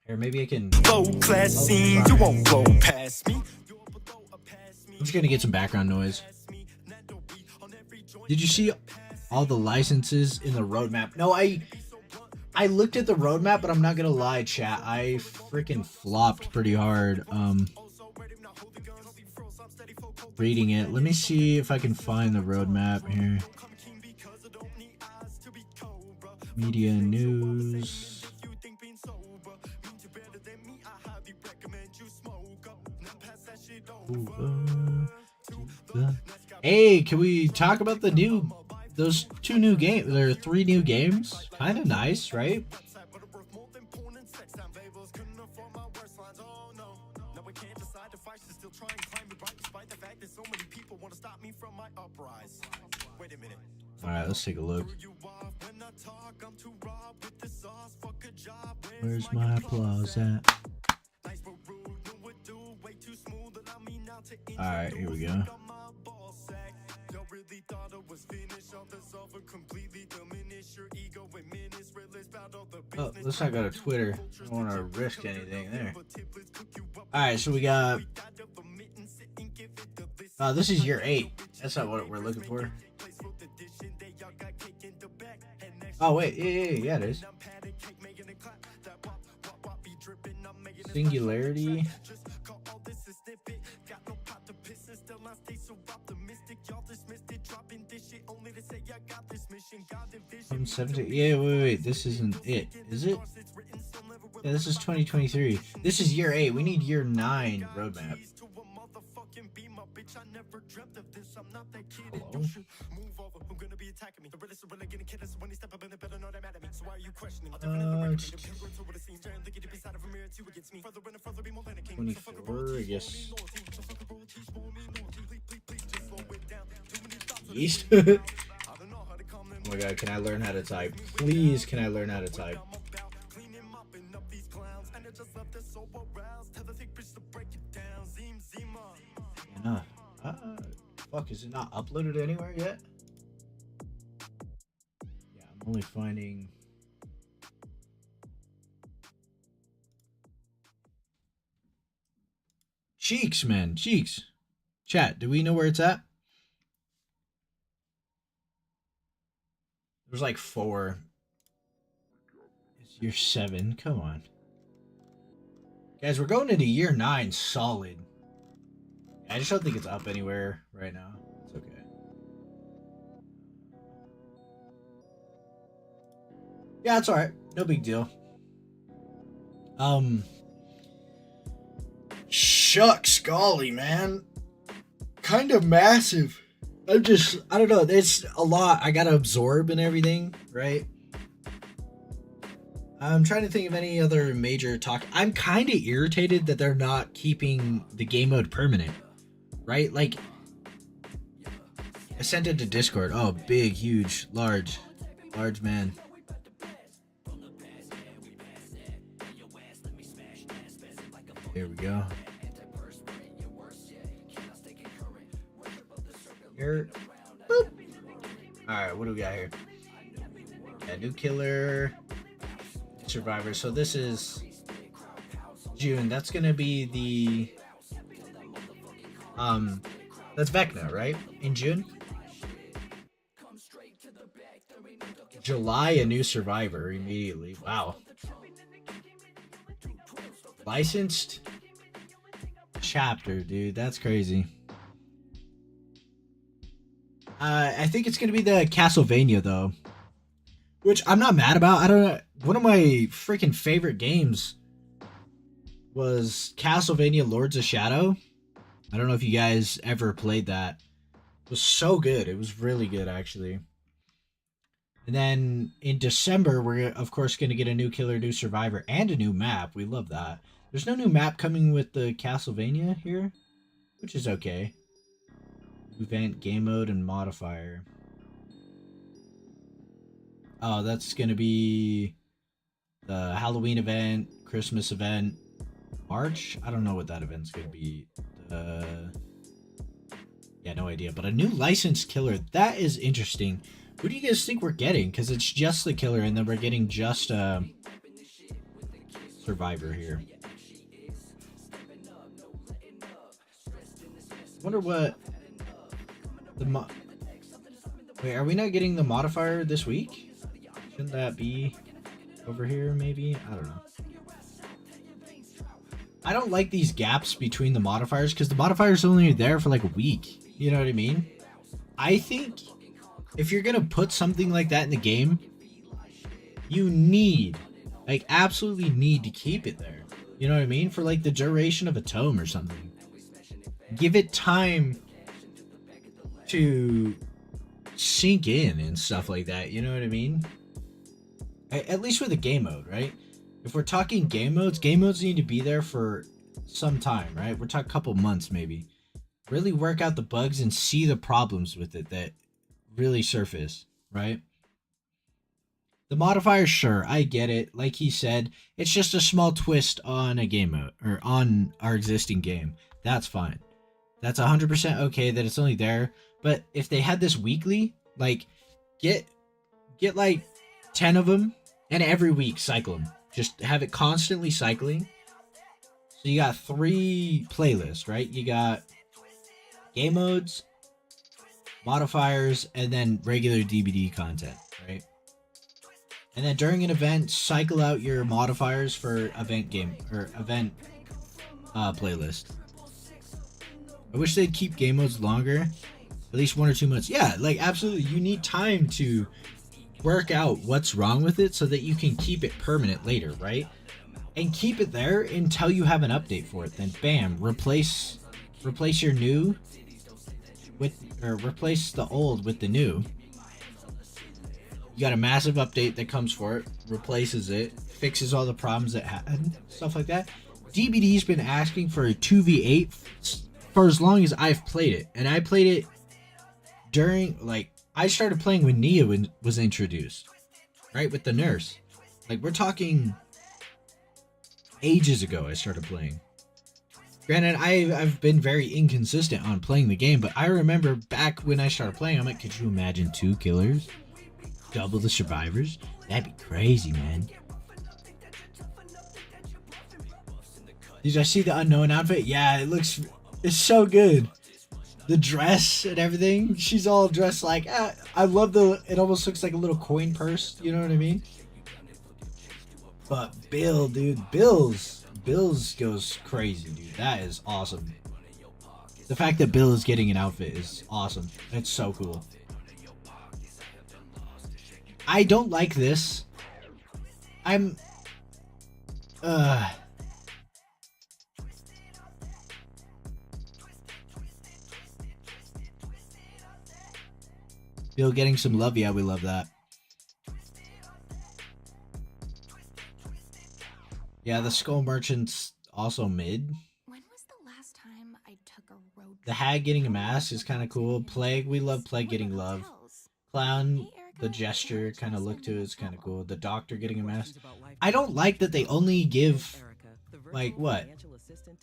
here, maybe I can class scene. You won't go past me. I'm just gonna get some background noise. Did you see all the licenses in the roadmap? No, I looked at the roadmap, but I'm not gonna lie, chat. I freaking flopped pretty hard. Reading it. Let me see if I can find the roadmap here. Media news. Hey, can we talk about those 2 new games? There are 3 new games. Kind of nice, right? All right, let's take a look. Where's my applause at? All right, here we go. Oh, let's not go to Twitter. I don't want to risk anything there. All right, so we got. This is year 8. That's not what we're looking for. Oh wait, yeah, it is. Singularity. I'm 17. Yeah, wait. This isn't it, is it? Yeah, this is 2023. This is year 8. We need year 9 roadmap. Hello? Uh, 24, I guess. East. Oh my god, can I learn how to type? Please, can I learn how to type? Yeah. Fuck, is it not uploaded anywhere yet? Yeah, I'm only finding... Cheeks, man. Cheeks. Chat, do we know where it's at? There's like 4. It's year 7. Come on. Guys, we're going into year 9 solid. I just don't think it's up anywhere right now. It's okay. Yeah, it's alright. No big deal. Shucks, golly, man. Kind of massive. I don't know. There's a lot I gotta absorb and everything, right? I'm trying to think of any other major talk. I'm kind of irritated that they're not keeping the game mode permanent, right? Like, I sent it to Discord. Oh, big, huge, large man. There we go. Here. Boop. Alright, what do we got here? Yeah, new killer. Survivor. So this is June. That's gonna be the that's Vecna, right? In June? July, a new survivor immediately. Wow. Licensed chapter, dude. That's crazy. I think it's gonna be the Castlevania though, which I'm not mad about. I don't know. One of my freaking favorite games was Castlevania Lords of Shadow. I don't know if you guys ever played that. It was so good. It was really good, actually. And then in December, we're of course going to get a new killer, new survivor, and a new map. We love that. There's no new map coming with the Castlevania here, which is okay. Event, game mode, and modifier. Oh, that's going to be the Halloween event, Christmas event, March? I don't know what that event's going to be. Yeah, no idea. But a new licensed killer, that is interesting. Who do you guys think we're getting? Because it's just the killer, and then we're getting just a survivor here. Wonder what the wait, are we not getting the modifier this week? Shouldn't that be over here, maybe? I don't know. I don't like these gaps between the modifiers because the modifiers are only there for like a week. You know what I mean? I think if you're gonna put something like that in the game, you need, like, absolutely need to keep it there. You know what I mean? For like the duration of a tome or something. Give it time to sink in and stuff like that. You know what I mean? At least with a game mode, right? If we're talking game modes need to be there for some time, right? We're talking a couple months maybe. Really work out the bugs and see the problems with it that really surface, right? The modifiers, sure, I get it. Like he said, it's just a small twist on a game mode, or on our existing game. That's fine. That's 100% okay that it's only there. But if they had this weekly, like, get like 10 of them, and every week cycle them. Just have it constantly cycling. So you got 3 playlists, right? You got game modes, modifiers, and then regular DBD content, right? And then during an event, cycle out your modifiers for event game or event playlist. I wish they'd keep game modes longer, at least 1 or 2 months. Yeah, like absolutely. You need time to work out what's wrong with it so that you can keep it permanent later, right? And keep it there until you have an update for it. Then bam, replace your new with, or replace the old with the new. You got a massive update that comes for it, replaces it, fixes all the problems it had, stuff like that. DBD's been asking for a 2v8 for as long as I've played it. And I played it during, like, I started playing when Nia was introduced, right? With the nurse. Like, we're talking ages ago I started playing. Granted, I've been very inconsistent on playing the game, but I remember back when I started playing, I'm like, could you imagine 2 killers? Double the survivors? That'd be crazy, man. Did I see the unknown outfit? Yeah, it's so good. The dress and everything. She's all dressed like, I love it almost looks like a little coin purse. You know what I mean? But Bill, dude, Bills goes crazy, dude. That is awesome. The fact that Bill is getting an outfit is awesome. It's so cool. I don't like this. Bill getting some love, yeah, we love that. Yeah, the Skull Merchant's also mid. When was the last time I took a road The Hag getting a mask is kind of cool. Plague, we love Plague getting love. Clown, the gesture kind of look to it is kind of cool. The Doctor getting a mask. I don't like that they only give, like, what?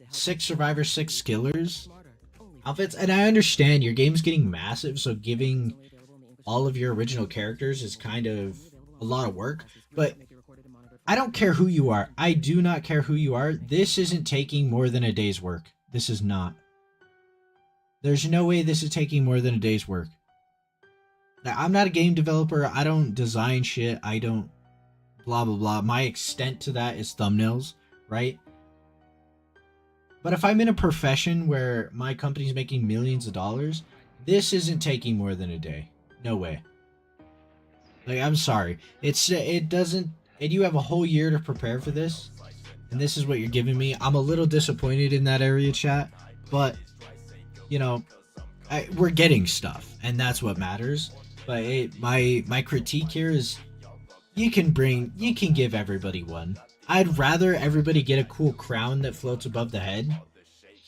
6 survivors, 6 killers outfits. And I understand your game's getting massive, so giving all of your original characters is kind of a lot of work. But I don't care who you are. I do not care who you are. This isn't taking more than a day's work. This is not. There's no way this is taking more than a day's work. Now, I'm not a game developer. I don't design shit. I don't blah, blah, blah. My extent to that is thumbnails, right? But if I'm in a profession where my company's making millions of dollars, this isn't taking more than a day. No way. Like, I'm sorry. It doesn't, and you have a whole year to prepare for this, and this is what you're giving me. I'm a little disappointed in that area, chat, but, you know, we're getting stuff, and that's what matters. But my critique here is, you can give everybody one. I'd rather everybody get a cool crown that floats above the head,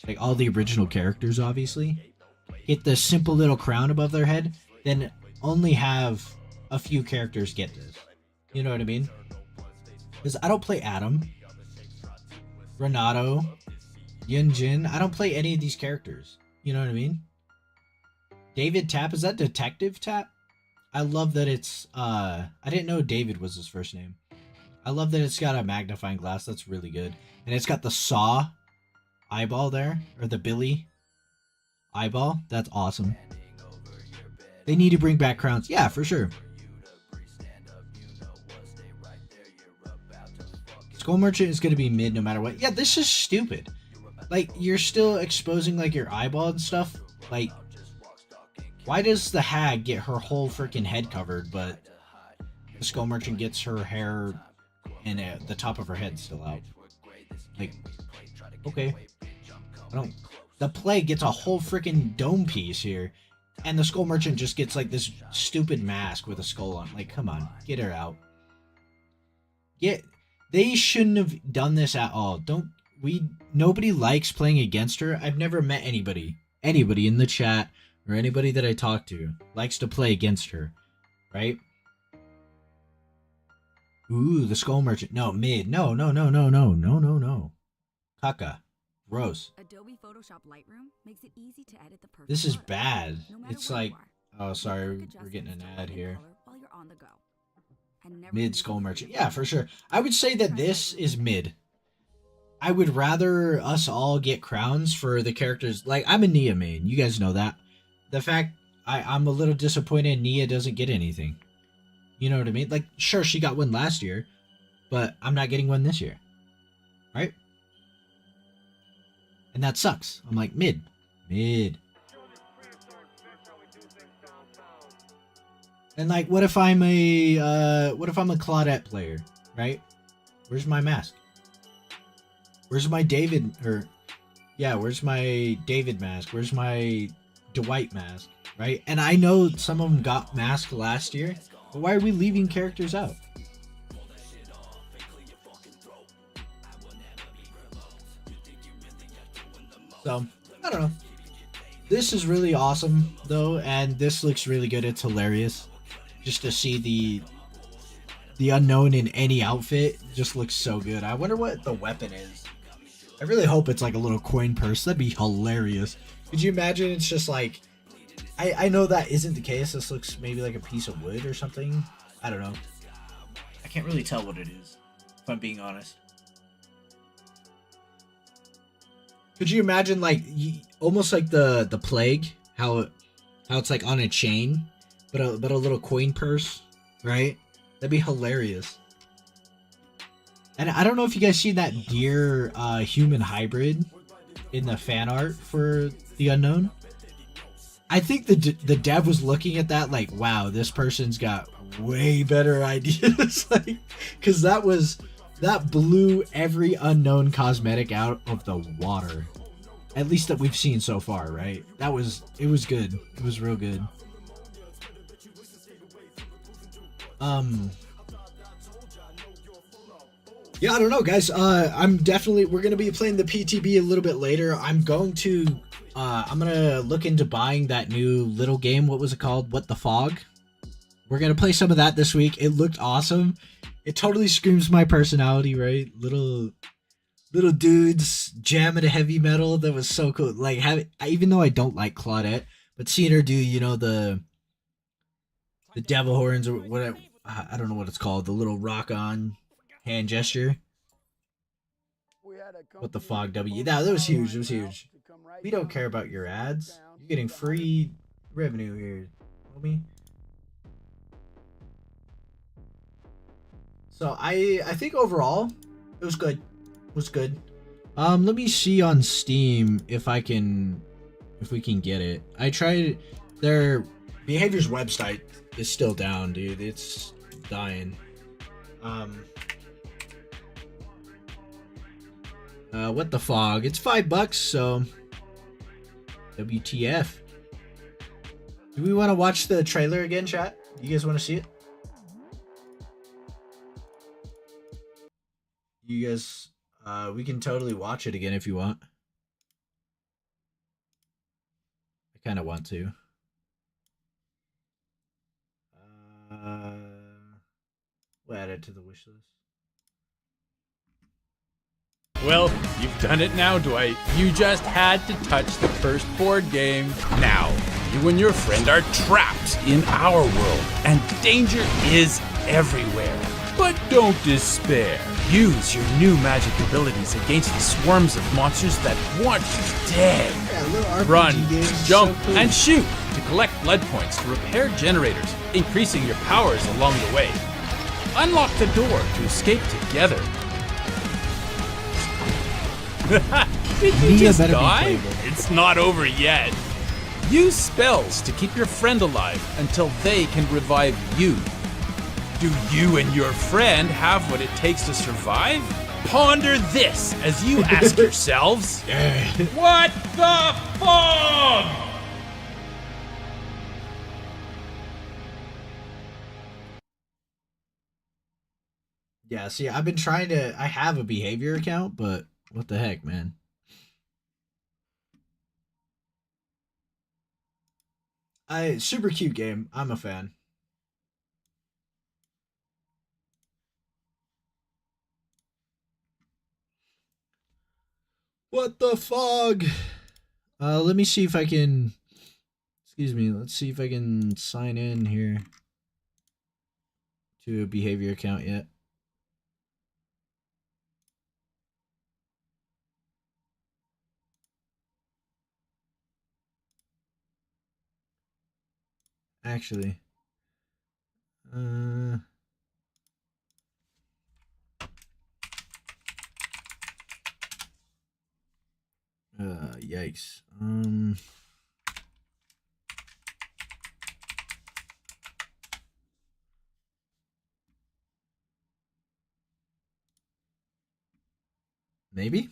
like all the original characters, obviously. Get the simple little crown above their head, than only have a few characters get this. You know what I mean? Because I don't play Adam, Renato, Yun Jin. I don't play any of these characters. You know what I mean? David Tap, is that Detective Tap? I love that it's, I didn't know David was his first name. I love that it's got a magnifying glass. That's really good. And it's got the Saw eyeball there, or the Billy eyeball. That's awesome. They need to bring back crowns. Yeah, for sure. Skull Merchant is going to be mid no matter what. Yeah, this is stupid. Like, you're still exposing, like, your eyeball and stuff. Like, why does the Hag get her whole freaking head covered, but the Skull Merchant gets her hair and the top of her head still out? Like, okay. The Plague gets a whole freaking dome piece here, and the Skull Merchant just gets, like, this stupid mask with a skull on. Like, come on, get her out. They shouldn't have done this at all. Nobody likes playing against her. I've never met anybody in the chat or anybody that I talk to likes to play against her, right? Ooh, the Skull Merchant. No, mid. No. Kaka. Gross. Adobe Photoshop Lightroom makes it easy to edit the perfect This is photo, bad. no matter It's where you like, are. oh, sorry, Quick we're getting an adjustments to ad lighting here. color while you're on the go. And never Mid lose Skull the Merchant. freedom Yeah, for sure. I would say that this is mid. I would rather us all get crowns for the characters. Like, I'm a Nia main. You guys know that. The fact I'm a little disappointed Nia doesn't get anything. You know what I mean? Like, sure, she got one last year, but I'm not getting one this year. Right? And that sucks. I'm like, mid. Mid. And like, what if I'm a Claudette player, right? Where's my mask? Where's my David where's my David mask? Where's my Dwight mask? Right? And I know some of them got masked last year, but why are we leaving characters out? So, I don't know. This is really awesome though, and this looks really good. It's hilarious. Just to see the unknown in any outfit just looks so good. I wonder what the weapon is. I really hope it's like a little coin purse. That'd be hilarious. Could you imagine it's just like... I know that isn't the case. This looks maybe like a piece of wood or something. I don't know. I can't really tell what it is, if I'm being honest. Could you imagine like almost like the plague, how it's like on a chain, but a little coin purse, right? That'd be hilarious. And I don't know if you guys seen that deer human hybrid in the fan art for the unknown. I think the dev was looking at that like, wow, this person's got way better ideas, like, because that blew every unknown cosmetic out of the water, at least that we've seen so far, right? It was good. It was real good. Yeah, I don't know, guys. We're gonna be playing the PTB a little bit later. I'm gonna look into buying that new little game. What was it called? What the Fog? We're gonna play some of that this week. It looked awesome. It totally screams my personality, right? Little dudes jamming to heavy metal. That was so cool. Like, even though I don't like Claudette, but seeing her do, the devil horns or whatever. I don't know what it's called. The little rock on hand gesture. What the Fog W. That was huge. It was huge. We don't care about your ads. You're getting free revenue here, homie. So I think overall it was good. It was good. Let me see on Steam if we can get it. I tried. Their Behavior's website is still down, dude. It's dying. What the Fog? It's $5, so WTF. Do we want to watch the trailer again, chat? You guys want to see it? You guys, we can totally watch it again if you want. I kind of want to. We'll add it to the wish list. Well, you've done it now, Dwight. You just had to touch the first board game. Now, you and your friend are trapped in our world, and danger is everywhere. But don't despair. Use your new magic abilities against the swarms of monsters that want you dead. Run, jump, and shoot to collect blood points to repair generators, increasing your powers along the way. Unlock the door to escape together. Did you just die? It's not over yet. Use spells to keep your friend alive until they can revive you. Do you and your friend have what it takes to survive? Ponder this as you ask yourselves, what the fog? Yeah, see, I've been trying to... I have a Behavior account, but what the heck, man? Super cute game. I'm a fan. What the Fog? Let me see if I can... Excuse me. Let's see if I can sign in here to a Behavior account yet. Actually. Yikes. Maybe?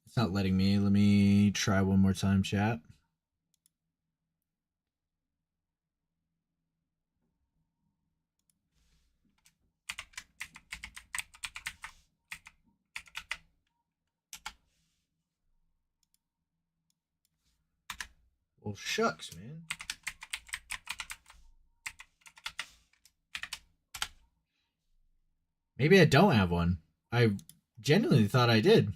It's not letting me. Let me try one more time, chat. Well, shucks, man. Maybe I don't have one. I genuinely thought I did.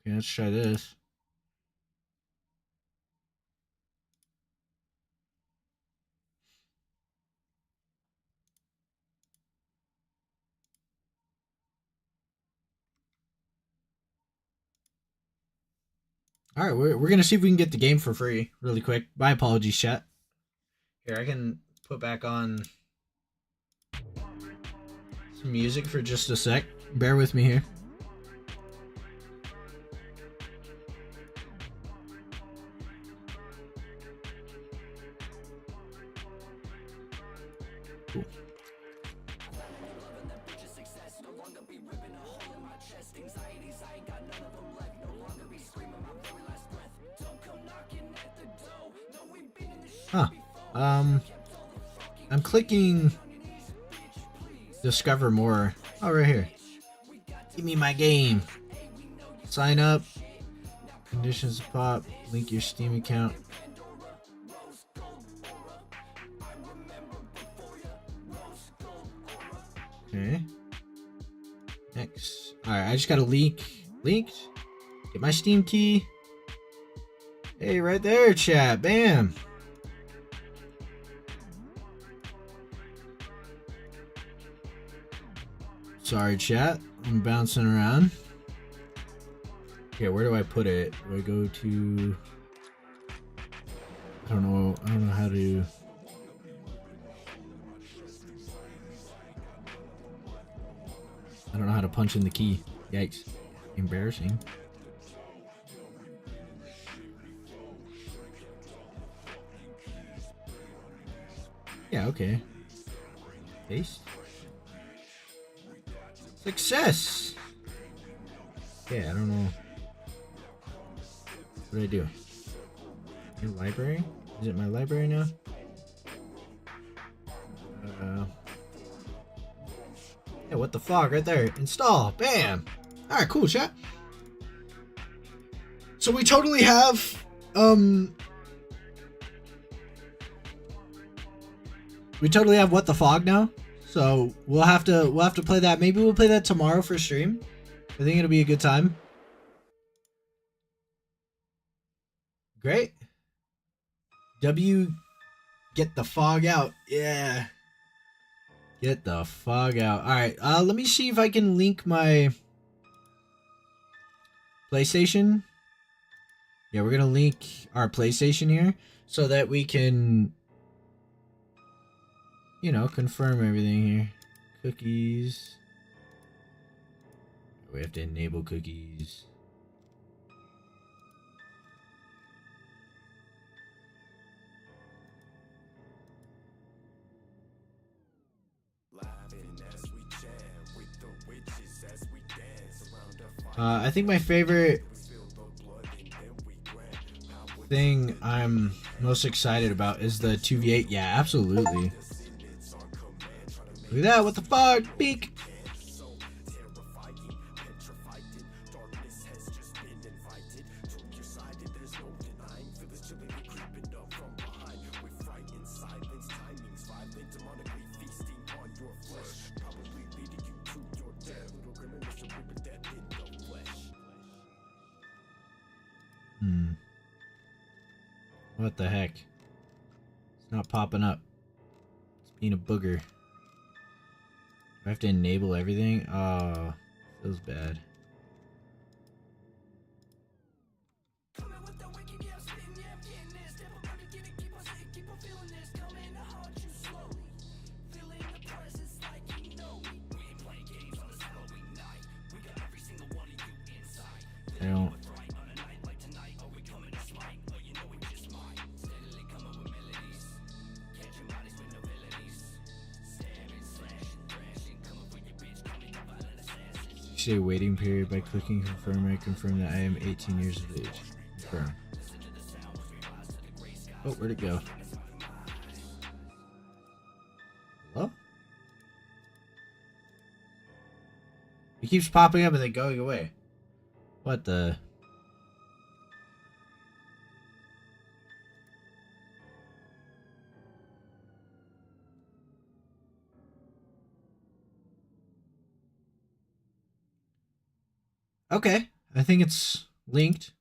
Okay, let's try this. All right, we're going to see if we can get the game for free really quick. My apologies, chat. Here, I can put back on some music for just a sec. Bear with me here. Cool. Huh. I'm clicking discover more. Oh, right here. Give me my game. Sign up. Conditions to pop. Link your Steam account. Okay. Next. Alright, I just got a leak. Linked. Get my Steam key. Hey, right there, chat. Bam. Sorry, chat. I'm bouncing around. Okay, where do I put it? Do I go to... I don't know how to... I don't know how to punch in the key. Yikes. Embarrassing. Yeah, okay. Paste. Success! Okay, I don't know. What do I do? Your library? Is it my library now? Yeah, what the fuck? Right there. Install. Bam! Alright, cool, chat. So we totally have, we totally have What the Fog now. So we'll have to play that. Maybe we'll play that tomorrow for stream. I think it'll be a good time. Great. W, get the fog out. Yeah. Get the fog out. All right. Let me see if I can link my PlayStation. Yeah, we're gonna link our PlayStation here so that we can, you know, confirm everything here. Cookies. We have to enable cookies. I think my favorite thing I'm most excited about is the 2v8. Yeah, absolutely. Look at that, what the fuck? Beak! What the heck? It's not popping up. It's being a booger. Do I have to enable everything? Oh, feels bad. 6-day waiting period. By clicking confirm, I confirm that I am 18 years of age. Confirm. Oh, where'd it go? Hello? It keeps popping up and then going away. What the? Okay, I think it's linked.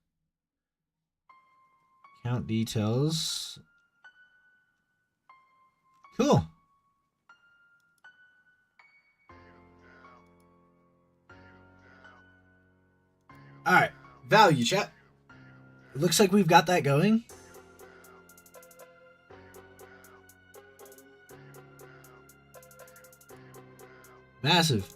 Account details. Cool. All right, value chat. It looks like we've got that going. Massive.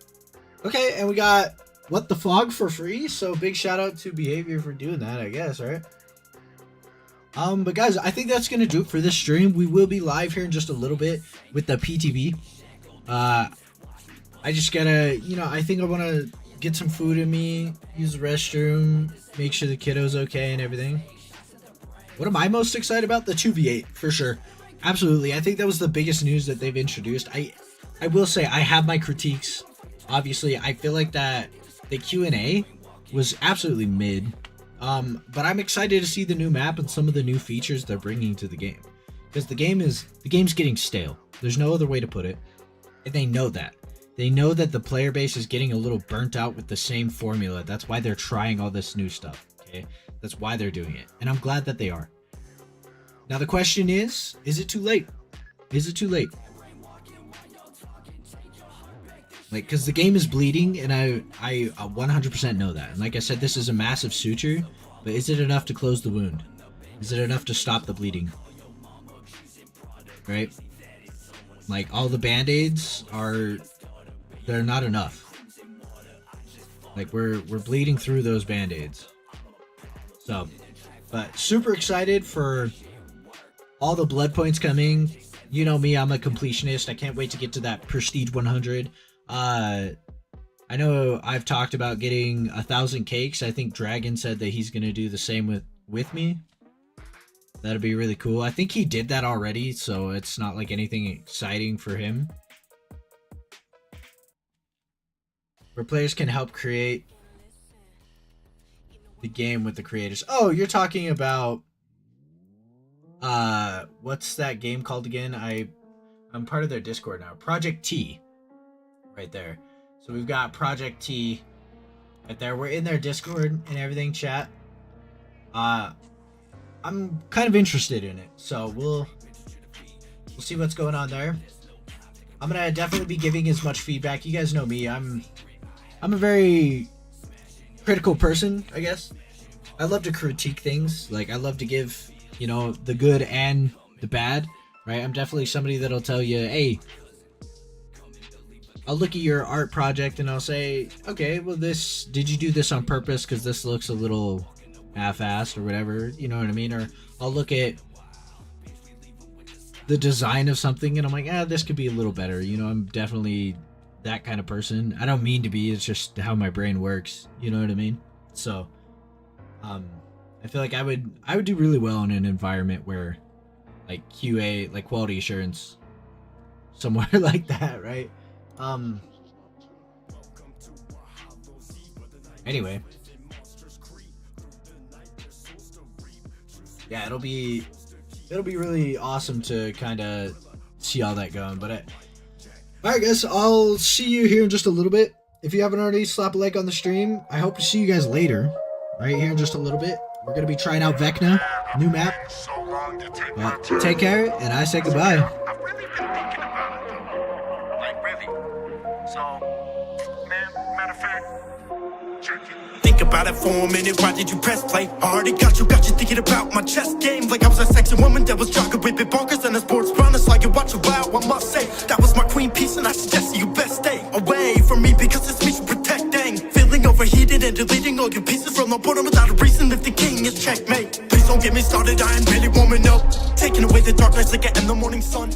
Okay, and we got What the Fog for free, so big shout out to Behavior for doing that, I guess, right? But guys, I think that's gonna do it for this stream. We will be live here in just a little bit with the PTB. I just gotta, I think I want to get some food in me, use the restroom, make sure the kiddo's okay and everything. What am I most excited about? The 2v8, for sure. Absolutely. I think that was the biggest news that they've introduced. I will say I have my critiques. Obviously, I feel like that the Q&A was absolutely mid. But I'm excited to see the new map and some of the new features they're bringing to the game. Because the game's getting stale. There's no other way to put it. And they know that. They know that the player base is getting a little burnt out with the same formula. That's why they're trying all this new stuff. Okay? That's why they're doing it. And I'm glad that they are. Now the question is it too late? Is it too late? Like, because the game is bleeding, and I 100% know that. And like I said, this is a massive suture, but is it enough to close the wound? Is it enough to stop the bleeding? Right? Like, all the band-aids they're not enough. Like, we're bleeding through those band-aids. So, but super excited for all the blood points coming. You know me, I'm a completionist. I can't wait to get to that Prestige 100. I know I've talked about getting 1,000 cakes. I think Dragon said that he's gonna do the same with me. That'd be really cool. I think he did that already, so it's not like anything exciting for him. Where players can help create the game with the creators. Oh, you're talking about what's that game called again? I'm part of their Discord now. Project T. Right there. So we've got Project T right there. We're in their Discord and everything, chat. I'm kind of interested in it, so we'll see what's going on there. I'm gonna definitely be giving as much feedback. You guys know me. I'm a very critical person, I guess. I love to critique things. Like, I love to give, the good and the bad, right? I'm definitely somebody that'll tell you, hey, I'll look at your art project and I'll say, okay, well, did you do this on purpose? Because this looks a little half-assed or whatever, you know what I mean? Or I'll look at the design of something and I'm like, this could be a little better. I'm definitely that kind of person. I don't mean to be, it's just how my brain works. You know what I mean? So, I feel like I would do really well in an environment where, like, QA, like quality assurance, somewhere like that, right? Anyway, yeah, it'll be really awesome to kind of see all that going. But alright guys, I'll see you here in just a little bit. If you haven't already, slap a like on the stream. I hope to see you guys later, right here in just a little bit. We're gonna be trying out Vecna, new map. But take care, and I say goodbye. Think about it for a minute, why did you press play? I already got you thinking about my chess game. Like I was a sexy woman that was jogging with big bonkers and a sports runner, so I can watch a while, I must say. That was my queen piece and I suggest you best stay away from me because it's me to protect, dang. Feeling overheated and deleting all your pieces from the bottom without a reason if the king is checkmate. Please don't get me started, I ain't really warming up. Taking away the darkness like in the morning sun.